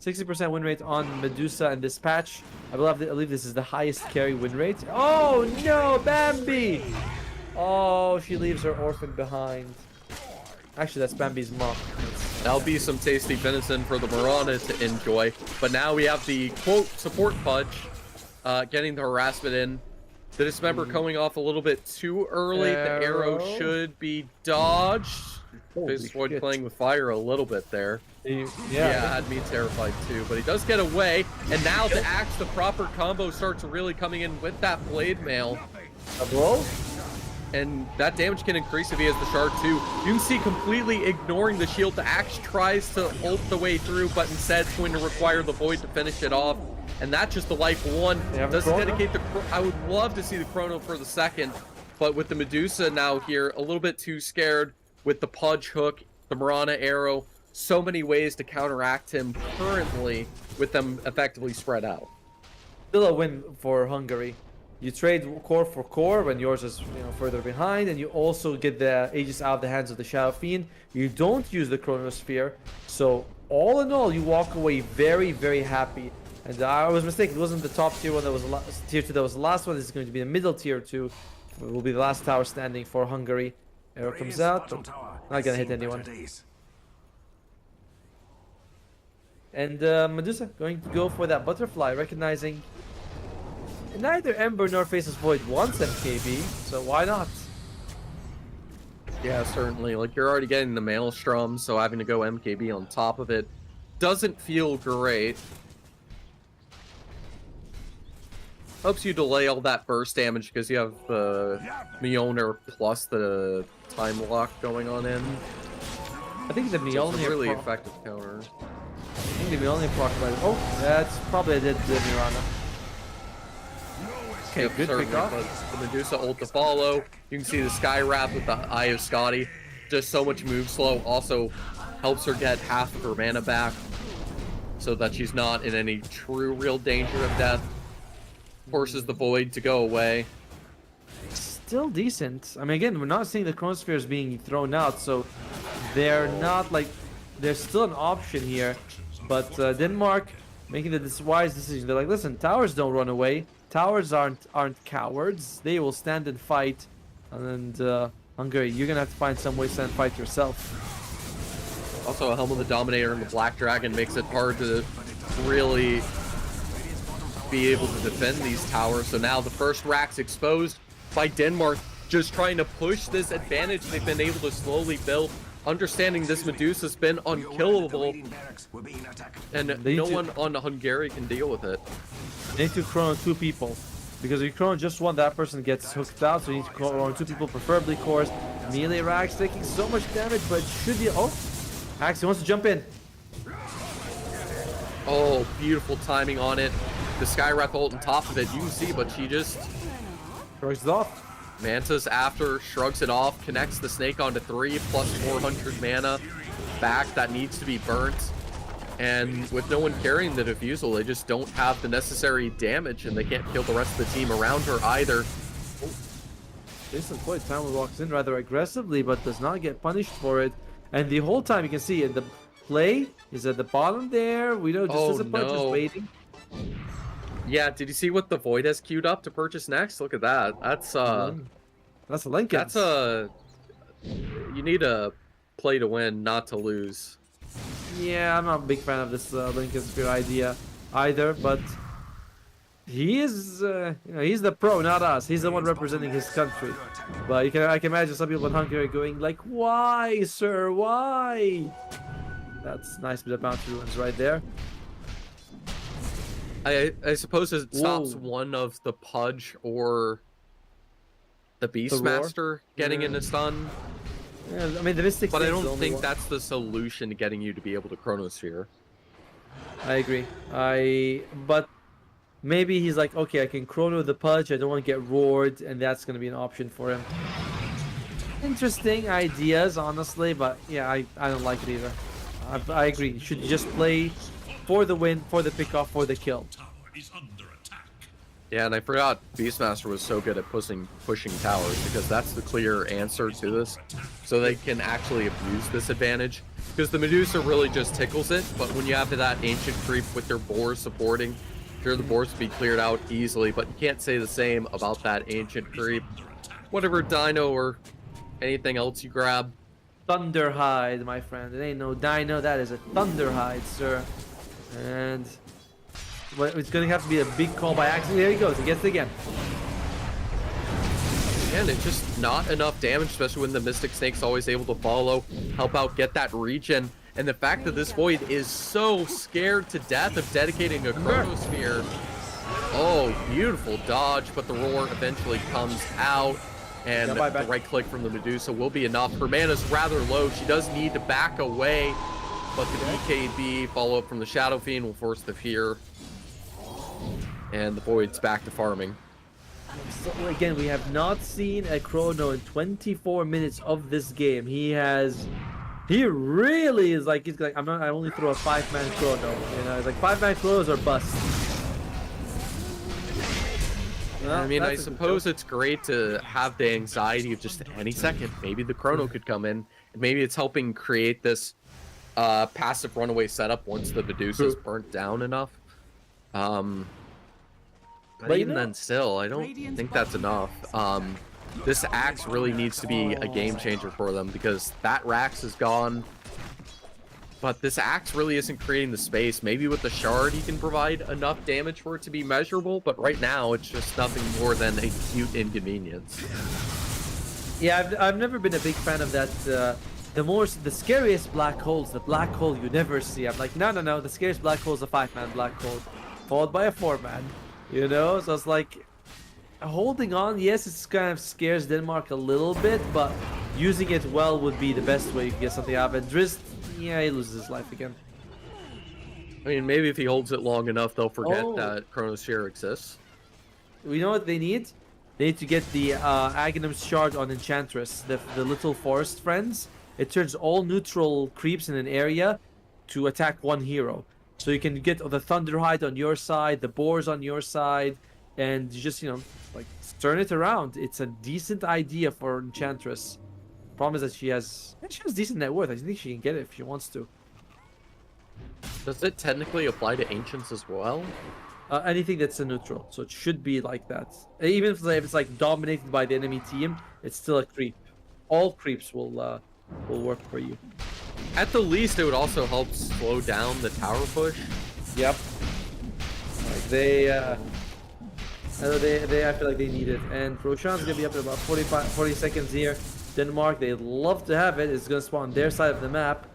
60% win rate on Medusa in this patch. I believe this is the highest carry win rate. Oh no, Bambi! Oh, she leaves her orphan behind. Actually, that's Bambi's mom. That'll be some tasty venison for the Mirana to enjoy. But now we have the quote support Pudge getting the harassment in. The Dismember coming off a little bit too early. The arrow should be dodged. Faceless Void playing with fire a little bit there. Yeah, had me terrified too. But he does get away. And now the axe, the proper combo starts really coming in with that Blade Mail. A blow? And that damage can increase if he has the shard too. You can see completely ignoring the shield. The axe tries to ult the way through, but instead it's going to require the Void to finish it off. And that's just the life one. Doesn't dedicate the... I would love to see the chrono for the second, but with the Medusa now here, a little bit too scared with the Pudge hook, the Mirana arrow, so many ways to counteract him currently with them effectively spread out. Still a win for Hungary. You trade core for core when yours is further behind, and you also get the Aegis out of the hands of the Shadow Fiend. You don't use the Chronosphere, so all in all, you walk away very, very happy. And I was mistaken. It wasn't the top tier one. That was tier 2. That was the last one. This is going to be the middle tier 2. It will be the last tower standing for Hungary. Arrow comes out. Not gonna hit anyone. And Medusa going to go for that butterfly, recognizing neither Ember nor Faceless Void wants MKB, so why not? Yeah, certainly. Like, you're already getting the Maelstrom, so having to go MKB on top of it doesn't feel great. Helps you delay all that burst damage because you have Mjolnir plus the time lock going on in. I think the So it's a Mjolnir really effective counter. I think the Mjolnir proc. Oh, that's probably a dead Mirana. Okay, Yep, good certainly, pick off. but the Medusa ult to follow. You can see the Sky Wrath with the Eye of Scotty. Just so much move slow. Also helps her get half of her mana back so that she's not in any true real danger of death. Forces the Void to go away. Still decent. I mean, again, we're not seeing the Chronospheres being thrown out, so they're not like... There's still an option here. But Denmark making the wise decision. They're like, listen, towers don't run away. Towers aren't cowards. They will stand and fight. And Hungary, you're gonna have to find some way to stand and fight yourself. Also, a Helm of the Dominator and the Black Dragon makes it hard to really be able to defend these towers. So now the first rack's exposed by Denmark, just trying to push this advantage they've been able to slowly build. Understanding this Medusa's been unkillable, and no one on Hungary can deal with it. You need to chrono 2 people. Because if you chrono just one, that person gets hooked out, so you need to chrono 2 people, preferably cores. Melee Rax taking so much damage, but should be... Oh! Axe, he wants to jump in. Oh, beautiful timing on it. The Skywrath ult on top of it, you can see, but she just... Shrugs it off. Mantis after, shrugs it off, connects the snake onto 3, plus 400 mana back that needs to be burnt. And with no one carrying the Diffusal, they just don't have the necessary damage, and they can't kill the rest of the team around her either. Oh. Jason Floyd finally walks in rather aggressively, but does not get punished for it. And the whole time you can see it, the play is at the bottom there. We know just as a punch is waiting. Yeah, did you see what the Void has queued up to purchase next? Look at that. That's a Lincoln. That's a... You need a play to win, not to lose. Yeah, I'm not a big fan of this Lincoln Spear idea either, but he is, he's the pro, not us. He's the one representing his country. But I can imagine some people in Hungary going like, "Why, sir? Why?" That's nice bit of bounty ruins right there. I suppose it stops Whoa. one of the Pudge or the Beastmaster getting in a stun. Yeah, I mean, the Mystic. But I don't think that's the solution to getting you to be able to Chronosphere. I agree. But maybe he's like, okay, I can Chrono the Pudge. I don't want to get roared, and that's going to be an option for him. Interesting ideas, honestly, but yeah, I don't like it either. I agree. You should just play for the win, for the pickoff, for the kill. Yeah, and I forgot Beastmaster was so good at pushing towers, because that's the clear answer to this. So they can actually abuse this advantage. Because the Medusa really just tickles it, but when you have that ancient creep with your boars supporting, sure, the boars will be cleared out easily, but you can't say the same about that ancient creep. Whatever dino or anything else you grab. Thunderhide, my friend. It ain't no dino, that is a Thunderhide, sir. And well, it's going to have to be a big call by accident. There he goes. He gets it again. And it's just not enough damage, especially when the Mystic Snake's always able to follow, help out, get that regen. And the fact that this Void is so scared to death of dedicating a Chronosphere. Oh, beautiful dodge, but the roar eventually comes out. And the right click from the Medusa will be enough. Her mana's rather low. She does need to back away. But the BKB follow-up from the Shadow Fiend will force the fear. And the Void's back to farming. So again, we have not seen a Chrono in 24 minutes of this game. He really is like, he's like, I only throw a 5-man Chrono. You know, it's like 5-man Chronos are bust. Well, I mean, I that's a good suppose joke. it's great to have the anxiety of just any second. Maybe the chrono could come in. And maybe it's helping create this passive runaway setup once the Medusa's True. burnt down enough. But But you even know- then, still, I don't think that's enough. This axe really needs to be a game changer for them because that Rax is gone. But this axe really isn't creating the space. Maybe with the shard, he can provide enough damage for it to be measurable. But right now, it's just nothing more than a cute inconvenience. Yeah, I've never been a big fan of that. The scariest black holes, the black hole you never see. I'm like, no. The scariest black hole is a 5-man black hole, followed by a 4-man. You know, so it's like holding on. Yes, it's kind of scares Denmark a little bit, but using it well would be the best way you can get something out of it. Drizzt, yeah, he loses his life again. I mean, maybe if he holds it long enough, they'll forget Oh. that Chronosphere exists. We know what they need? They need to get the Aghanim's shard on Enchantress, the little forest friends. It turns all neutral creeps in an area to attack one hero. So you can get the Thunderhide on your side, the Boars on your side, and you just, like, turn it around. It's a decent idea for Enchantress. Problem is that she has decent net worth. I think she can get it if she wants to. Does it technically apply to Ancients as well? Anything that's a neutral, so it should be like that. Even if it's like dominated by the enemy team, it's still a creep. All creeps will work for you. At the least, it would also help slow down the tower push. Yep. Like I feel like they need it. And Roshan's gonna be up in about 40 seconds here. Denmark, they'd love to have it. It's gonna spawn on their side of the map.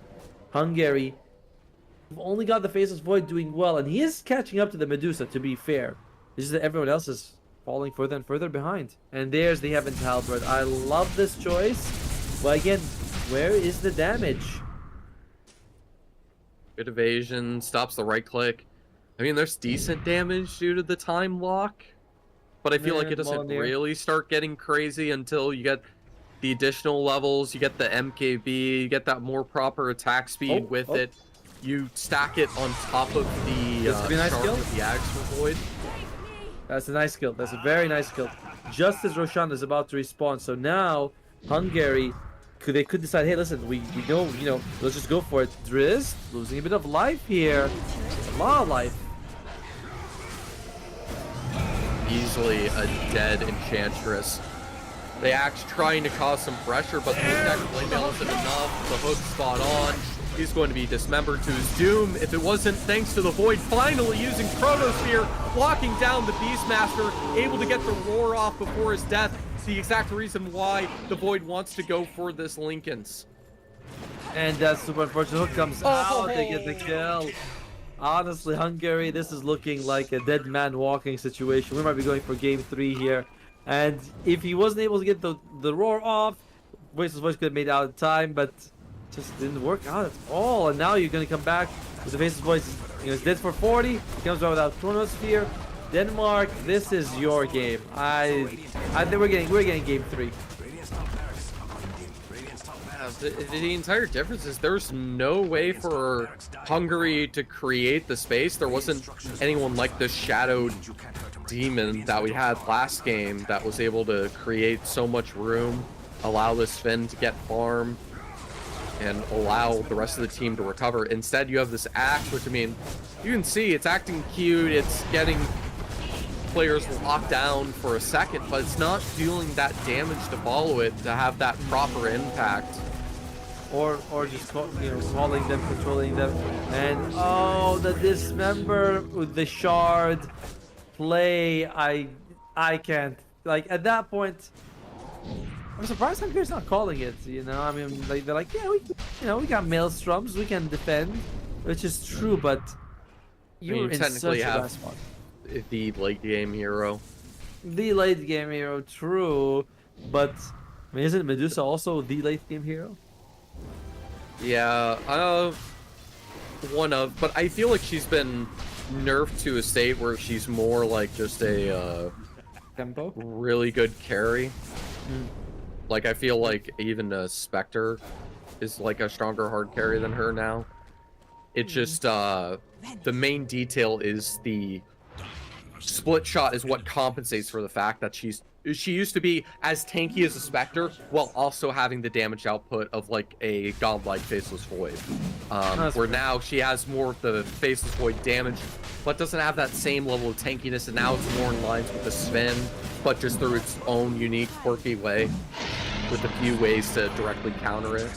Hungary, we've only got the Faceless Void doing well, and he is catching up to the Medusa, to be fair. It's just that everyone else is falling further and further behind. And there's the Heaven's Halberd. I love this choice. But again, where is the damage? Good evasion, stops the right click. I mean, there's decent damage due to the time lock. But I feel like it doesn't Molyneux. really start getting crazy until you get the additional levels, you get the MKB, you get that more proper attack speed with it. You stack it on top of the This would be a nice shard kill. with the Axe Void. That's a nice kill. That's a very nice kill. Just as Roshan is about to respawn. So now, Hungary, they could decide, hey, listen, we know, let's just go for it. Drizzt losing a bit of life here. A lot of life. Easily a dead Enchantress. The Axe trying to cause some pressure, but the Flame Mail isn't enough. The hook spot on. He's going to be dismembered to his doom. If it wasn't thanks to the Void finally using Chronosphere, locking down the Beastmaster, able to get the roar off before his death. It's the exact reason why the Void wants to go for this Lincoln's. And that super unfortunate hook comes out to get the kill. Honestly, Hungary, this is looking like a dead man walking situation. We might be going for game 3 here. And if he wasn't able to get the roar off, Voiceless Voice could have made out of time, but just didn't work out at all. And now you're going to come back with the Faceless Voice. He's dead for 40. He comes out without Chronosphere. Denmark, this is your game. I think we're getting game 3. The entire difference is there's no way for Hungary to create the space. There wasn't anyone like the Shadowed Demon that we had last game that was able to create so much room, allow this Finn to get farm, and allow the rest of the team to recover. Instead, you have this Axe, which, I mean, you can see it's acting cute, it's getting players locked down for a second, but it's not dealing that damage to follow it to have that proper impact. Or just calling them, controlling them, and oh, the dismember with the shard play. I can't, like, at that point. I'm surprised Hungary's not calling it. I mean, they're like, yeah, we got maelstroms, we can defend, which is true, but you're in such a bad spot. The late game hero. The late game hero, true, but I mean, isn't Medusa also the late game hero? Yeah, one of, but I feel like she's been nerfed to a state where she's more like just a Tempo? really good carry. Like, I feel like even Spectre is like a stronger hard carry than her now. It's just the main detail is the split shot is what compensates for the fact that she used to be as tanky as a Spectre while also having the damage output of like a godlike Faceless Void. Where now she has more of the Faceless Void damage, but doesn't have that same level of tankiness, and now it's more in lines with the Sven, but just through its own unique, quirky way, with a few ways to directly counter it.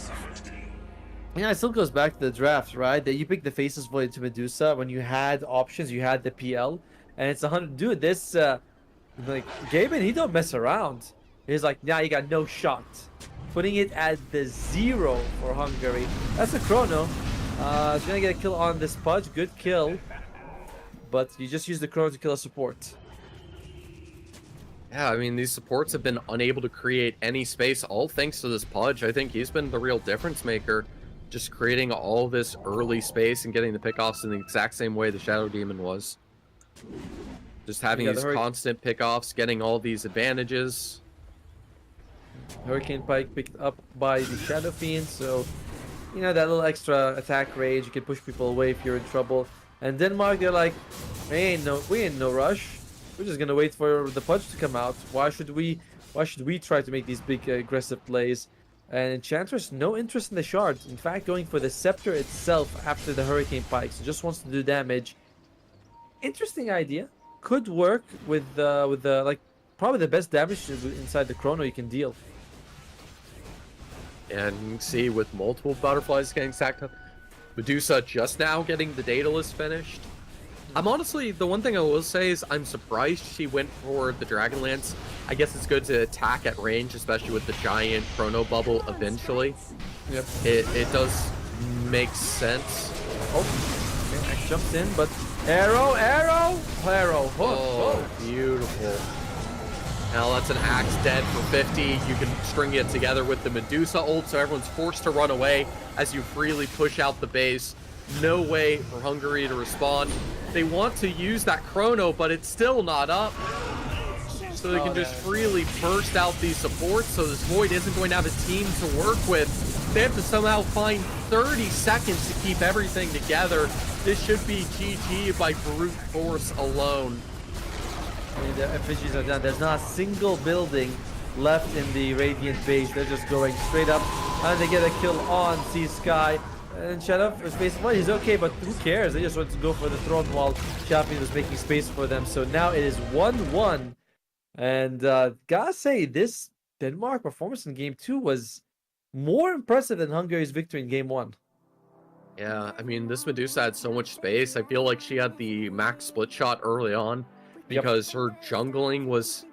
Yeah, it still goes back to the draft, right? That you picked the Faceless Void to Medusa when you had options, you had the PL, and it's 100. Dude, this like Gaben, he don't mess around. He's like, nah, you got no shot. Putting it at the 0 for Hungary. That's a chrono. It's gonna get a kill on this Pudge. Good kill, but you just use the chrono to kill a support. Yeah, I mean, these supports have been unable to create any space, all thanks to this Pudge. I think he's been the real difference maker, just creating all this early space and getting the pickoffs in the exact same way the Shadow Demon was. Just having these constant pickoffs, getting all these advantages. Hurricane Pike picked up by the Shadow Fiend, so you know that little extra attack range. You can push people away if you're in trouble. And Denmark, they're like, we ain't no rush. We're just gonna wait for the Pudge to come out. Why should we try to make these big aggressive plays? And Enchantress, no interest in the shard. In fact, going for the Scepter itself after the Hurricane Pike. So just wants to do damage. Interesting idea. Could work with the like probably the best damage inside the chrono you can deal. And you can see with multiple butterflies getting stacked up, Medusa just now getting the Daedalus finished. I'm honestly, the one thing I will say is I'm surprised she went for the Dragonlance. I guess it's good to attack at range, especially with the giant chrono bubble eventually. Yep. It does make sense. Oh, okay, Axe jumps in, but arrow. Oh, beautiful. Now that's an Axe dead for 50. You can string it together with the Medusa ult, so everyone's forced to run away as you freely push out the base. No way for Hungary to respond. They want to use that chrono, but it's still not up. So they can just freely burst out these supports, so this Void isn't going to have a team to work with. They have to somehow find 30 seconds to keep everything together. This should be GG by brute force alone. I mean, the efficiencies are done. There's not a single building left in the Radiant base. They're just going straight up, and they get a kill on Sea Sky. And Shadow Space One is okay, but who cares? They just want to go for the throne while Shadow was making space for them. So now it is 1-1. And gotta say, this Denmark performance in Game 2 was more impressive than Hungary's victory in Game 1. Yeah, I mean, this Medusa had so much space. I feel like she had the max split shot early on because her jungling was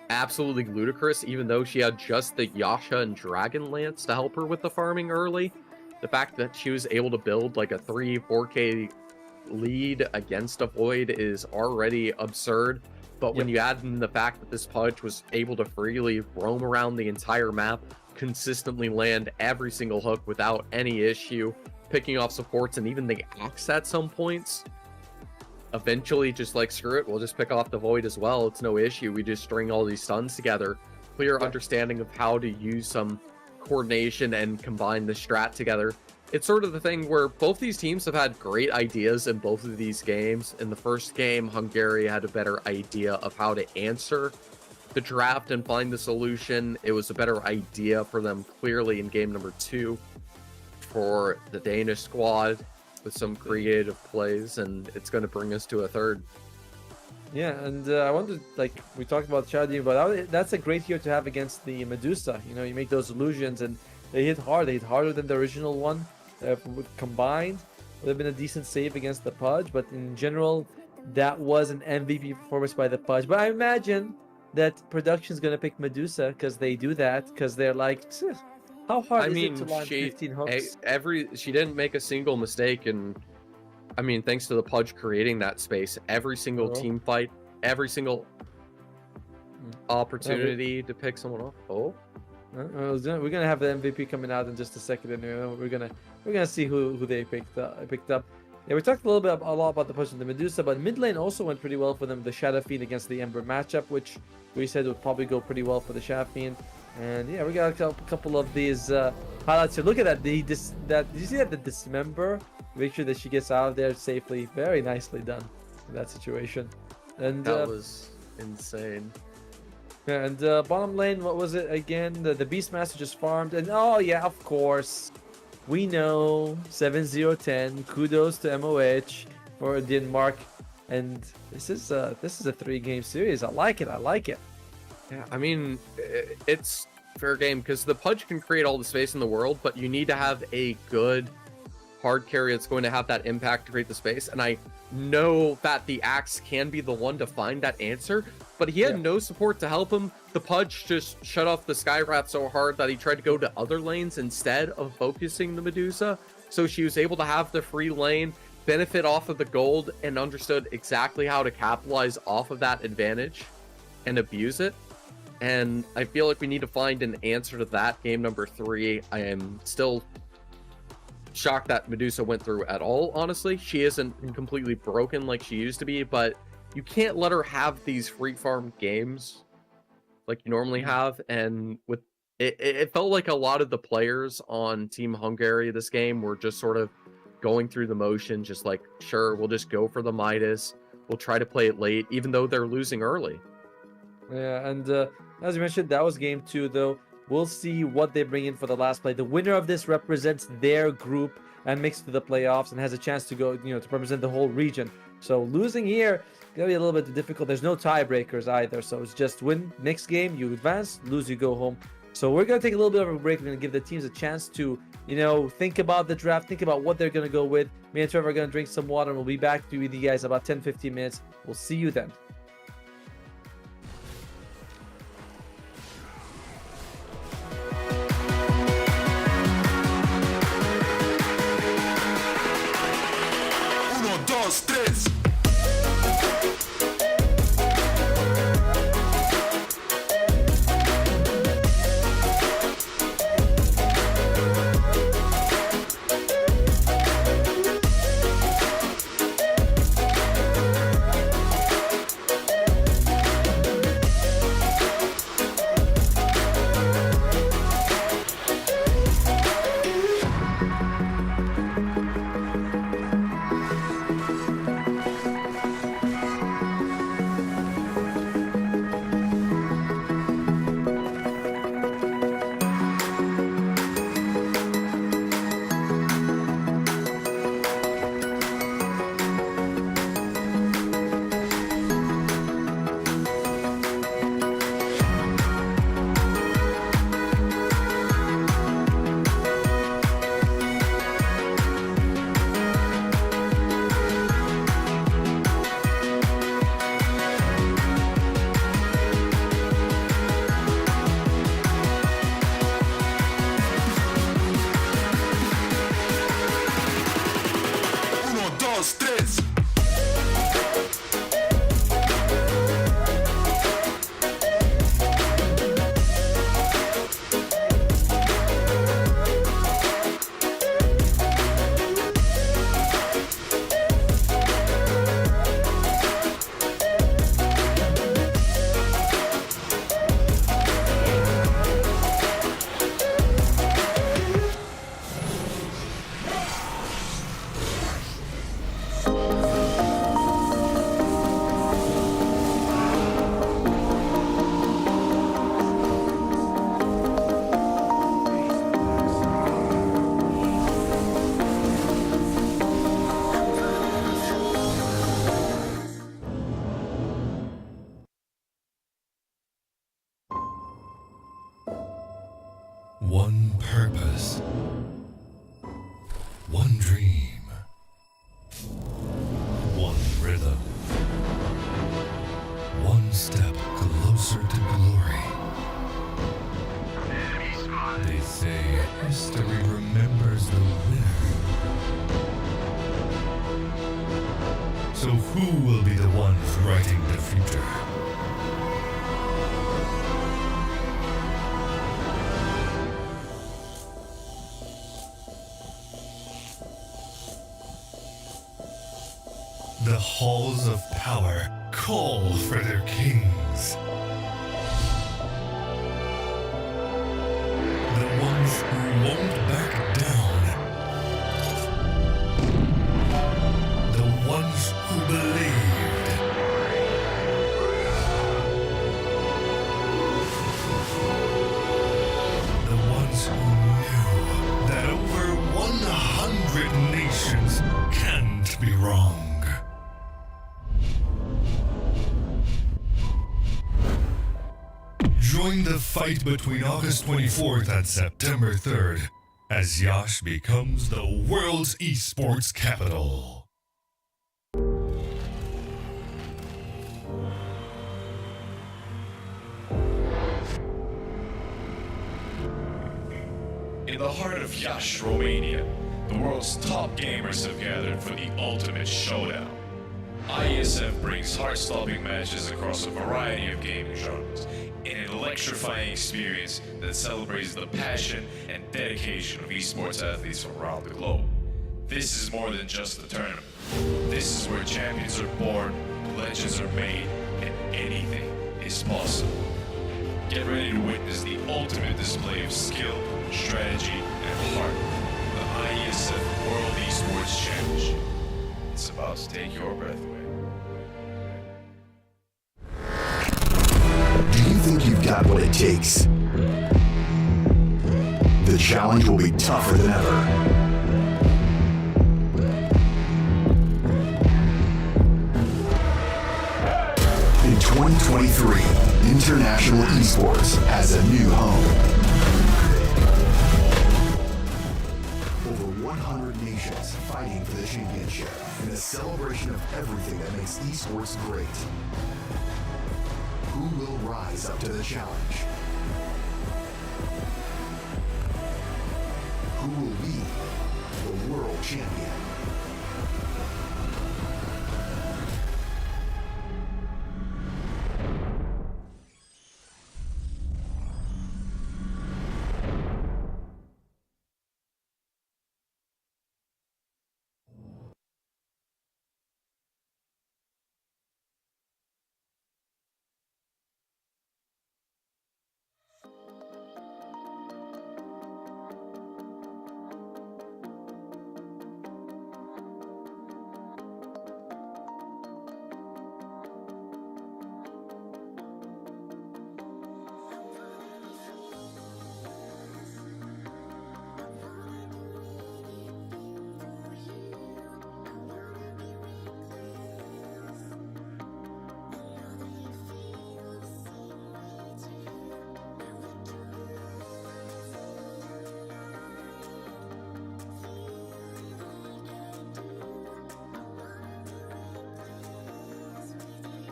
absolutely ludicrous, even though she had just the Yasha and Dragonlance to help her with the farming early. The fact that she was able to build like a 3-4k lead against a Void is already absurd. But when you add in the fact that this Pudge was able to freely roam around the entire map, consistently land every single hook without any issue, picking off supports and even the Axe at some points, eventually just like, screw it, we'll just pick off the Void as well. It's no issue. We just string all these stuns together. Clear understanding of how to use some coordination and combine the strat together. It's sort of the thing where both these teams have had great ideas in both of these games. In the first game, Hungary had a better idea of how to answer the draft and find the solution. It was a better idea for them clearly in game number 2 for the Danish squad with some creative plays, and it's going to bring us to a third. Yeah, and I wanted, like, we talked about Shadow, but that's a great hero to have against the Medusa. You know, you make those illusions, and they hit hard. They hit harder than the original one. Combined, would have been a decent save against the Pudge, but in general, that was an MVP performance by the Pudge. But I imagine that production's going to pick Medusa because they do that, because they're like, how hard is it to launch 15 hooks? She didn't make a single mistake, and I mean, thanks to the Pudge creating that space, every single team fight, every single opportunity to pick someone off. We're gonna have the MVP coming out in just a second, and we're gonna see who they picked up. Yeah, we talked a lot about the Pudge and the Medusa, but mid lane also went pretty well for them. The Shadow Fiend against the Ember matchup, which we said would probably go pretty well for the Shadow Fiend. And yeah, we got a couple of these highlights here. Look at that. Did you see that? The Dismember. Make sure that she gets out of there safely. Very nicely done in that situation. And That was insane. yeah, and bottom lane, what was it again? The Beastmaster just farmed, and oh yeah, of course, we know 7-0-10. Kudos to MOH for Denmark, and this is a 3-game series. I like it. I like it. Yeah, I mean, it's fair game because the Pudge can create all the space in the world, but you need to have a good hard carry that's going to have that impact to create the space. And I know that the Axe can be the one to find that answer, but he had no support to help him. The Pudge just shut off the Skyrat so hard that he tried to go to other lanes instead of focusing the Medusa. So she was able to have the free lane, benefit off of the gold, and understood exactly how to capitalize off of that advantage and abuse it. And I feel like we need to find an answer to that game number 3. I am still shocked that Medusa went through at all, honestly. She isn't completely broken like she used to be, but you can't let her have these free farm games like you normally have. And with it felt like a lot of the players on Team Hungary this game were just sort of going through the motion, just like, sure, we'll just go for the Midas, we'll try to play it late, even though they're losing early. Yeah, and as you mentioned, that was game 2, though. We'll see what they bring in for the last play. The winner of this represents their group and makes it to the playoffs and has a chance to go, to represent the whole region. So losing here gonna be a little bit difficult. There's no tiebreakers either, so it's just win next game, you advance, lose, you go home. So we're gonna take a little bit of a break. We're gonna give the teams a chance to, think about the draft, think about what they're gonna go with. Me and Trevor are gonna drink some water, and we'll be back with you guys about 10-15 minutes. We'll see you then. One purpose, one dream, one rhythm, one step closer to glory. They say history remembers the winner. So who will be the ones writing the future? The halls of power call for their kings. The ones who won't back down. The ones who believed. Join the fight between August 24th and September 3rd as Yash becomes the world's esports capital. In the heart of Yash, Romania, the world's top gamers have gathered for the ultimate showdown. IESF brings heart-stopping matches across a variety of gaming genres in an electrifying experience that celebrates the passion and dedication of esports athletes from around the globe. This is more than just a tournament. This is where champions are born, legends are made, and anything is possible. Get ready to witness the ultimate display of skill, strategy, and heart. The IESF World Esports Championship. It's about to take your breath away. Do you think you've got what it takes? The challenge will be tougher than ever. In 2023, International Esports has a new home. Over 100 nations fighting for the championship in a celebration of everything that makes esports great. Who will rise up to the challenge? Who will be the world champion?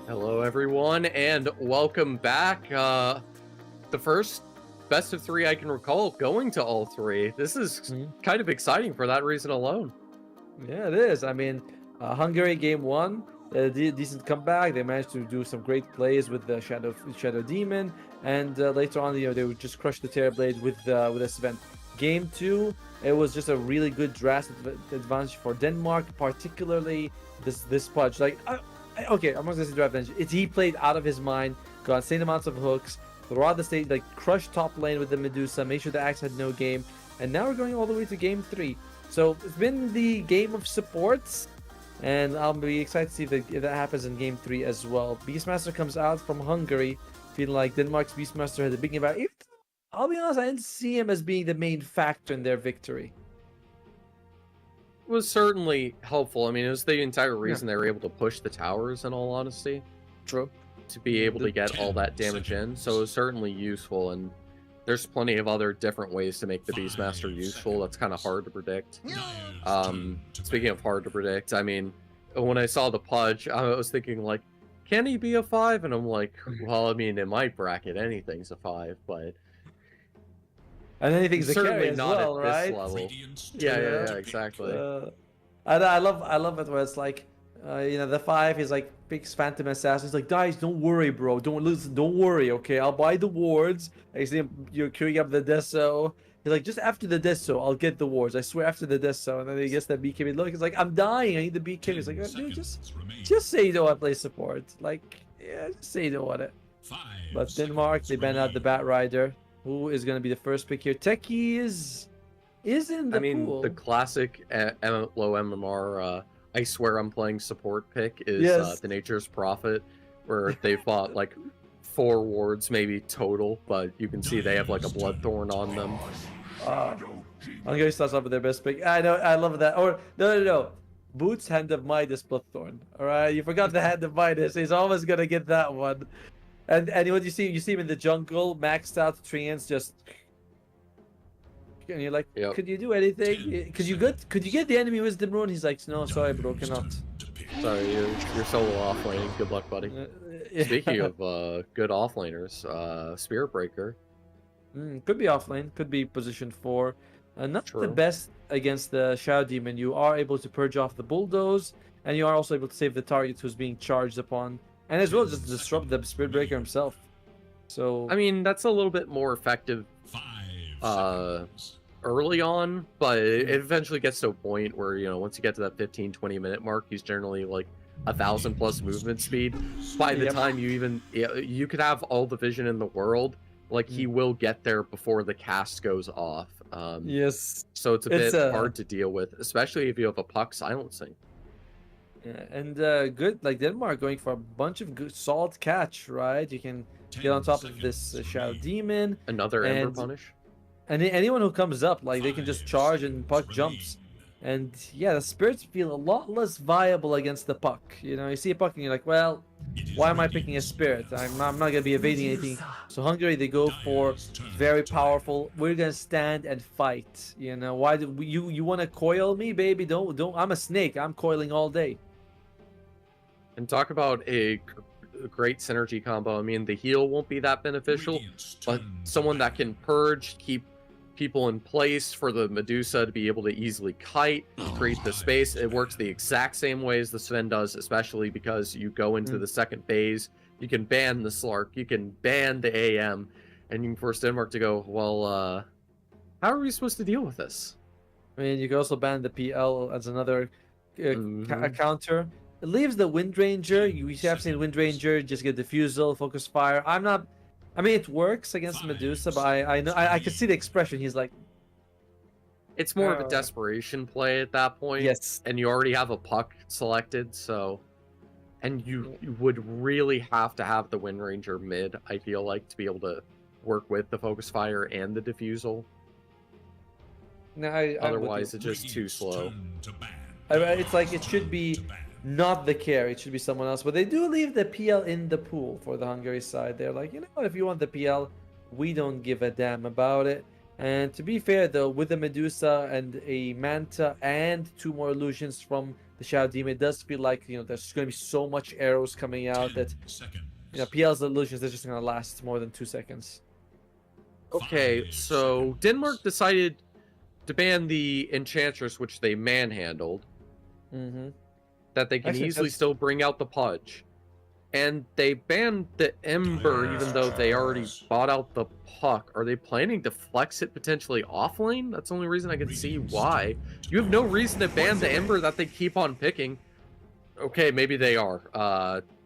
Hello, everyone, and welcome back. The first best of three I can recall going to all three. This is kind of exciting for that reason alone. Yeah, it is. I mean, Hungary game one, decent comeback. They managed to do some great plays with the Shadow Demon, and later on, they would just crush the Terrorblade with this event. Game two, it was just a really good drastic advantage for Denmark, particularly this Pudge. Like, okay, I'm not gonna say draft advantage. He played out of his mind, got insane amounts of hooks throughout the stage, like crushed top lane with the Medusa, made sure the Axe had no game, and now we're going all the way to game three. So it's been the game of supports, and I'll be excited to see if that happens in game three as well. Beastmaster comes out from Hungary, feeling like Denmark's Beastmaster had a big game about it. I'll be honest, I didn't see him as being the main factor in their victory. Was certainly helpful. I mean, it was the entire reason they were able to push the towers, in all honesty. True. To be able to get all that damage in, so it was certainly useful, and there's plenty of other different ways to make the Beastmaster useful. That's kind of hard to predict. Speaking of hard to predict, I mean, when I saw the Pudge, I was thinking, like, can he be a 5? And I'm like, well, I mean, in my bracket, anything's a 5, but... And anything's certainly as not well, at this right? level. Yeah, exactly. I love it where it's like, the 5 is like picks Phantom Assassin. He's like, guys, don't worry, bro. Don't worry, okay? I'll buy the wards. I see him, you're queuing up the Deso. He's like, just after the Deso, I'll get the wards. I swear, after the Deso. And then he gets that BKB. Look, he's like, I'm dying. I need the BKB. He's like, oh, dude, just say you don't want to play support. Like, yeah, just say you don't want it. But Denmark, they banned out the Bat Rider. Who is going to be the first pick here? Techie is in the pool. The classic low MMR, I swear I'm playing support pick is the Nature's Prophet, where they fought like 4 wards maybe total, but you can see they have like a Bloodthorn on them. Hungary starts off with their best pick. I know, I love that. Or, no. Boots, Hand of Midas, Bloodthorn. Alright, you forgot the Hand of Midas. He's always going to get that one. And what you see him in the jungle, maxed out treants, just. And you're like, Yep. could you do anything? Could you get the enemy wisdom rune? He's like, no, sorry, bro, cannot. Sorry, you're solo offlaning. Good luck, buddy. Speaking of good offlaners, Spirit Breaker. Could be offlane, could be position 4. Not the True. best against the Shadow Demon. You are able to purge off the bulldoze, and you are also able to save the target who's being charged upon, and as well just disrupt the Spirit Breaker himself. So I mean, that's a little bit more effective early on, but it eventually gets to a point where, you know, once you get to that 15-20 minute mark, he's generally like 1,000 plus movement speed. By the time you could have all the vision in the world, like he will get there before the cast goes off. yes, So it's a bit hard to deal with, especially if you have a puck silencing. yeah, and good, like Denmark going for a bunch of good solid catch, right? You can get on top of this Shadow Demon. Another Ember Punish. And anyone who comes up, like, they can just charge and puck jumps. And yeah, the spirits feel a lot less viable against the puck. You know, you see a puck and you're like, well, why am I picking a spirit? I'm not going to be evading anything. So Hungary, they go for very powerful. We're going to stand and fight. You know, why do you want to coil me, baby? Don't. I'm a snake. I'm coiling all day. And talk about a great synergy combo. I mean, the heal won't be that beneficial, but someone that can purge, keep people in place for the Medusa to be able to easily kite, create the space. It works the exact same way as the Sven does, especially because you go into the second phase, you can ban the Slark, you can ban the AM, and you can force Denmark to go, well, how are we supposed to deal with this? I mean, you can also ban the PL as another counter. It leaves the Wind Ranger. We have seen Wind Ranger just get Diffusal, Focus Fire. I mean, it works against Medusa, but I know I can see the expression. He's like, it's more of a desperation play at that point. Yes. And you already have a puck selected, so, and you would really have to have the Wind Ranger mid, I feel like, to be able to work with the Focus Fire and the Diffusal. No, otherwise it's just too slow. It's like it should be not the carry, it should be someone else. But they do leave the PL in the pool for the Hungary side. They're like, you know what, if you want the PL, we don't give a damn about it. And to be fair though, with the Medusa and a Manta and 2 more illusions from the Shadow Demon, it does feel like, you know, there's going to be so much arrows coming out that, you know, PL's illusions, they're just going to last more than 2 seconds. Okay, so Denmark decided to ban the Enchantress, which they manhandled. That they can easily still bring out the Pudge. And they banned the Ember, even though they already bought out the puck. Are they planning to flex it potentially offlane? That's the only reason I can see why. You have no reason to ban the Ember that they keep on picking. Okay, maybe they are.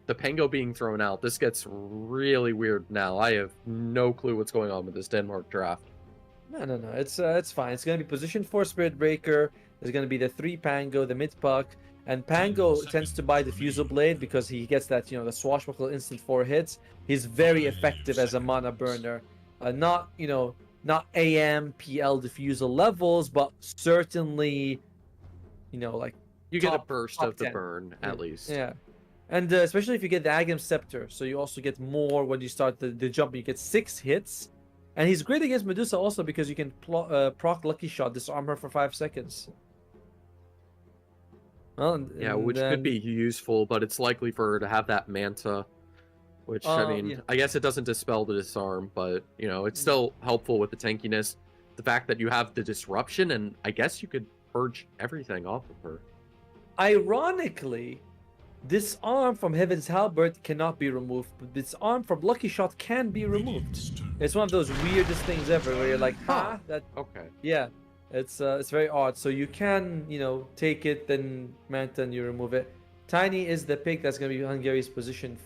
The Pengo being thrown out. This gets really weird now. I have no clue what's going on with this Denmark draft. No. It's fine. It's going to be position 4 Spirit Breaker. There's going to be the 3 Pango, the mid puck. And Pango tends to buy the Fusel Blade because he gets that, you know, the swashbuckle instant 4 hits. He's very effective as a mana burner. Not, you know, not AM, PL diffusal levels, but certainly, you know, like you get a burst of the 10. Burn, at least. Yeah. And especially if you get the Agam Scepter, so you also get more when you start the jump. You get 6 hits. And he's great against Medusa also because you can proc Lucky Shot, disarm her for 5 seconds. Well, yeah, which could be useful, but it's likely for her to have that Manta, which, I mean, I guess it doesn't dispel the disarm, but, you know, it's still helpful with the tankiness. The fact that you have the disruption, and I guess you could purge everything off of her. Ironically, disarm from Heaven's Halberd cannot be removed, but disarm from Lucky Shot can be removed. It's one of those weirdest things ever, where you're like, that... Okay. Yeah. It's very odd. So you can, you know, take it, then Manta, and you remove it. Tiny is the pick that's going to be Hungary's position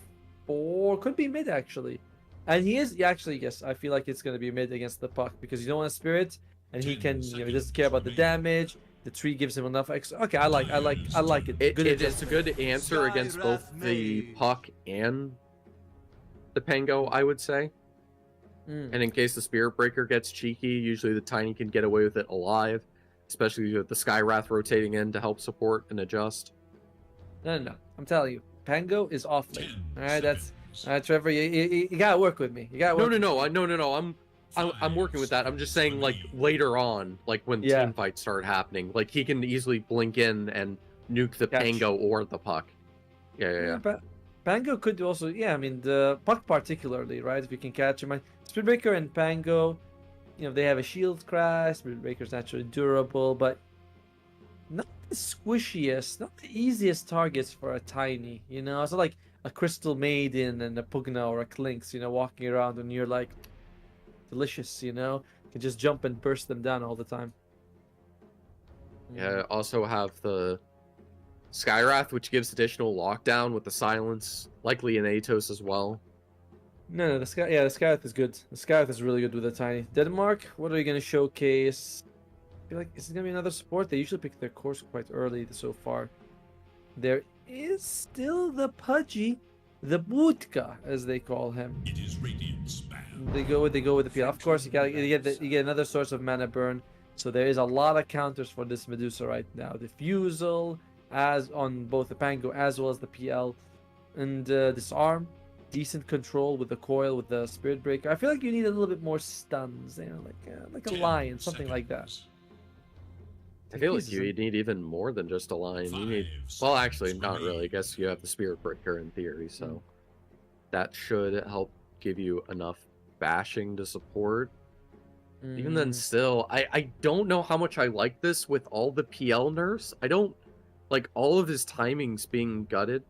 4. Could be mid, actually. And he is, actually, yes, I feel like it's going to be mid against the puck because you don't want a spirit, and he can, you know, he doesn't care about the damage. The tree gives him enough extra. Okay, I like it. It's a good answer against both the puck and the Pengo, I would say. And in case the Spirit Breaker gets cheeky, usually the Tiny can get away with it alive, especially with the Sky Wrath rotating in to help support and adjust. No. I'm telling you, Pango is off lane. All right, Trevor, you gotta work with me. You gotta work. No. I'm working with that. I'm just saying, like, later on, like when team fights start happening, like he can easily blink in and nuke the Pango or the puck. Yeah. But Pango could also, I mean, the puck particularly, right? If you can catch him, Speedbreaker and Pango, they have a shield crash. Speedbreaker's naturally durable, but not the squishiest, not the easiest targets for a tiny. It's not like a Crystal Maiden and a Pugna or a Clinks, walking around and you're like delicious, you can just jump and burst them down all the time. Yeah, also have the Skywrath, which gives additional lockdown with the silence, likely in Atos as well. No, the Skywrath is good. The Skywrath is really good with the tiny. Denmark, what are you going to showcase? I feel like, is it going to be another support? They usually pick their course quite early so far. There is still the Pudgy, the Budka, as they call him. It is Radiant's bound. They go with the PL. Of course, you get another source of mana burn. So there is a lot of counters for this Medusa right now. Diffusal, as on both the Pango as well as the PL, and disarm, decent control with the coil, with the Spirit Breaker. I feel like you need a little bit more stuns, like a lion, something like that. I feel like you need even more than just a lion. You need, well, actually, not really. I guess you have the Spirit Breaker in theory, so that should help give you enough bashing to support. Even then, still, I don't know how much I like this with all the PL nerfs. I don't like all of his timings being gutted.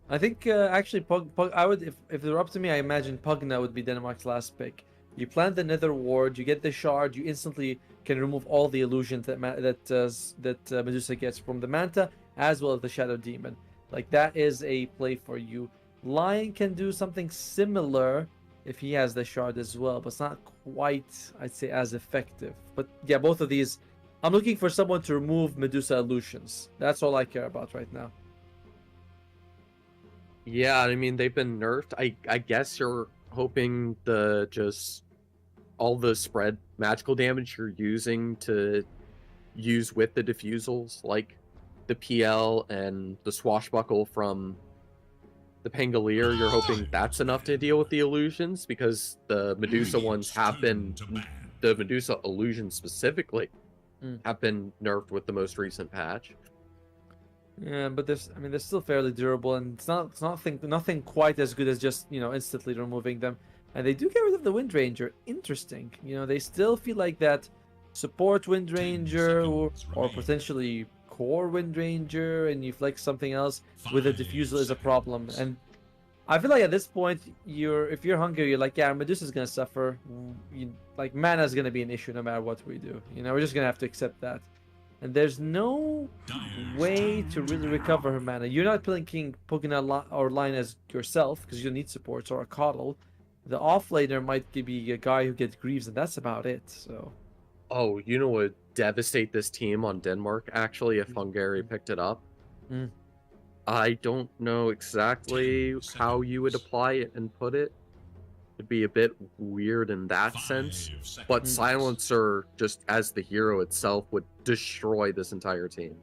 I think actually Pug, I would, if it were up to me, I imagine Pugna would be Denmark's last pick. You plant the Nether Ward, you get the shard, you instantly can remove all the illusions that Medusa gets from the Manta as well as the Shadow Demon. Like, that is a play for you. Lion can do something similar if he has the shard as well, but it's not quite, I'd say, as effective. But yeah, both of these, I'm looking for someone to remove Medusa illusions. That's all I care about right now. Yeah, I mean, they've been nerfed. I guess you're hoping just all the spread magical damage you're using to use with the diffusals, like the PL and the Swashbuckle from the Pangolier, you're hoping that's enough to deal with the illusions, because the Medusa ones have been, the Medusa illusions specifically, have been nerfed with the most recent patch. Yeah, but they're still fairly durable, and it's nothing quite as good as just instantly removing them. And they do get rid of the Wind Ranger. Interesting. They still feel like that support Wind Ranger or potentially core Wind Ranger, and you flex something else with a diffusal is a problem. And I feel like at this point, if you're Hungary, you're like, yeah, Medusa's gonna suffer. Like, mana's gonna be an issue no matter what we do. We're just gonna have to accept that. And there's no way to really recover her mana. You're not playing Pugna or Lion as yourself, because you don't need supports, or a Coddle. The offlaner might be a guy who gets Greaves, and that's about it. So. Oh, you know what would devastate this team on Denmark, actually, if Hungary picked it up? I don't know exactly how you would apply it and put it. It'd be a bit weird in that sense, but Silencer, just as the hero itself, would destroy this entire team.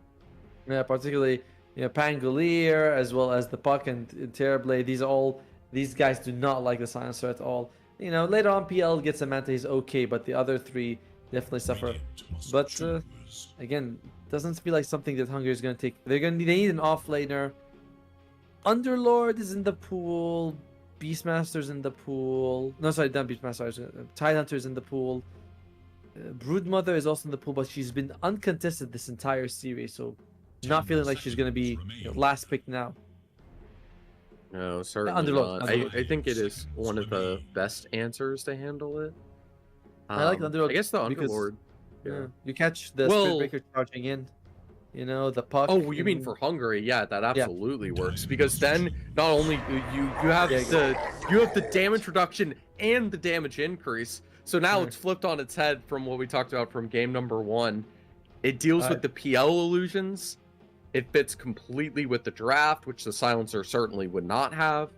Yeah, particularly Pangolier, as well as the Puck and Terrorblade. These guys do not like the Silencer at all. Later on PL gets a Manta, he's okay, but the other three definitely suffer. But again, doesn't feel like something that Hungary is going to take. They need an offlaner. Underlord is in the pool. Beastmaster's in the pool. No, sorry, not Beastmaster. Tidehunter's in the pool. Broodmother is also in the pool, but she's been uncontested this entire series, so not feeling like she's going to be last pick now. No, certainly not. I think it is one of the best answers to handle it. I like Underlord. I guess the Underlord. Yeah. You catch the Spirit Breaker charging in. The Puck. Oh, you mean for Hungary? Yeah, that absolutely works, because then not only do you have the damage reduction and the damage increase. So now it's flipped on its head from what we talked about from game number 1. It deals with the PL illusions. It fits completely with the draft, which the Silencer certainly would not have.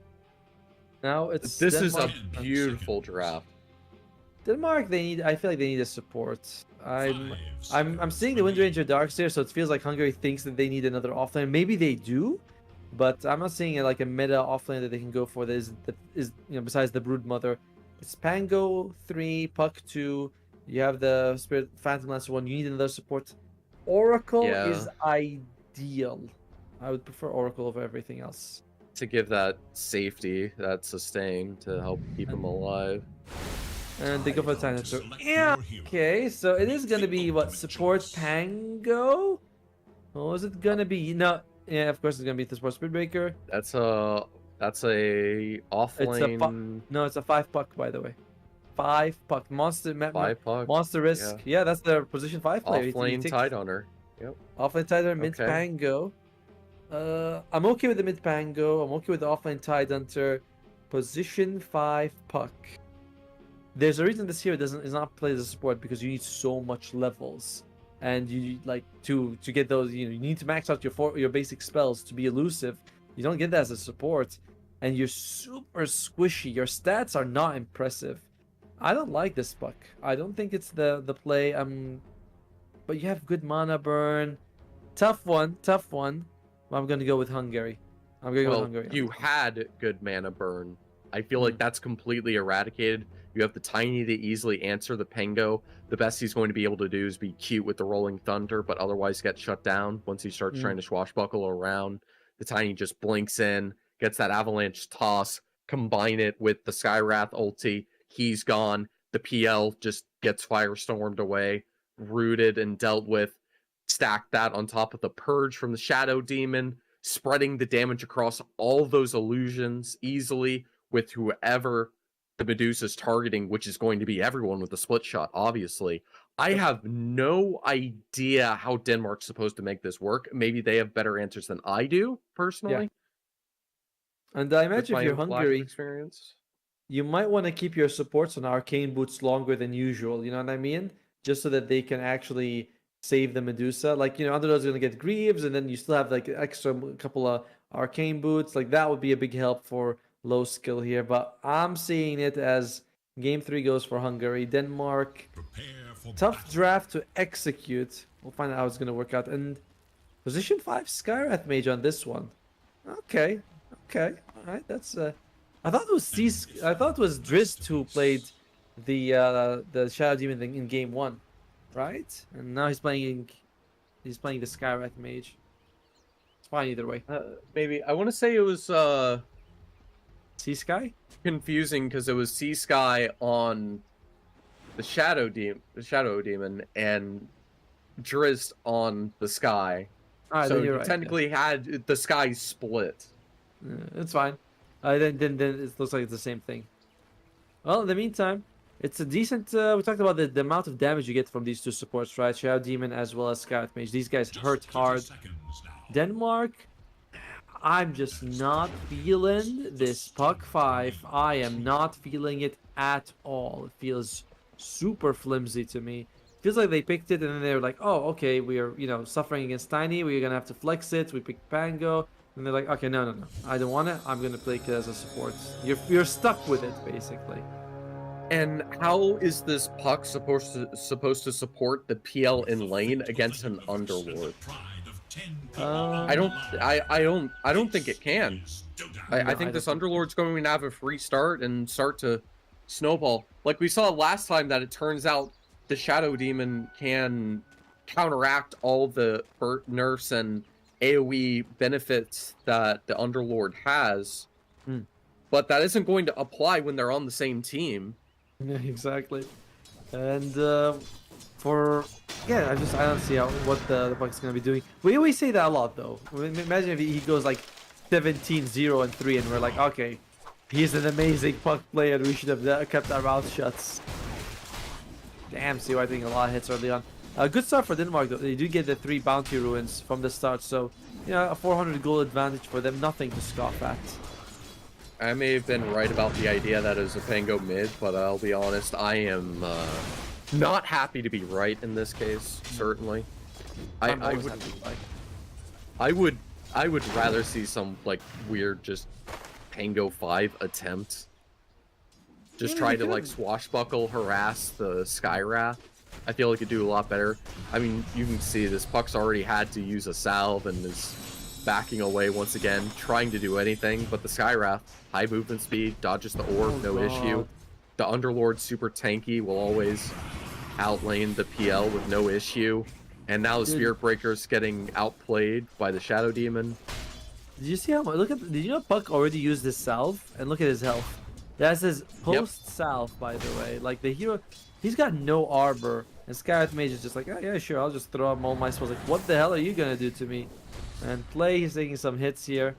Now it's this Denmark. is a beautiful draft. Denmark, I feel like they need a support. I'm seeing the Wind Ranger Darkseer, so it feels like Hungary thinks that they need another offlane. Maybe they do, But I'm not seeing like a meta offlane that they can go for. That is besides the Brood Mother. It's Pango 3, Puck 2. You have the Spirit Phantom Lancer 1. You need another support. Oracle Yeah. is ideal. I would prefer Oracle over everything else. To give that safety, that sustain to help keep him alive. And they go for the Tyranitar. Yeah. Okay, so it is gonna be what, support Pango? What was it gonna be? No. Yeah, of course it's gonna be the support Speedbreaker. That's a offlane. No, it's a 5 puck, by the way. 5 puck monster. 5 puck. Monster risk. Yeah, that's their position 5 player. Offlane Tidehunter. Yep. Offlane Tidehunter, mid Okay. Pango. I'm okay with the mid Pango. I'm okay with the offlane Tidehunter. Position 5 puck. There's a reason this hero is not played as a support, because you need so much levels, and you like to get those. You need to max out your basic spells to be elusive. You don't get that as a support, and you're super squishy. Your stats are not impressive. I don't like this puck. I don't think it's the play. But you have good mana burn. Tough one. I'm gonna go with Hungary. You had good mana burn. I feel like that's completely eradicated. You have the Tiny to easily answer the Pango. The best he's going to be able to do is be cute with the Rolling Thunder, but otherwise get shut down once he starts trying to swashbuckle around. The Tiny just blinks in, gets that Avalanche toss, combine it with the Skywrath ulti. He's gone. The PL just gets firestormed away, rooted and dealt with. Stack that on top of the Purge from the Shadow Demon, spreading the damage across all those illusions easily with whoever the Medusa's targeting, which is going to be everyone with the split shot, obviously. I have no idea how Denmark's supposed to make this work. Maybe they have better answers than I do, personally. Yeah. And I imagine if you're Hungary, experience, you might want to keep your supports on arcane boots longer than usual. You know what I mean? Just so that they can actually save the Medusa. Like, Underdog's going to get Greaves, and then you still have like extra couple of arcane boots. Like, that would be a big help for low skill here. But I'm seeing it as game 3 goes for Hungary. Denmark, tough draft to execute. We'll find out how it's going to work out. And position 5 Skywrath Mage on this one. Okay. All right. That's I thought it was Drizzt who played the Shadow Demon thing in game 1, right? And now he's playing the Skywrath Mage. It's fine either way. maybe I want to say it was Sea Sky? confusing because it was Sea Sky on the Shadow Demon and Drizzt on the Sky. Alright, So then you you're right. technically had the Sky split. It's fine. Then it looks like it's the same thing. Well, in the meantime, it's a decent. We talked about the amount of damage you get from these two supports, right? Shadow Demon as well as Skywrath Mage. These guys hurt hard. Denmark, I'm just not feeling this puck 5. I am not feeling it at all. It feels super flimsy to me. Feels like they picked it and then they were like, oh, okay, we are, suffering against Tiny. We're gonna have to flex it. We picked Pango. And they're like, okay, no. I don't want it. I'm gonna play it as a support. You're stuck with it, basically. And how is this puck supposed to support the PL in lane against an Underlord? I don't think it can. I think this Underlord's going to have a free start and start to snowball. Like we saw last time that it turns out the Shadow Demon can counteract all the nerfs and AoE benefits that the Underlord has. But that isn't going to apply when they're on the same team. Yeah, exactly. And I don't see what the Bucks gonna be doing. We always say that a lot, though. Imagine if he goes like 17-0-3, and we're like, okay, he's an amazing puck player. We should have kept our mouth shut. Damn, CY taking a lot of hits early on. Good start for Denmark, though. They do get the 3 bounty ruins from the start, so a 400 goal advantage for them. Nothing to scoff at. I may have been right about the idea that it was a Pango mid, but I'll be honest, I am not happy to be right in this case. Certainly, I would rather see some like weird just Pango 5 attempt. Just try to like swashbuckle, harass the Skywrath. I feel like it'd do a lot better. I mean, you can see this puck's already had to use a salve and is backing away once again, trying to do anything, but the Skywrath, high movement speed, dodges the orb, no issue. The Underlord, super tanky, will always outlane the PL with no issue. And now the Spirit Breaker's getting outplayed by the Shadow Demon. Did you see how much? Did you know Puck already used his salve? And look at his health. That's his post salve, by the way. Like the hero, he's got no arbor. And Skywrath Mage is just like, oh yeah, sure, I'll just throw up all my spells. Like, what the hell are you gonna do to me? And Play, he's taking some hits here.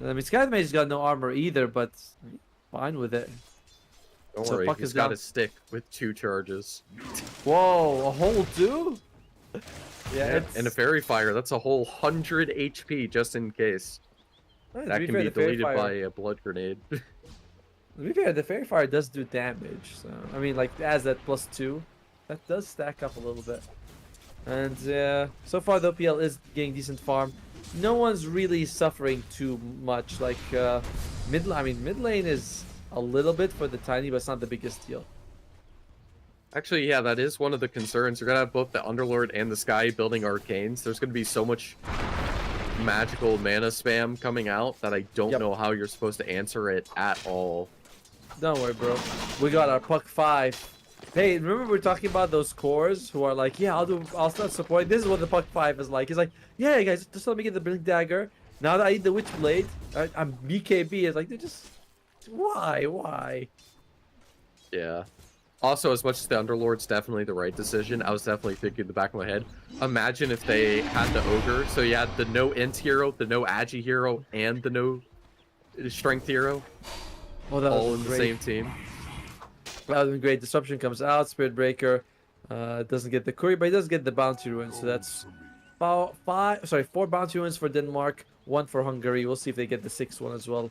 I mean, Skywrath Mage has got no armor either, but fine with it. Don't So worry, Puck he's is got down. a stick with 2 charges. Whoa, a whole 2? Yeah, and a Fairy Fire, that's a whole 100 HP just in case. That can be deleted by a Blood Grenade. To be fair, the Fairy Fire does do damage. So I mean, like, as that +2, that does stack up a little bit. And so far the OPL is getting decent farm. No one's really suffering too much. Like mid lane is a little bit for the Tiny, but it's not the biggest deal. Actually, yeah, that is one of the concerns. You're gonna have both the Underlord and the Sky building arcanes. There's gonna be so much magical mana spam coming out that I don't know how you're supposed to answer it at all. Don't worry, bro. We got our Puck 5. Hey, remember we were talking about those cores who are like, yeah, I'll start supporting. This is what the Puck 5 is like. He's like, yeah, guys, just let me get the Blink Dagger. Now that I need the Witch Blade, I'm BKB. It's like, they're just, why? Yeah. Also, as much as the Underlord's definitely the right decision, I was definitely thinking in the back of my head, imagine if they had the Ogre, so you had the no Int hero, the no Agi hero, and the no Strength hero, all in the same team. That would have been great. Disruption comes out, Spirit Breaker doesn't get the Courier, but he does get the Bounty Ruin, so that's about 4 Bounty Ruins for Denmark, 1 for Hungary. We'll see if they get the 6th one as well.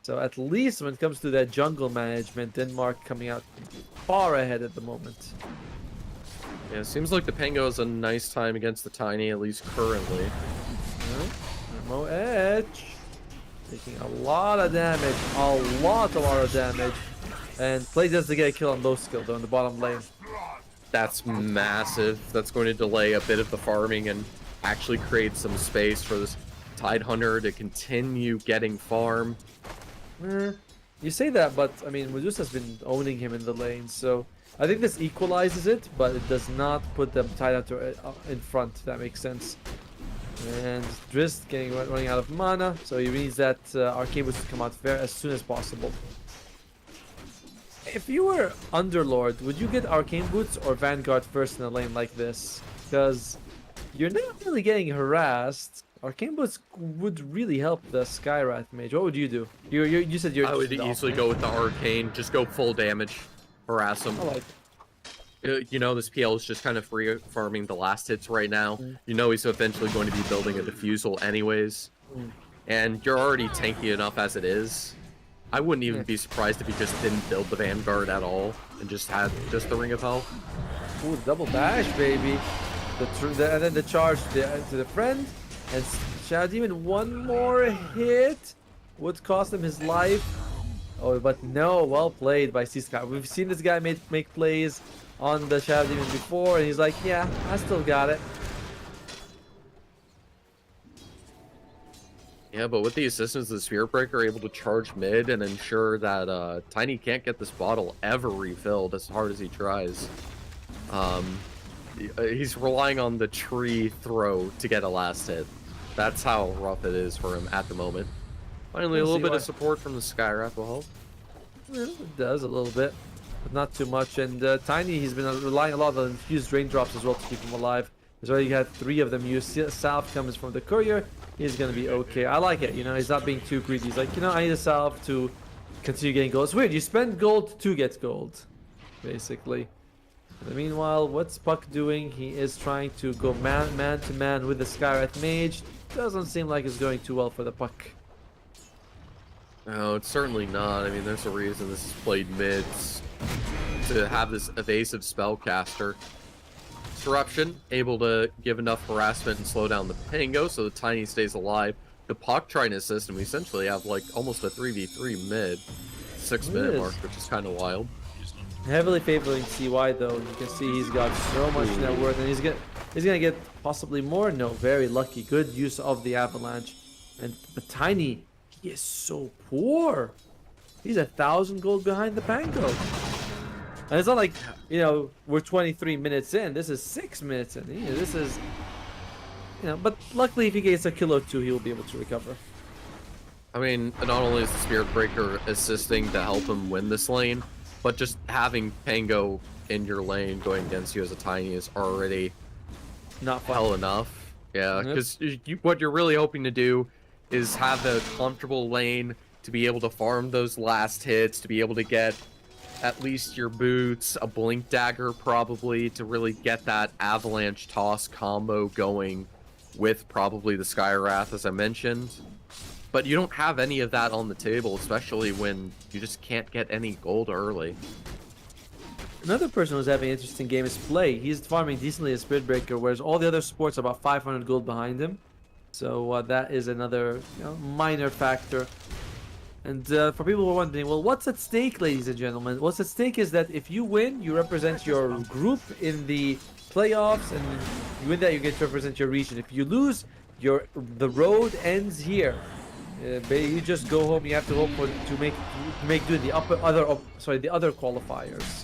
So at least when it comes to that jungle management, Denmark coming out far ahead at the moment. Yeah, it seems like the Pango is a nice time against the Tiny, at least currently. Mo Edge taking a lot of damage, a lot of damage. And Play does to get a kill on low skill though in the bottom lane. That's massive. That's going to delay a bit of the farming and actually create some space for this Tidehunter to continue getting farm. You say that, but I mean, Medusa's been owning him in the lane, so I think this equalizes it, but it does not put them Tidehunter in front, if that makes sense. And Drist running out of mana, so he needs that Arcane Boost to come out as soon as possible. If you were Underlord, would you get Arcane Boots or Vanguard first in a lane like this? Because you're not really getting harassed. Arcane Boots would really help the Skywrath Mage. What would you do? You said you're. I would easily go with the Arcane, just go full damage, harass him. I like it. You know, this PL is just kind of free farming the last hits right now. You know he's eventually going to be building a Diffusal anyways. And you're already tanky enough as it is. I wouldn't even be surprised if he just didn't build the Vanguard at all and just had just the Ring of Health. Ooh, double dash, baby. And then the charge to the friend. And Shadow Demon, one more hit would cost him his life. Oh, but no, well played by C-Sky. We've seen this guy make plays on the Shadow Demon before, and he's like, yeah, I still got it. Yeah, but with the assistance of the Spirit Breaker, able to charge mid and ensure that Tiny can't get this bottle ever refilled as hard as he tries. He's relying on the tree throw to get a last hit. That's how rough it is for him at the moment. Finally, a little bit of support from the Skywrath will help. Yeah, it does a little bit, but not too much. And Tiny, he's been relying a lot on infused raindrops as well to keep him alive. He's already had 3 of them used. Salve comes from the Courier. He's going to be okay. I like it. You know, he's not being too greedy. He's like, you know, I need a salve to continue getting gold. It's weird. You spend gold to get gold, basically. Meanwhile, what's Puck doing? He is trying to go man to man with the Skywrath Mage. Doesn't seem like it's going too well for the Puck. No, it's certainly not. I mean, there's a reason this is played mids to have this evasive spellcaster. Disruption, able to give enough harassment and slow down the Pango so the Tiny stays alive. The Puck trying to assist him. We essentially have like almost a 3v3 mid. 6-minute mark, which is kind of wild. Heavily favoring CY though. You can see he's got so much net worth, and He's gonna get possibly more. No, very lucky. Good use of the avalanche. But Tiny, he is so poor. He's 1,000 gold behind the Pango. And it's not like, you know, we're 23 minutes in. This is 6 minutes in. You know, this is, you know, but luckily if he gets a kill or two, he will be able to recover. I mean, not only is the Spirit Breaker assisting to help him win this lane, but just having Pango in your lane going against you as a Tiny is already Not fun. hell enough. Yeah, because what you're really hoping to do is have a comfortable lane to be able to farm those last hits, to be able to get at least your boots, a blink dagger probably, to really get that avalanche toss combo going with probably the Skywrath, as I mentioned. But you don't have any of that on the table, especially when you just can't get any gold early. Another person who's having an interesting game is Play. He's farming decently as Spirit Breaker, whereas all the other sports are about 500 gold behind him. So that is another, you know, minor factor. And for people who are wondering, well, what's at stake, ladies and gentlemen? What's at stake is that if you win, you represent your group in the playoffs, and you win that, you get to represent your region. If you lose, the road ends here. You just go home. You have to hope to make do the other qualifiers.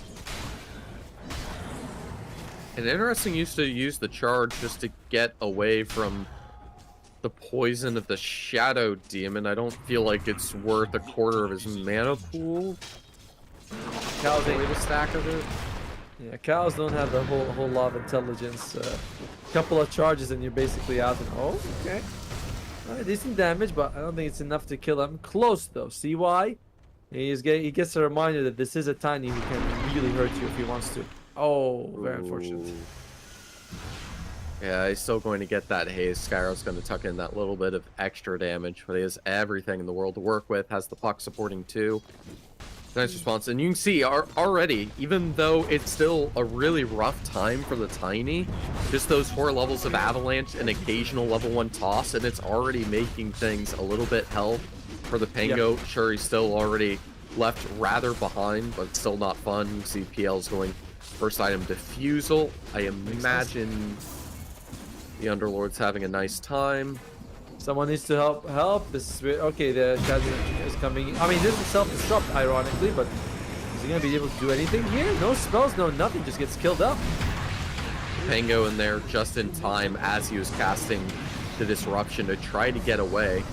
And interesting use to use the charge just to get away from the poison of the Shadow Demon. I don't feel like it's worth a quarter of his mana pool. Cows ain't a stack of it. Yeah, cows don't have a whole lot of intelligence. Couple of charges and you're basically out. And oh, okay, decent damage, but I don't think it's enough to kill him. Close though. See why? He gets a reminder that this is a Tiny who can really hurt you if he wants to. Oh, very unfortunate. Yeah, he's still going to get that haze. Skyro's going to tuck in that little bit of extra damage, but he has everything in the world to work with. Has the puck supporting too. Nice response. And you can see already, even though it's still a really rough time for the Tiny, just those 4 levels of Avalanche and occasional level 1 toss, and it's already making things a little bit hell for the Pango. Yep. Sure, he's still already left rather behind, but still not fun. You see PL's going first item Diffusal. I imagine the Underlord's having a nice time. Someone needs to help. This is okay. The Shadow is coming. I mean, this is self-destruct, ironically, but is he gonna be able to do anything here? No spells, no nothing. Just gets killed up. Pango in there just in time as he was casting the disruption to try to get away.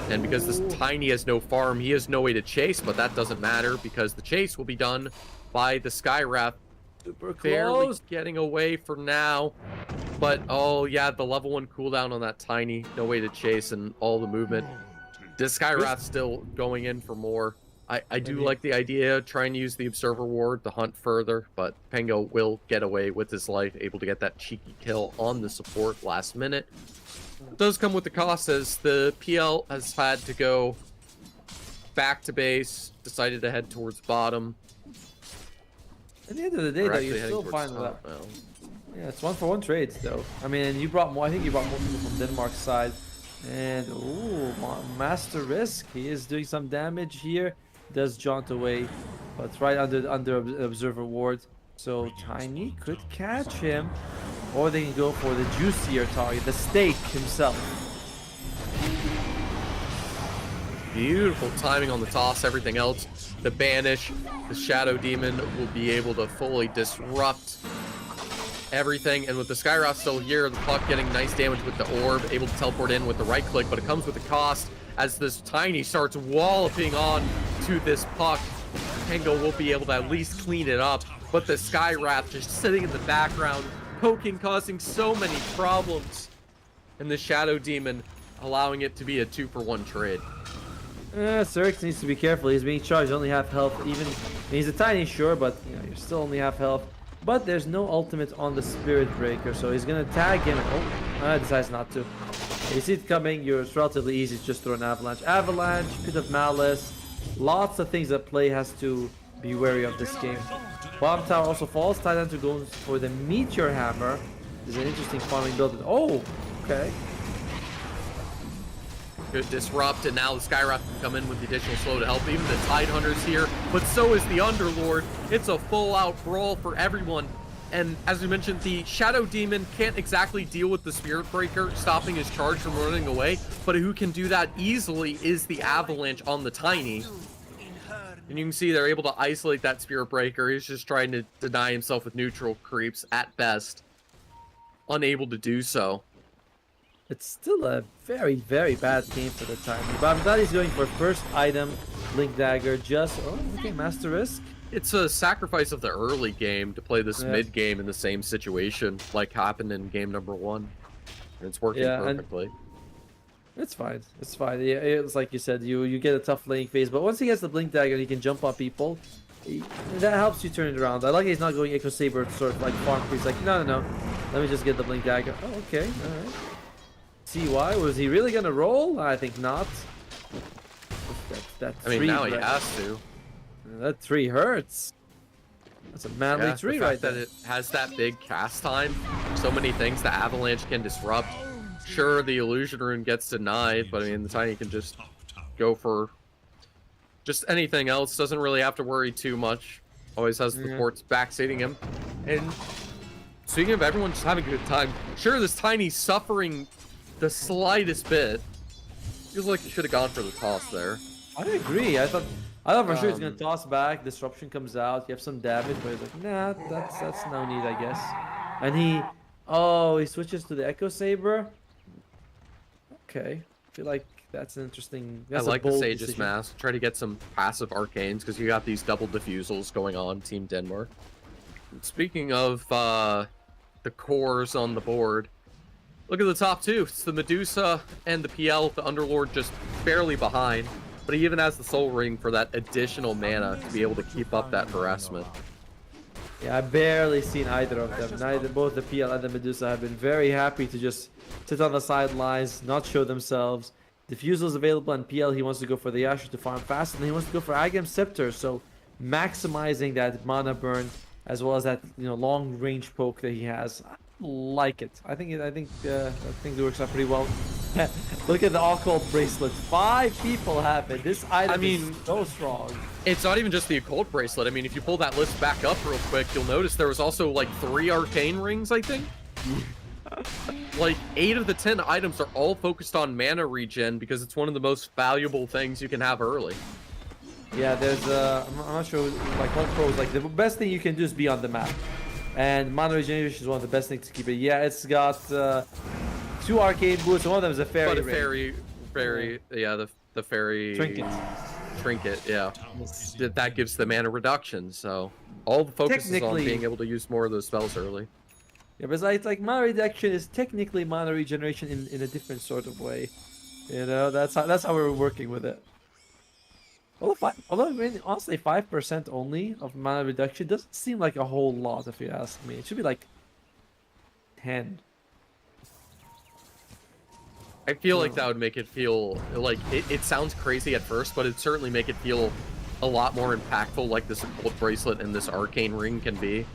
And because this Tiny has no farm, he has no way to chase, but that doesn't matter because the chase will be done by the Skywrath. Super close. Barely getting away for now. But, oh yeah, the level 1 cooldown on that Tiny. No way to chase and all the movement. The Skywrath still going in for more. I do like the idea of trying to use the Observer Ward to hunt further, but Pango will get away with his life, able to get that cheeky kill on the support last minute. It does come with the cost as the PL has had to go back to base, decided to head towards bottom. At the end of the day, though, you're still fine with that. Yeah, it's 1-for-1 trades, though. I mean, you brought more. I think you brought more people from Denmark's side. And ooh, Master Risk. He is doing some damage here. Does jaunt away, but right under Observer Ward. So Tiny could catch him, or they can go for the juicier target, the steak himself. Beautiful timing on the toss. Everything else, the banish, the Shadow Demon will be able to fully disrupt everything. And with the Skywrath still here, the puck getting nice damage with the orb, able to teleport in with the right click, but it comes with a cost as this Tiny starts walloping on to this puck. Pango will be able to at least clean it up, but the Skywrath just sitting in the background, poking, causing so many problems, and the Shadow Demon allowing it to be a 2-for-1 trade. Sirix needs to be careful. He's being charged, only half health. Even he's a Tiny, sure, but you know, you're still only half health. But there's no ultimate on the Spirit Breaker, so he's gonna tag him. Oh, decides not to. You see it coming. It's relatively easy to just throw an avalanche. Avalanche, Pit of Malice, lots of things that Play has to be wary of this game. Bomb Tower also falls. Titan to go for the Meteor Hammer. This is an interesting farming build. Oh, okay. Good disrupt, and now the Skywrath can come in with the additional slow to help. Even the Tide Hunter's here, but so is the Underlord. It's a full-out brawl for everyone. And as we mentioned, the Shadow Demon can't exactly deal with the Spirit Breaker, stopping his charge from running away, but who can do that easily is the Avalanche on the Tiny. And you can see they're able to isolate that Spirit Breaker. He's just trying to deny himself with neutral creeps at best. Unable to do so. It's still a very, very bad game for the Tiny. But I'm glad he's going for first item, Blink Dagger, just... Oh, okay, Master Risk. It's a sacrifice of the early game to play this mid game in the same situation like happened in game number 1. And it's working perfectly. It's fine. It's fine. Yeah, it's like you said, you get a tough laning phase, but once he gets the Blink Dagger, he can jump on people. That helps you turn it around. I like he's not going Echo Saber to sort of like farm. He's like, no, let me just get the Blink Dagger. Oh, okay, all right. CY, was he really gonna roll? I think not. That I mean, now he has to. That 3 hurts. That's a manly 3 right there. That it has that big cast time, so many things the Avalanche can disrupt. Sure, the Illusion Rune gets denied, but I mean, the Tiny can just go for just anything else. Doesn't really have to worry too much. Always has the ports backseating him. And speaking of everyone just having a good time, sure, this Tiny suffering the slightest bit. Feels like he should have gone for the toss there. I agree. I thought for sure he's gonna toss back. Disruption comes out. You have some damage, but he's like, nah, that's no need, I guess. And he switches to the Echo Saber. Okay, I feel like that's an interesting. I like the Sage's Mask. Try to get some passive arcanes because you got these double diffusals going on, Team Denmark. And speaking of the cores on the board, look at the top 2. It's the Medusa and the PL. The Underlord just barely behind. But he even has the Soul Ring for that additional mana to be able to keep up that harassment. Yeah, I've barely seen either of them. Both the PL and the Medusa have been very happy to just sit on the sidelines, not show themselves. Diffusal is available, and PL, he wants to go for the Yasha to farm fast, and he wants to go for Agam Scepter, so maximizing that mana burn as well as that long range poke that he has. I like it. I think it works out pretty well. Look at the occult bracelet. 5 people have it. This item is so strong. It's not even just the occult bracelet. I mean, if you pull that list back up real quick, you'll notice there was also like 3 arcane rings, I think. Like 8 of the 10 items are all focused on mana regen because it's one of the most valuable things you can have early. Yeah, there's I'm not sure like what pros like the best thing you can do is be on the map. And mana regeneration is one of the best things to keep it. Yeah, it's got 2 arcane boots. One of them is a fairy. But a fairy, yeah, the fairy trinket, yeah. That gives the mana reduction. So all the focus is on being able to use more of those spells early. Yeah, but it's like mana reduction is technically mana regeneration in a different sort of way. That's how we're working with it. Although I mean, honestly, 5% only of mana reduction doesn't seem like a whole lot if you ask me. It should be like 10. I feel like that would make it feel like it sounds crazy at first, but it'd certainly make it feel a lot more impactful like this occult bracelet and this arcane ring can be.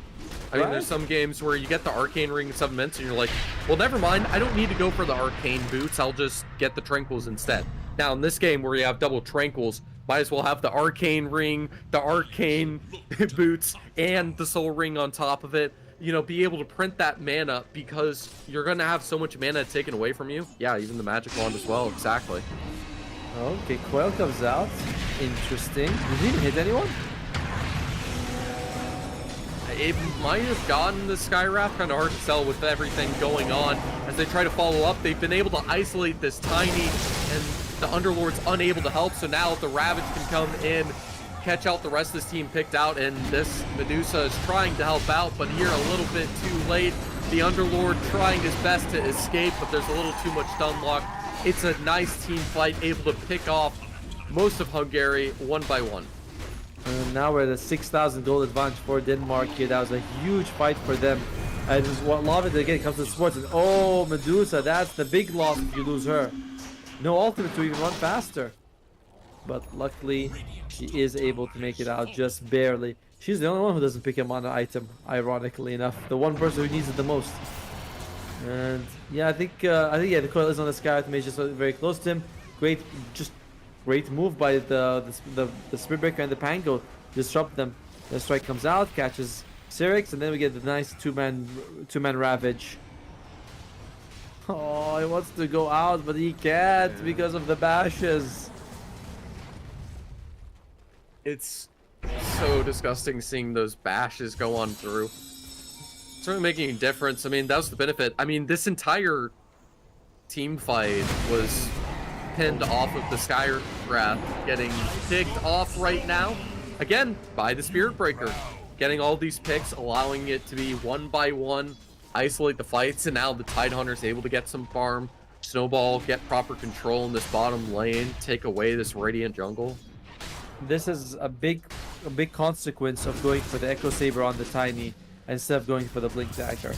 I mean, there's some games where you get the arcane ring 7 minutes and you're like, well, never mind, I don't need to go for the arcane boots, I'll just get the tranquils instead. Now in this game where you have double tranquils, might as well have the arcane ring, the arcane boots, and the soul ring on top of it. Be able to print that mana because you're gonna have so much mana taken away from you. Yeah, even the magic wand as well, exactly. Okay, Quail comes out. Interesting. Did he even hit anyone? It might have gotten the Skywrath, kind of hard to tell with everything going on. As they try to follow up, they've been able to isolate this Tiny, and the Underlord's unable to help, so now the Ravage can come in, catch out the rest of this team picked out, and this Medusa is trying to help out, but here a little bit too late. The Underlord trying his best to escape, but there's a little too much stun lock. It's a nice team fight, able to pick off most of Hungary one by one. And now we're at a 6,000 gold advantage for Denmark here. That was a huge fight for them. And a lot of it again comes to sports. And oh, Medusa, that's the big loss if you lose her. No ultimate to even run faster. But luckily, she is able to make it out just barely. She's the only one who doesn't pick a mana item, ironically enough. The one person who needs it the most. And yeah, I think the coil is on the Skywrath Mage, just very close to him. Great move by the Spirit Breaker and the Pango. Disrupt them. The strike comes out, catches Cyrix, and then we get the nice two-man Ravage. Oh, he wants to go out, but he can't because of the bashes. It's so disgusting seeing those bashes go on through. It's really making a difference. I mean, that was the benefit. I mean, this entire team fight was pinned off of the Skywrath getting picked off right now. Again, by the Spirit Breaker. Getting all these picks, allowing it to be one by one, isolate the fights, and now the Tidehunter's able to get some farm. Snowball, get proper control in this bottom lane, take away this Radiant jungle. This is a big consequence of going for the Echo Saber on the Tiny instead of going for the Blink Dagger.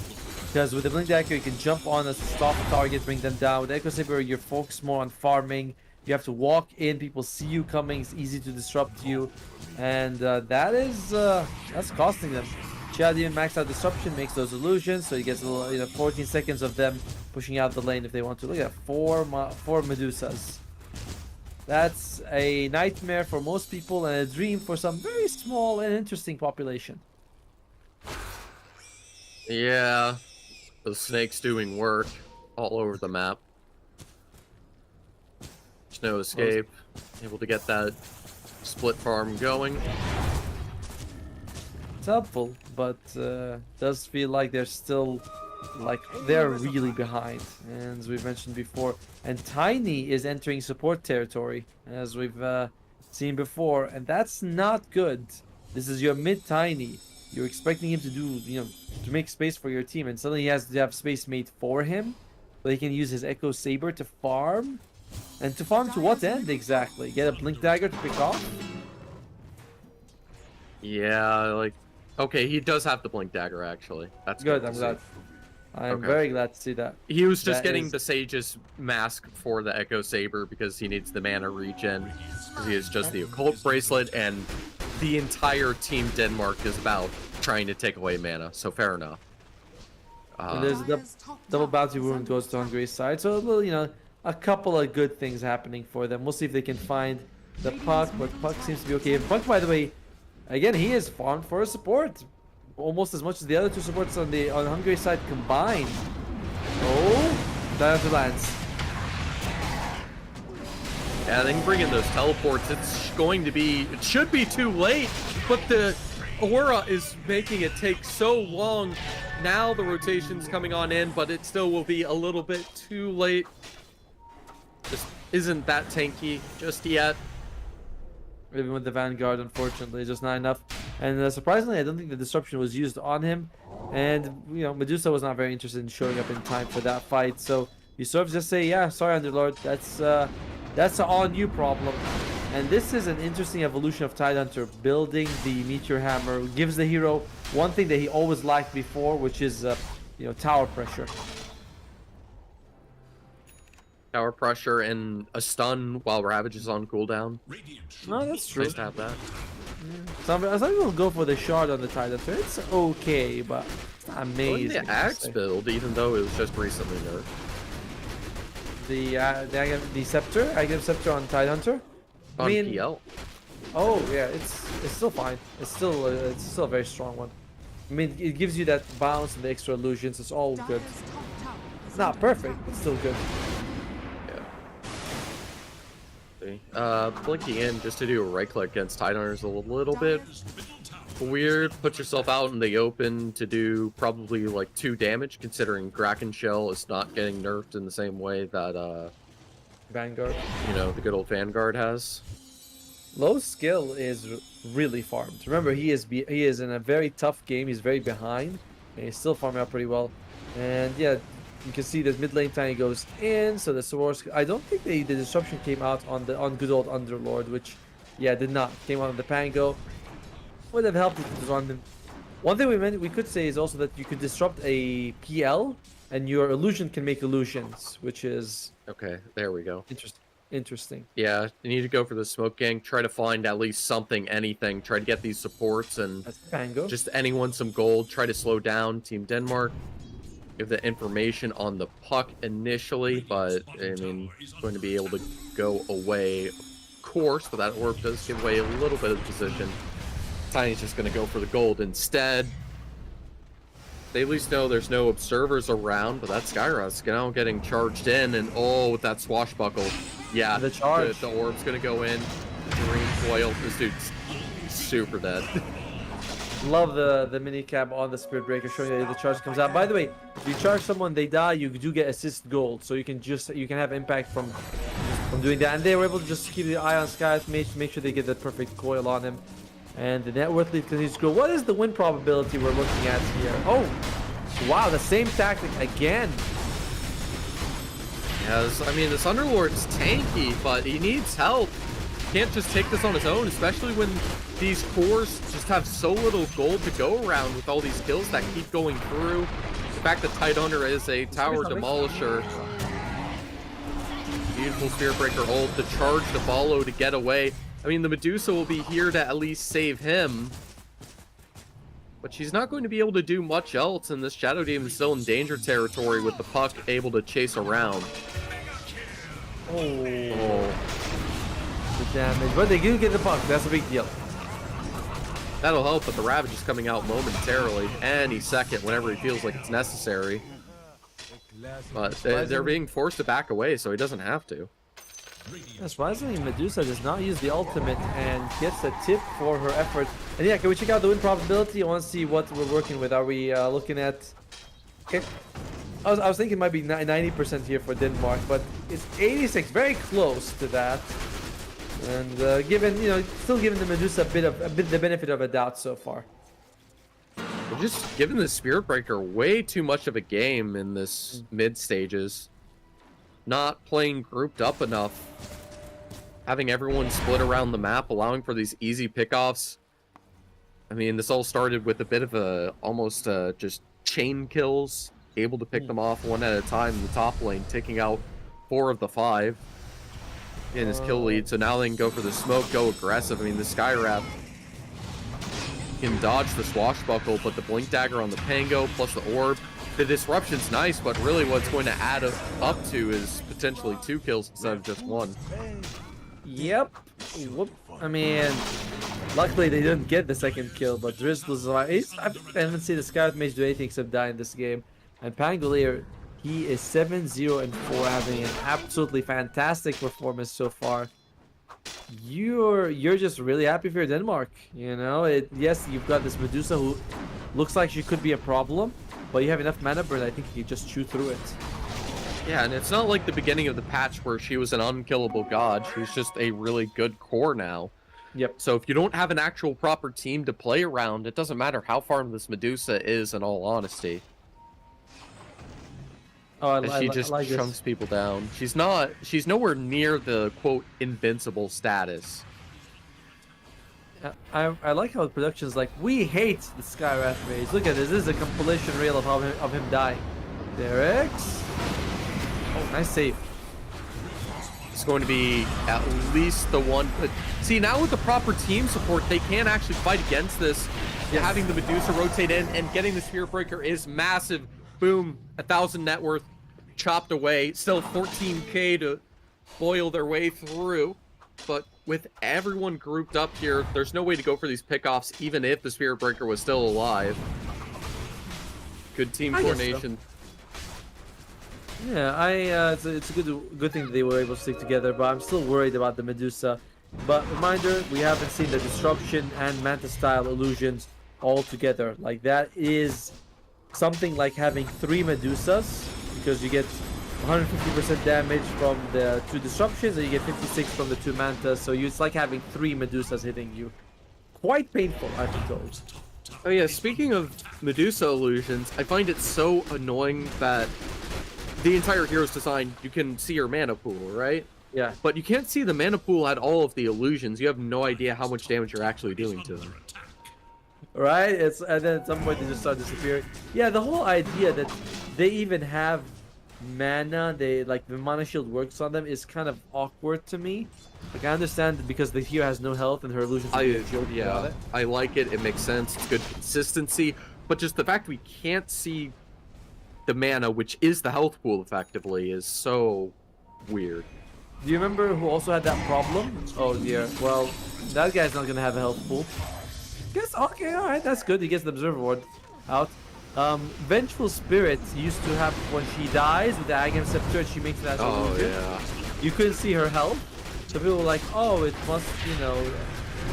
Because with the Blink Dagger, you can jump on a stop target, bring them down. With the Echo Saber, you're focused more on farming. You have to walk in, people see you coming, it's easy to disrupt you. And that's costing them. Chad even maxed out disruption, makes those illusions, so he gets 14 seconds of them pushing out the lane if they want to. Look at that, four Medusas. That's a nightmare for most people and a dream for some very small and interesting population. Yeah, the snakes doing work all over the map. There's no escape. Able to get that split farm going. It's helpful, but does feel like they're still, they're really behind, and as we've mentioned before. And Tiny is entering support territory, as we've seen before, and that's not good. This is your mid Tiny. You're expecting him to do, to make space for your team, and suddenly he has to have space made for him, so he can use his Echo Saber to farm. And to farm to what end exactly? Get a Blink Dagger to pick off? Yeah, okay, he does have the Blink Dagger actually. That's good. to I'm see. glad. I'm very glad to see that. He was just That getting is- the Sage's mask for the Echo Saber because he needs the mana regen. Because he is just the Occult Bracelet, and the entire Team Denmark is about trying to take away mana, so fair enough. And there's a double bounty wound goes to Hungary's side, so a little, a couple of good things happening for them. We'll see if they can find the Puck, but Puck seems to be okay. And Puck, by the way, again, he is farmed for a support, almost as much as the other two supports on Hungary's side combined. Oh, down to lands. Yeah, they can bring in those teleports. It should be too late, but the aura is making it take so long. Now the rotation's coming on in, but it still will be a little bit too late. Just isn't that tanky just yet. Even with the Vanguard, unfortunately, just not enough. And surprisingly, I don't think the disruption was used on him. And, Medusa was not very interested in showing up in time for that fight. So you sort of just say, yeah, sorry, Underlord, that's an on-you problem. And this is an interesting evolution of Tidehunter. Building the Meteor Hammer gives the hero one thing that he always lacked before, which is, tower pressure. Tower pressure and a stun while Ravage is on cooldown. No, that's true. Nice to have that. Some people go for the shard on the Tidehunter. It's okay, but it's not Well, amazing. the axe build, even though it was just recently nerfed. The Scepter? Aghanim Scepter on Tidehunter? On PL. Oh yeah, it's still fine. It's still a very strong one. I mean, it gives you that bounce and the extra illusions. It's all good. It's not perfect, but still good. Blinking in just to do a right click against Tidehunter is a little bit weird. Put yourself out in the open to do probably 2 damage, considering Kraken Shell is not getting nerfed in the same way that Vanguard. the good old Vanguard has. Low skill is really farmed. Remember, he is in a very tough game. He's very behind, and he's still farming out pretty well. And yeah, you can see that mid lane Tiny goes in, so the Swords. I don't think the disruption came out on good old Underlord, which did not. Came out on the Pango. Would have helped if it was on them. One thing we could say is also that you could disrupt a PL, and your illusion can make illusions, which is Okay, there we go. interesting. Yeah, you need to go for the smoke gang. Try to find at least something, anything. Try to get these supports and That's Pango. just anyone some gold. Try to slow down Team Denmark. Give the information on the Puck initially, but I mean, it's going to be able to go away, of course, but that orb does give away a little bit of position. Tiny's just going to go for the gold instead. They at least know there's no observers around, but that Skyrusk now getting charged in, and oh, with that swashbuckle. Yeah, The charge. The orb's gonna go in. Green foil. This dude's super dead. Love the mini cab on the Spirit Breaker showing that the charge comes out. By the way, if you charge someone, they die, you do get assist gold, so you can have impact from doing that. And they were able to just keep the eye on Sky to make sure they get the perfect coil on him. And the net worth lead continues to grow. What is the win probability we're looking at here? Oh, wow, the same tactic again. Yes, I mean, this Underlord's tanky, but he needs help. Can't just take this on his own, especially when these cores just have so little gold to go around with all these kills that keep going through. The fact that Tidehunter is a tower demolisher. Beautiful Spirit Breaker ult, the charge to follow to get away. I mean, the Medusa will be here to at least save him. But she's not going to be able to do much else, and this Shadow Demon is still in danger territory with the puck able to chase around. Oh. The damage. But they do get the puck. That's a big deal. That'll help, but the Ravage is coming out momentarily. Any second, whenever he feels like it's necessary. But they're being forced to back away, so he doesn't have to. Surprisingly, Medusa does not use the ultimate and gets a tip for her effort. And yeah, can we check out the win probability? I want to see what we're working with. Are we looking at... Okay. I was thinking it might be 90% here for Denmark, but it's 86, very close to that. And given, you know, still giving the Medusa a bit the benefit of a doubt so far. We're just giving the Spirit Breaker way too much of a game in this mid stages. Not playing grouped up enough. Having everyone split around the map, allowing for these easy pickoffs. I mean, this all started with a bit of a almost just chain kills, able to pick them off one at a time in the top lane, taking out 4 of the 5 in his kill lead. So now they can go for the smoke, go aggressive. I mean, the Skywrath can dodge the swashbuckle, but the blink dagger on the Pango plus the orb. The disruption's nice, but really what's going to add up to is potentially 2 kills instead of just 1. Yep. Whoop. I mean, luckily they didn't get the second kill, but Drizzle's alive. I haven't seen the Scout Mage do anything except die in this game. And Pangolier, he is 7-0-4, having an absolutely fantastic performance so far. You're just really happy for Denmark, you know? Yes, you've got this Medusa who looks like she could be a problem, but you have enough mana burn, I think you can just chew through it. Yeah, and it's not like the beginning of the patch where she was an unkillable god. She's just a really good core now. Yep. So if you don't have an actual proper team to play around, it doesn't matter how farmed this Medusa is, in all honesty. Oh, She just like chunks people down. She's nowhere near the, quote, invincible status. I like how the production's like, we hate the Skywrath Mage. Look at this. This is a compilation reel of him dying. Derek's. Oh, nice save. It's going to be at least the one. But see, now with the proper team support, they can actually fight against this. Yes. Having the Medusa rotate in and getting the Spirit Breaker is massive. Boom, 1,000 net worth chopped away. Still 14k to boil their way through. But with everyone grouped up here, there's no way to go for these pickoffs, even if the Spirit Breaker was still alive. Good team coordination. So. Yeah, it's a good thing that they were able to stick together, but I'm still worried about the Medusa. But reminder, we haven't seen the Disruption and Manta style illusions all together. Like, that is something like having 3 Medusas, because you get 150% damage from the 2 disruptions and you get 56 from the 2 mantas, so it's like having 3 Medusas hitting you. Quite painful, I've been told. Oh yeah, speaking of Medusa illusions, I find it so annoying that the entire hero's design, you can see your mana pool, right? Yeah. But you can't see the mana pool at all of the illusions. You have no idea how much damage you're actually doing to them. Right? And then at some point they just start disappearing. Yeah, the whole idea that they even have mana, the mana shield works on them, is kind of awkward to me. Like, I understand because the hero has no health and her illusions are a joke about it. I like it. It makes sense. It's good consistency. But just the fact we can't see the mana, which is the health pool effectively, is so weird. Do you remember who also had that problem? Oh dear. Well, that guy's not gonna have a health pool. Guess okay, alright, that's good. He gets the observer ward out. Vengeful Spirit used to have, when she dies with the Agam Scepter and she makes that Oh illusion, yeah. you couldn't see her health. So people were like, oh, it must, you know,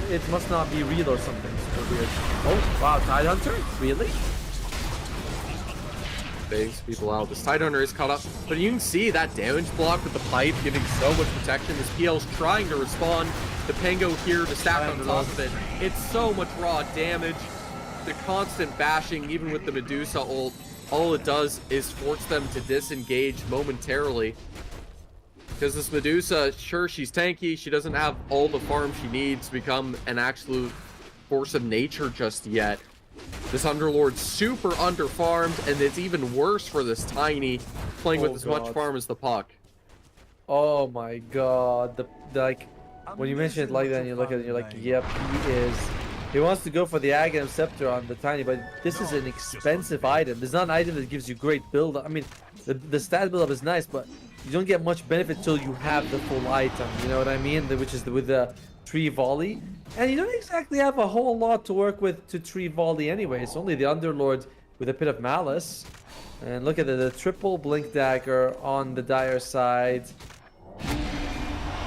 it must not be real or something. Super weird. Oh, wow, Tidehunter? Really? Bags people out. This Tidehunter is caught up, but you can see that damage block with the pipe giving so much protection. This PL's trying to respond. The Pango here to stack on top of it. It's so much raw damage. The constant bashing, even with the Medusa ult, all it does is force them to disengage momentarily. Because this Medusa, sure, she's tanky. She doesn't have all the farm she needs to become an absolute force of nature just yet. This Underlord's super underfarmed, and it's even worse for this Tiny playing with as much farm as the Puck. Oh my god. The like, when you mention it like that and you look at it, you're like, yep, he wants to go for the Aghanim Scepter on the Tiny, but this is an expensive item. There's not an item that gives you great build. I mean, the stat build up is nice, but you don't get much benefit till you have the full item. You know what I mean? Which is with the tree volley, and you don't exactly have a whole lot to work with to tree volley anyway. It's only the Underlord with a bit of malice. And look at the triple blink dagger on the Dire side.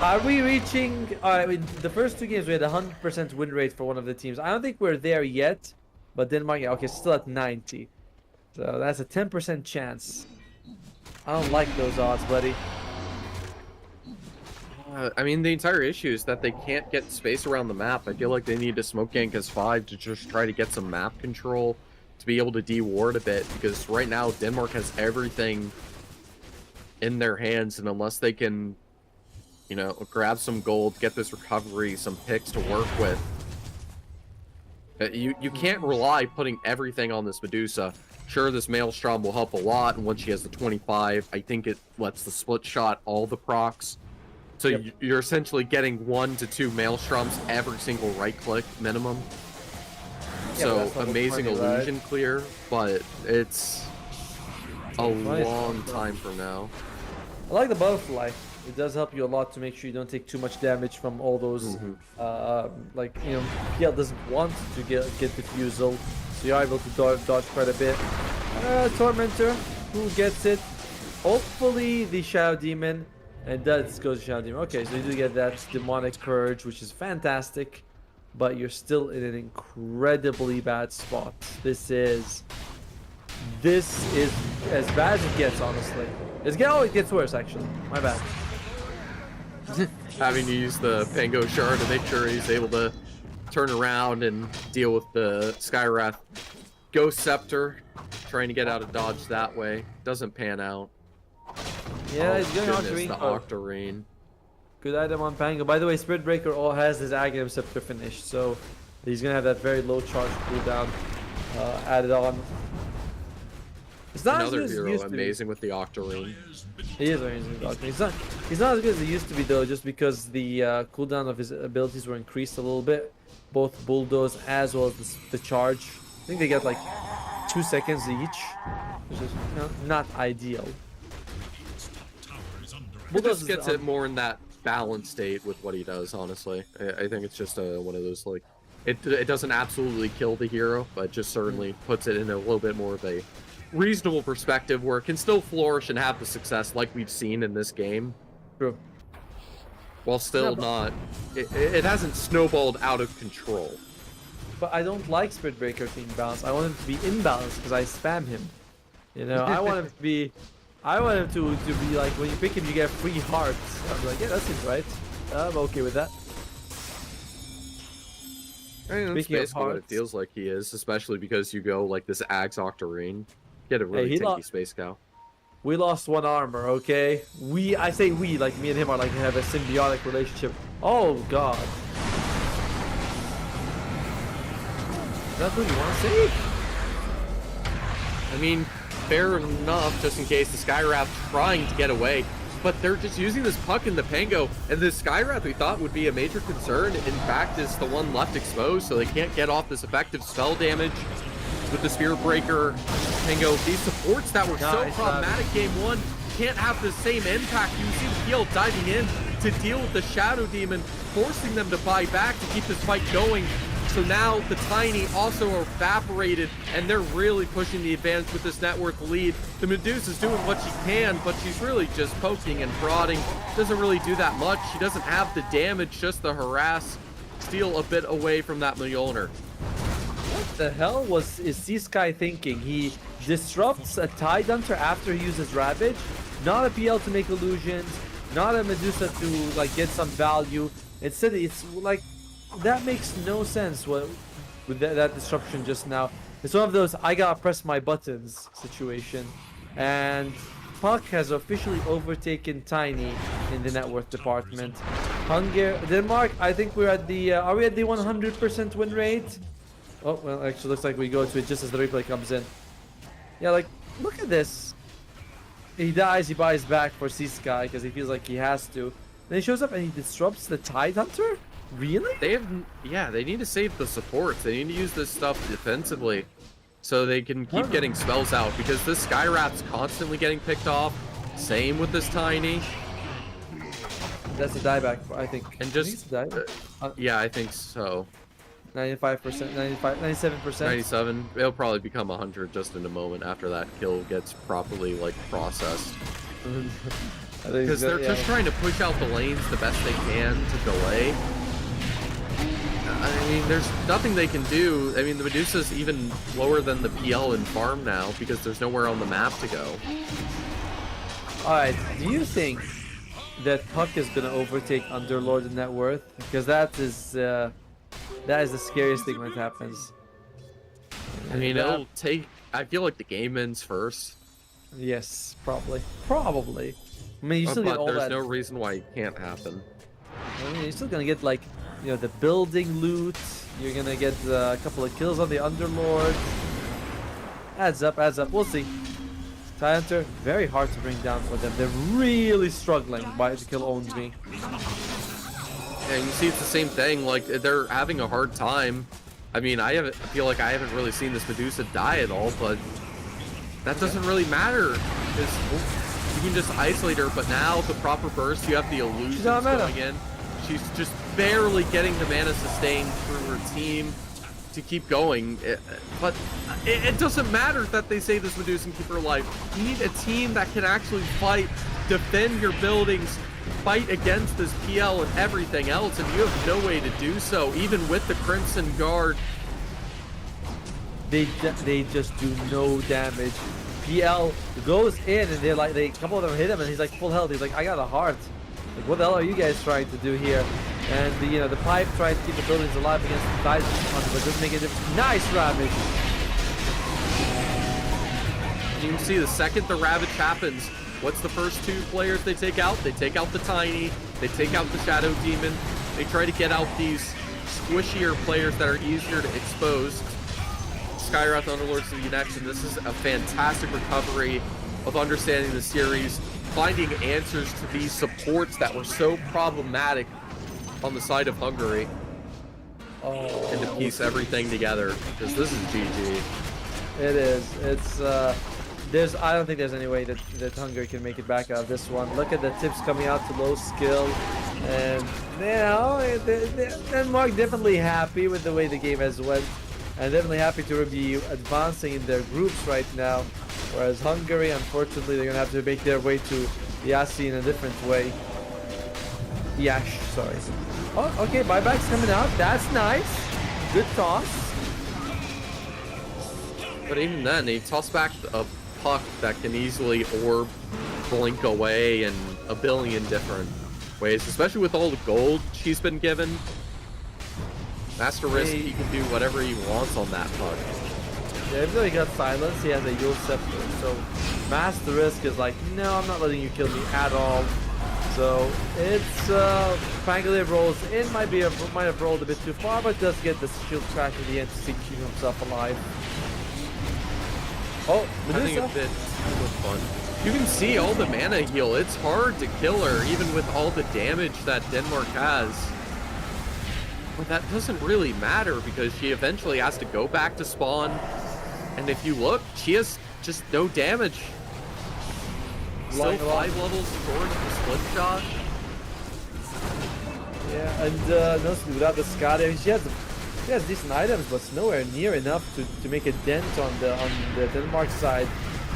Are we reaching? I mean, the first two games we had 100% win rate for one of the teams. I don't think we're there yet, but Denmark, okay, still at 90. So that's a 10% chance. I don't like those odds, buddy. I mean, the entire issue is that they can't get space around the map. I feel like they need to smoke gank as 5 to just try to get some map control to be able to de-ward a bit, because right now Denmark has everything in their hands, and unless they can, you know, grab some gold, get this recovery, some picks to work with, you can't rely putting everything on this Medusa. Sure, this Maelstrom will help a lot, and once she has the 25, I think it lets the split shot all the procs. So you're essentially getting 1 to 2 Maelstroms every single right click minimum. So amazing illusion clear, but it's a long time from now. I like the butterfly. It does help you a lot to make sure you don't take too much damage from all those, like, you know, PL doesn't want to get defusal, so you're able to dodge quite a bit. Tormentor, who gets it? Hopefully the Shadow Demon, and that goes to Shadow Demon. Okay, so you do get that Demonic Purge, which is fantastic, but you're still in an incredibly bad spot. This is as bad as it gets, honestly. It gets worse, actually. My bad. Having to use the Pango Shard to make sure he's able to turn around and deal with the Skywrath. Ghost Scepter, trying to get out of dodge that way. Doesn't pan out. Yeah, oh, he's going goodness, the Octarine. Good item on Pango. By the way, Spirit Breaker all has his Aghanim Scepter finished, so he's gonna have that very low charge cooldown added on. It's not Another as good hero as amazing with the Octarine. He is amazing with the Octarine. He's not as good as he used to be though, just because the cooldown of his abilities were increased a little bit. Both Bulldoze as well as the charge. I think they get like 2 seconds each, which is not ideal. Bulldoze gets it more in that balanced state with what he does, honestly. I think it's just one of those, like, it doesn't absolutely kill the hero, but just certainly puts it in a little bit more of a reasonable perspective where it can still flourish and have the success like we've seen in this game. True. While still not, it hasn't snowballed out of control. But I don't like Spirit Breaker being balanced. I want him to be imbalanced because I spam him. You know, I want him to be... I want him to be like, when you pick him, you get free hearts. I'm like, yeah, that seems right. I'm okay with that. I mean, that's basically what it feels like he is, especially because you go like this Axe Octarine. Get a really tanky Space Cow. We lost 1 armor, okay? I say we, like me and him are like have a symbiotic relationship. Oh god. Is that what you want to say? I mean, fair enough, just in case the Skywrath trying to get away, but they're just using this Puck in the Pango, and this Skywrath we thought would be a major concern, in fact is the one left exposed, so they can't get off this effective spell damage with the Spirit Breaker. Pango, these supports that were so problematic game 1 can't have the same impact. You see the PL diving in to deal with the Shadow Demon, forcing them to buy back to keep this fight going. So now the Tiny also are evaporated, and they're really pushing the advantage with this net worth lead. The Medusa's doing what she can, but she's really just poking and prodding. Doesn't really do that much. She doesn't have the damage, just the harass. Steal a bit away from that Mjolnir. What the hell is C-Sky thinking? He disrupts a Tide Hunter after he uses Ravage. Not a PL to make illusions. Not a Medusa to like get some value. Instead, it's like that makes no sense. With that disruption just now, it's one of those I gotta press my buttons situation. And Puck has officially overtaken Tiny in the net worth department. Hungary, Denmark. I think we're at the. Are we at the 100% win rate? Oh well, actually looks like we go to it just as the replay comes in. Yeah, like look at this. He dies, he buys back for C-Sky because he feels like he has to. Then he shows up and he disrupts the Tide Hunter? Really? They need to save the supports. They need to use this stuff defensively so they can keep getting spells out, because this Skyrat's constantly getting picked off. Same with this Tiny. That's a dieback, I think. And just, yeah, I think so. 95%, 95, 97%. 97. It'll probably become 100 just in a moment after that kill gets properly like processed. Because they're just trying to push out the lanes the best they can to delay. I mean, there's nothing they can do. I mean, the Medusa's even lower than the PL in farm now because there's nowhere on the map to go. Alright, do you think that Puck is going to overtake Underlord in net worth? Because that is the scariest thing when it happens. I mean, it'll take... I feel like the game ends first. Yes, probably. Probably. I mean, you still get all there's that... no reason why it can't happen. I mean, you're still gonna get, like, you know, the building loot. You're gonna get a couple of kills on the Underlord. Adds up, adds up. We'll see. Tide Hunter, very hard to bring down for them. They're really struggling to kill Owns Me. Yeah, you see it's the same thing. Like, they're having a hard time. I mean, I feel like I haven't really seen this Medusa die at all, but that doesn't really matter because you can just isolate her. But now the proper burst, you have the illusions going in. She's just barely getting the mana sustained through her team to keep going. But it doesn't matter that they say this Medusa can keep her alive. You need a team that can actually fight, defend your buildings, fight against this PL and everything else, and you have no way to do so, even with the Crimson Guard. They just do no damage. PL goes in and a couple of them hit him and he's like full health. He's like, I got a heart. Like, what the hell are you guys trying to do here? And the pipe tries to keep the buildings alive against the Tide Hunter, but doesn't make a difference. Nice Ravage. You can see the second the Ravage happens, what's the first two players they take out? They take out the Tiny, they take out the Shadow Demon, they try to get out these squishier players that are easier to expose. Skywrath Underlords to the next, and this is a fantastic recovery of understanding the series, finding answers to these supports that were so problematic on the side of Hungary, and to piece everything together, because this is GG. It is. It's I don't think there's any way that Hungary can make it back out of this one. Look at the tips coming out to low skill, and Denmark definitely happy with the way the game has went, and definitely happy to be advancing in their groups right now. Whereas Hungary, unfortunately, they're gonna have to make their way to Yassi in a different way. Yash, sorry. Oh, okay, buyback's coming out. That's nice. Good toss. But even then, they toss back a puck that can easily orb, blink away in a billion different ways, especially with all the gold she's been given. Master Risk, he can do whatever he wants on that puck. Yeah, even though he got silence, he has a Yule Scepter. So Master Risk is like, no, I'm not letting you kill me at all. So it's Pangolier rolls in, might have rolled a bit too far, but does get the shield crash at the end to keep himself alive. Oh, Medusa. I think it was fun. You can see all the mana heal. It's hard to kill her, even with all the damage that Denmark has. But that doesn't really matter because she eventually has to go back to spawn. And if you look, she has just no damage. Still 5 levels towards the split shot. Yeah, and no, without the Scotty, she has He has decent items, but it's nowhere near enough to make a dent on the Denmark side.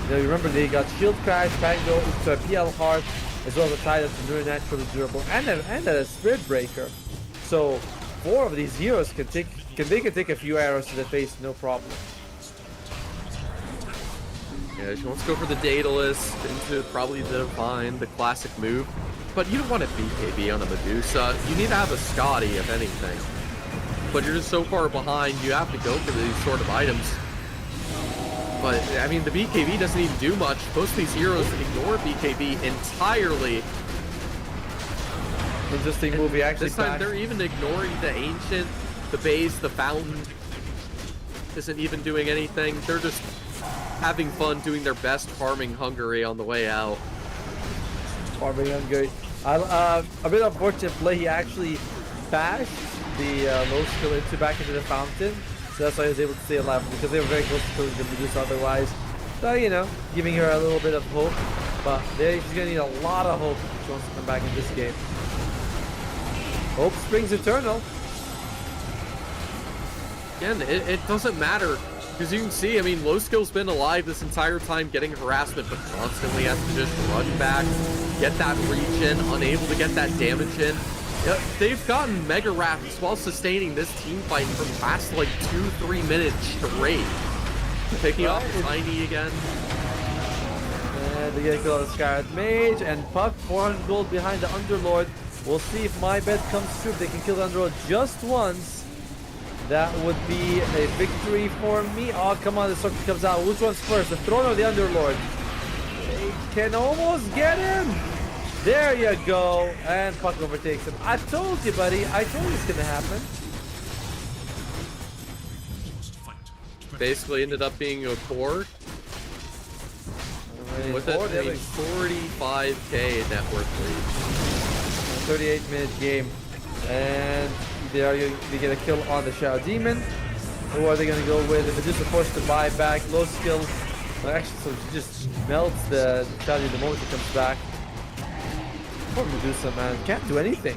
You know, you remember they got Shield Crash, Pango, to a PL Heart, as well as a Tidal to Neuro Naturally Durable, and a Spirit Breaker. So 4 of these heroes can take a few arrows to the face, no problem. Yeah, she wants to go for the Daedalus into probably the Divine, the classic move. But you don't want a BKB on a Medusa. You need to have a Scotty, if anything. But you're just so far behind, you have to go for these sort of items. But, I mean, the BKB doesn't even do much. Most of these heroes ignore BKB entirely. Interesting movie, actually. This time, they're even ignoring the Ancient, the Base, the Fountain. Isn't even doing anything. They're just having fun doing their best farming Hungary on the way out. Farming Hungary. A bit unfortunate play. He actually bashed the low skill back into the fountain, so that's why he was able to stay alive, because they were very close to killing the Medusa otherwise. So, you know, giving her a little bit of hope, but she's gonna need a lot of hope if she wants to come back in this game. Hope springs eternal. Again, it doesn't matter, because you can see, I mean, low skill's been alive this entire time, getting harassment, but constantly has to just run back, get that reach in, unable to get that damage in. Yeah, they've gotten Mega Wraths while sustaining this team fight for the past like 2-3 minutes straight. Picking up Tiny again. And they get a kill on the Scarlet Mage, and Puck 400 gold behind the Underlord. We'll see if my bet comes true. If they can kill the Underlord just once, that would be a victory for me. Oh, come on, the circle comes out. Which one's first, the Throne or the Underlord? They can almost get him. There you go. And Puck overtakes him. I told you, buddy. I told you it's going to happen. Basically ended up being a core. With it being 45k net worth lead. 38-minute game. And they get a kill on the Shadow Demon. Who are they going to go with? The Medusa forced to buy back. Low skill. Well, actually, so she just melts the Shadow the moment it comes back. Poor Medusa, man. Can't do anything.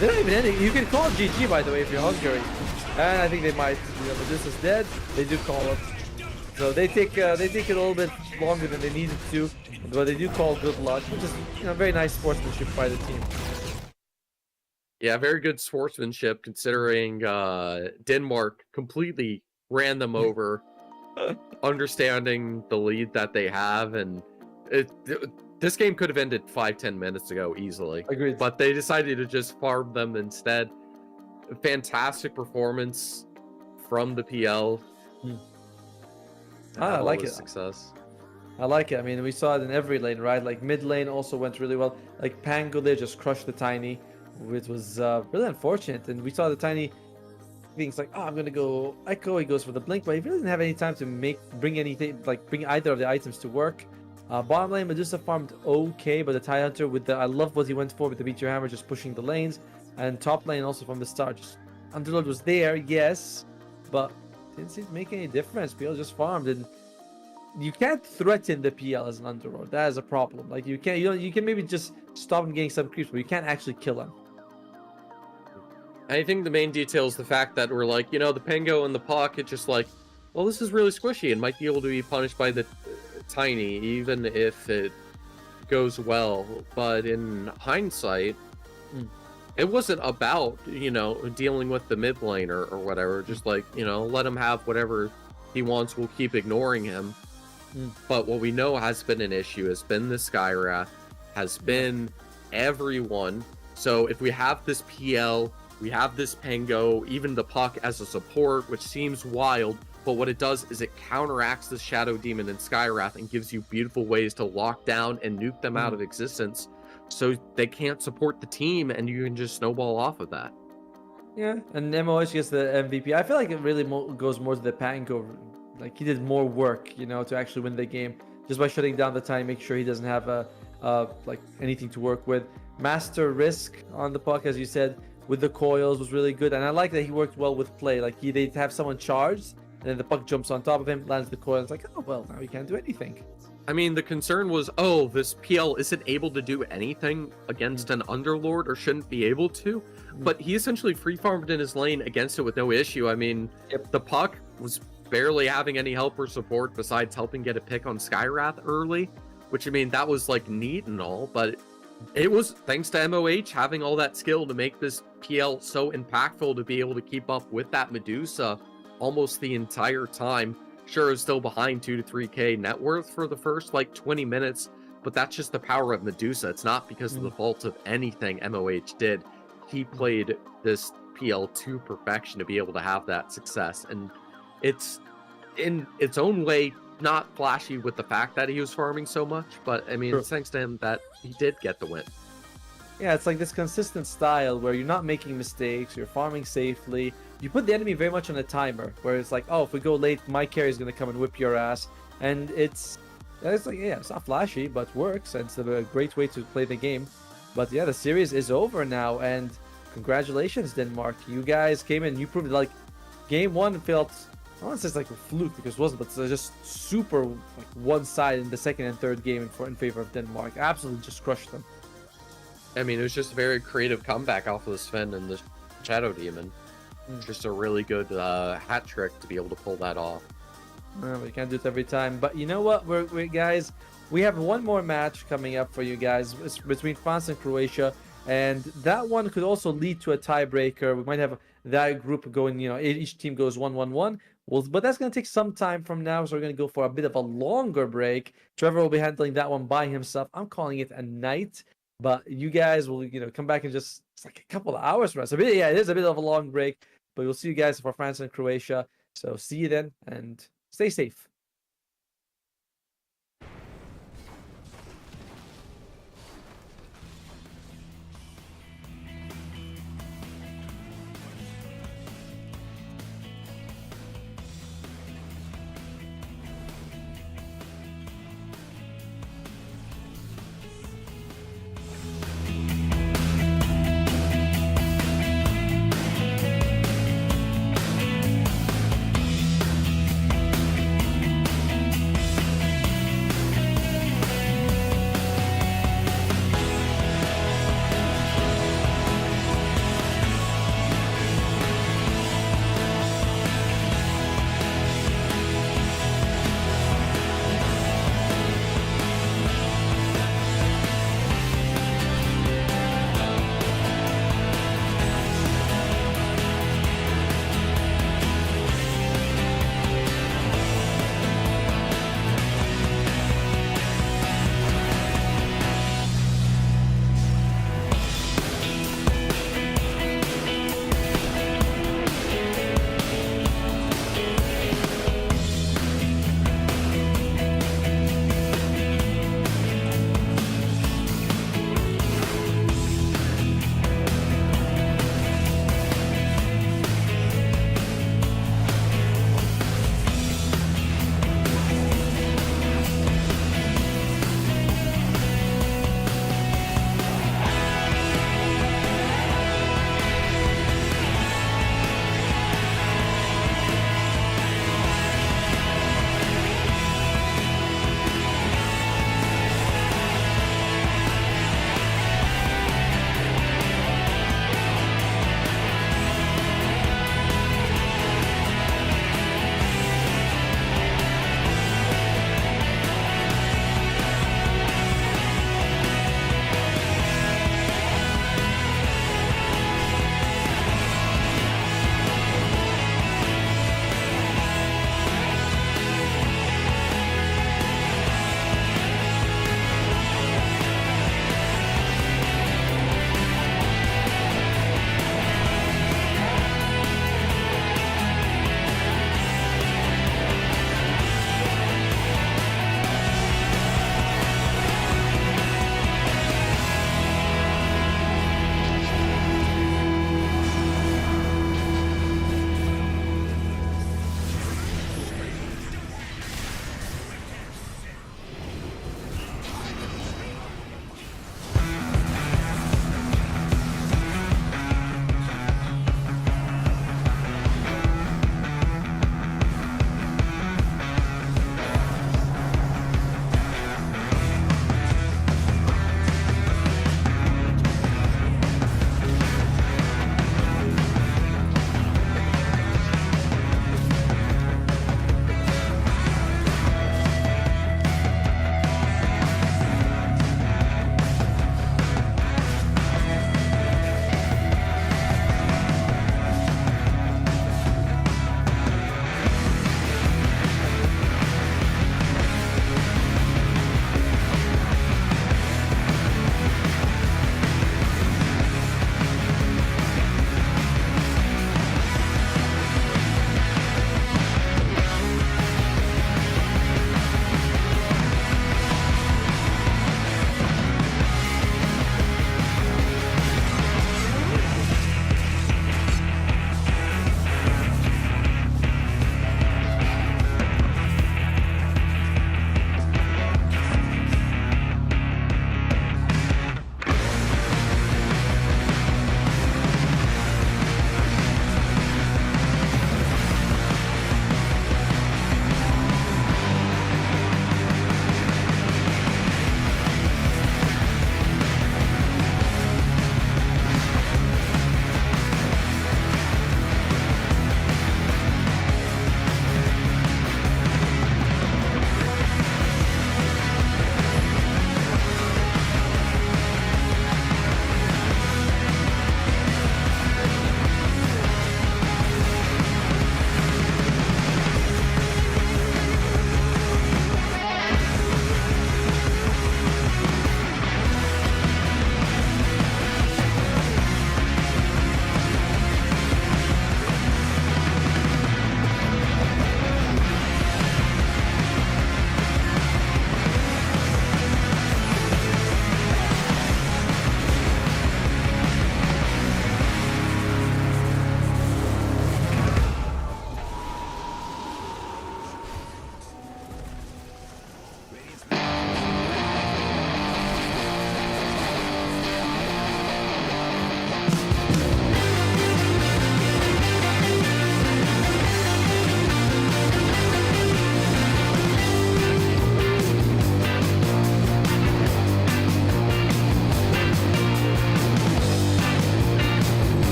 They're not even ending. You can call GG, by the way, if you're Hungary. And I think they might. You know, Medusa's dead. They do call it. So they take it a little bit longer than they needed to. But they do call good luck, which is, you know, very nice sportsmanship by the team. Yeah, very good sportsmanship considering Denmark completely ran them over, understanding the lead that they have, and this game could have ended 5-10 minutes ago easily. Agreed. But they decided to just farm them instead. Fantastic performance from the PL. I like it. Success. I like it. I mean, we saw it in every lane, right? Like mid lane also went really well. Like Pango there just crushed the Tiny, which was really unfortunate. And we saw the Tiny things like, oh, I'm gonna go Echo. He goes for the blink, but he really didn't have any time to bring either of the items to work. Bottom lane, Medusa farmed okay, but the Tide Hunter I love what he went for with the Beat Your Hammer, just pushing the lanes. And top lane also from the start, just Underlord was there, yes, but didn't seem to make any difference. PL just farmed, and you can't threaten the PL as an Underlord. That is a problem. Like you can maybe just stop him getting some creeps, but you can't actually kill him. I think the main detail is the fact that we're like, you know, the Pango and the pocket just like, well, this is really squishy and might be able to be punished by the Tiny, even if it goes well. But in hindsight, it wasn't about, you know, dealing with the mid lane or whatever. Just like, you know, let him have whatever he wants. We'll keep ignoring him. But what we know has been an issue has been the Skywrath, has been everyone. So if we have this PL, we have this Pango, even the Puck as a support, which seems wild, but what it does is it counteracts the Shadow Demon and Skywrath and gives you beautiful ways to lock down and nuke them out of existence, so they can't support the team, and you can just snowball off of that. Yeah, and MOH gets the MVP. I feel like it really goes more to the Pango. Like, he did more work, you know, to actually win the game, just by shutting down the Tiny, make sure he doesn't have like anything to work with. Master Risk on the Puck, as you said, with the coils was really good, and I like that he worked well with play. Like they have someone charged, and then the Puck jumps on top of him, lands the coil. It's like, oh well, now he can't do anything. I mean, the concern was, oh, this PL isn't able to do anything against an Underlord or shouldn't be able to. But he essentially free farmed in his lane against it with no issue. I mean, the puck was barely having any help or support besides helping get a pick on Skywrath early, which, I mean, that was like neat and all, but it was thanks to MOH having all that skill to make this PL so impactful to be able to keep up with that Medusa almost the entire time. Sure, is still behind 2 to 3k net worth for the first like 20 minutes, but that's just the power of Medusa. It's not because of the fault of anything MOH did. He played this PL to perfection to be able to have that success, and it's in its own way not flashy with the fact that he was farming so much, but I mean, it's thanks to him that he did get the win. Yeah, it's like this consistent style where you're not making mistakes, you're farming safely. You put the enemy very much on a timer, where it's like, oh, if we go late, my carry is going to come and whip your ass. And it's like, yeah, it's not flashy, but works, and it's a great way to play the game. But yeah, the series is over now, and congratulations, Denmark. You guys came in, you proved, like, game one felt, I don't want to say it's like a fluke, because it wasn't, but it's just super like one-sided in the second and third game in favor of Denmark. Absolutely just crushed them. I mean, it was just a very creative comeback off of the Sven and the Shadow Demon. Just a really good hat trick to be able to pull that off. We can't do it every time, but you know what, we're guys, we have one more match coming up for you guys. It's between France and Croatia, and that one could also lead to a tiebreaker. We might have that group going, you know, each team goes 1-1-1. Well, but that's going to take some time from now, so we're going to go for a bit of a longer break. Trevor will be handling that one by himself. I'm calling it a night, but you guys will, you know, come back in just, it's like a couple of hours for us. So yeah, it is a bit of a long break, but we'll see you guys for France and Croatia. So see you then, and stay safe.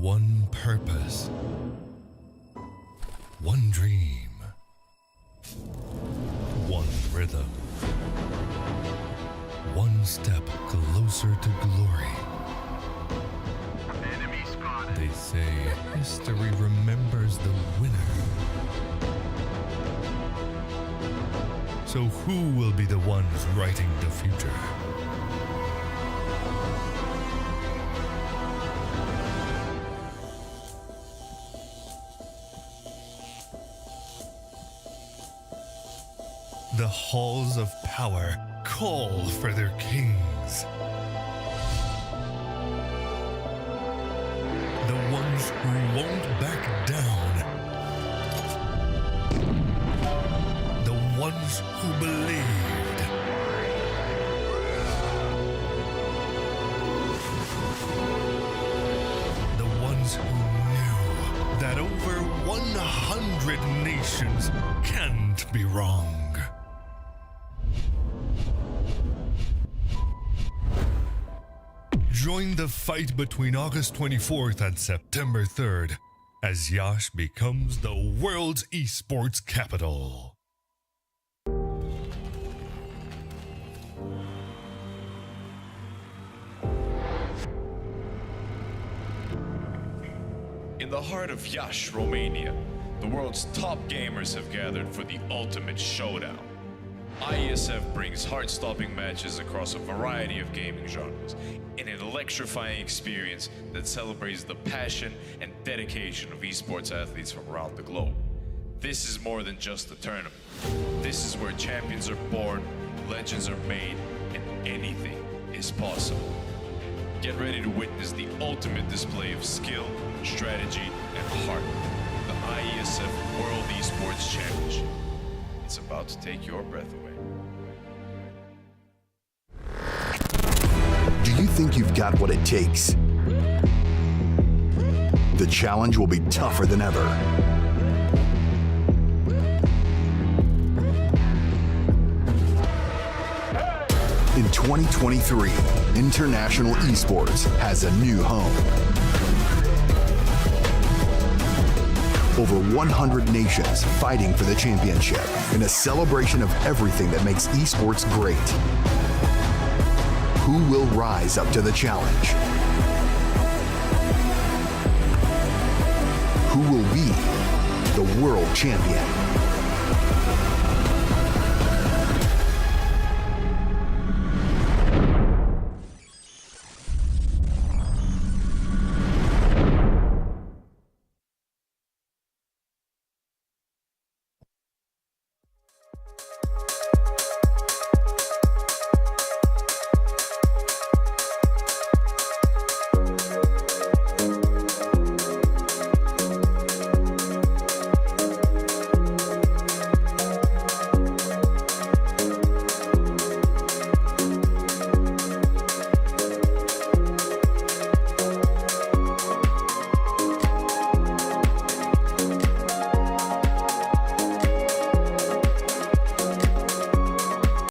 one purpose, one dream, one rhythm, one step closer to glory. They say history remembers the winner. So who will be the ones writing the future? The halls of power call for their kings. The ones who won't back down. The ones who believed. The ones who knew that over 100 nations can't be wrong. Join the fight between August 24th and September 3rd as Yash becomes the world's esports capital. In the heart of Iași, Romania, the world's top gamers have gathered for the ultimate showdown. IESF brings heart-stopping matches across a variety of gaming genres in an electrifying experience that celebrates the passion and dedication of esports athletes from around the globe. This is more than just a tournament. This is where champions are born, legends are made, and anything is possible. Get ready to witness the ultimate display of skill, strategy, and heart. The IESF World Esports Championship. It's about to take your breath away. Do you think you've got what it takes? The challenge will be tougher than ever. In 2023, international esports has a new home. Over 100 nations fighting for the championship in a celebration of everything that makes esports great. Who will rise up to the challenge? Who will be the world champion?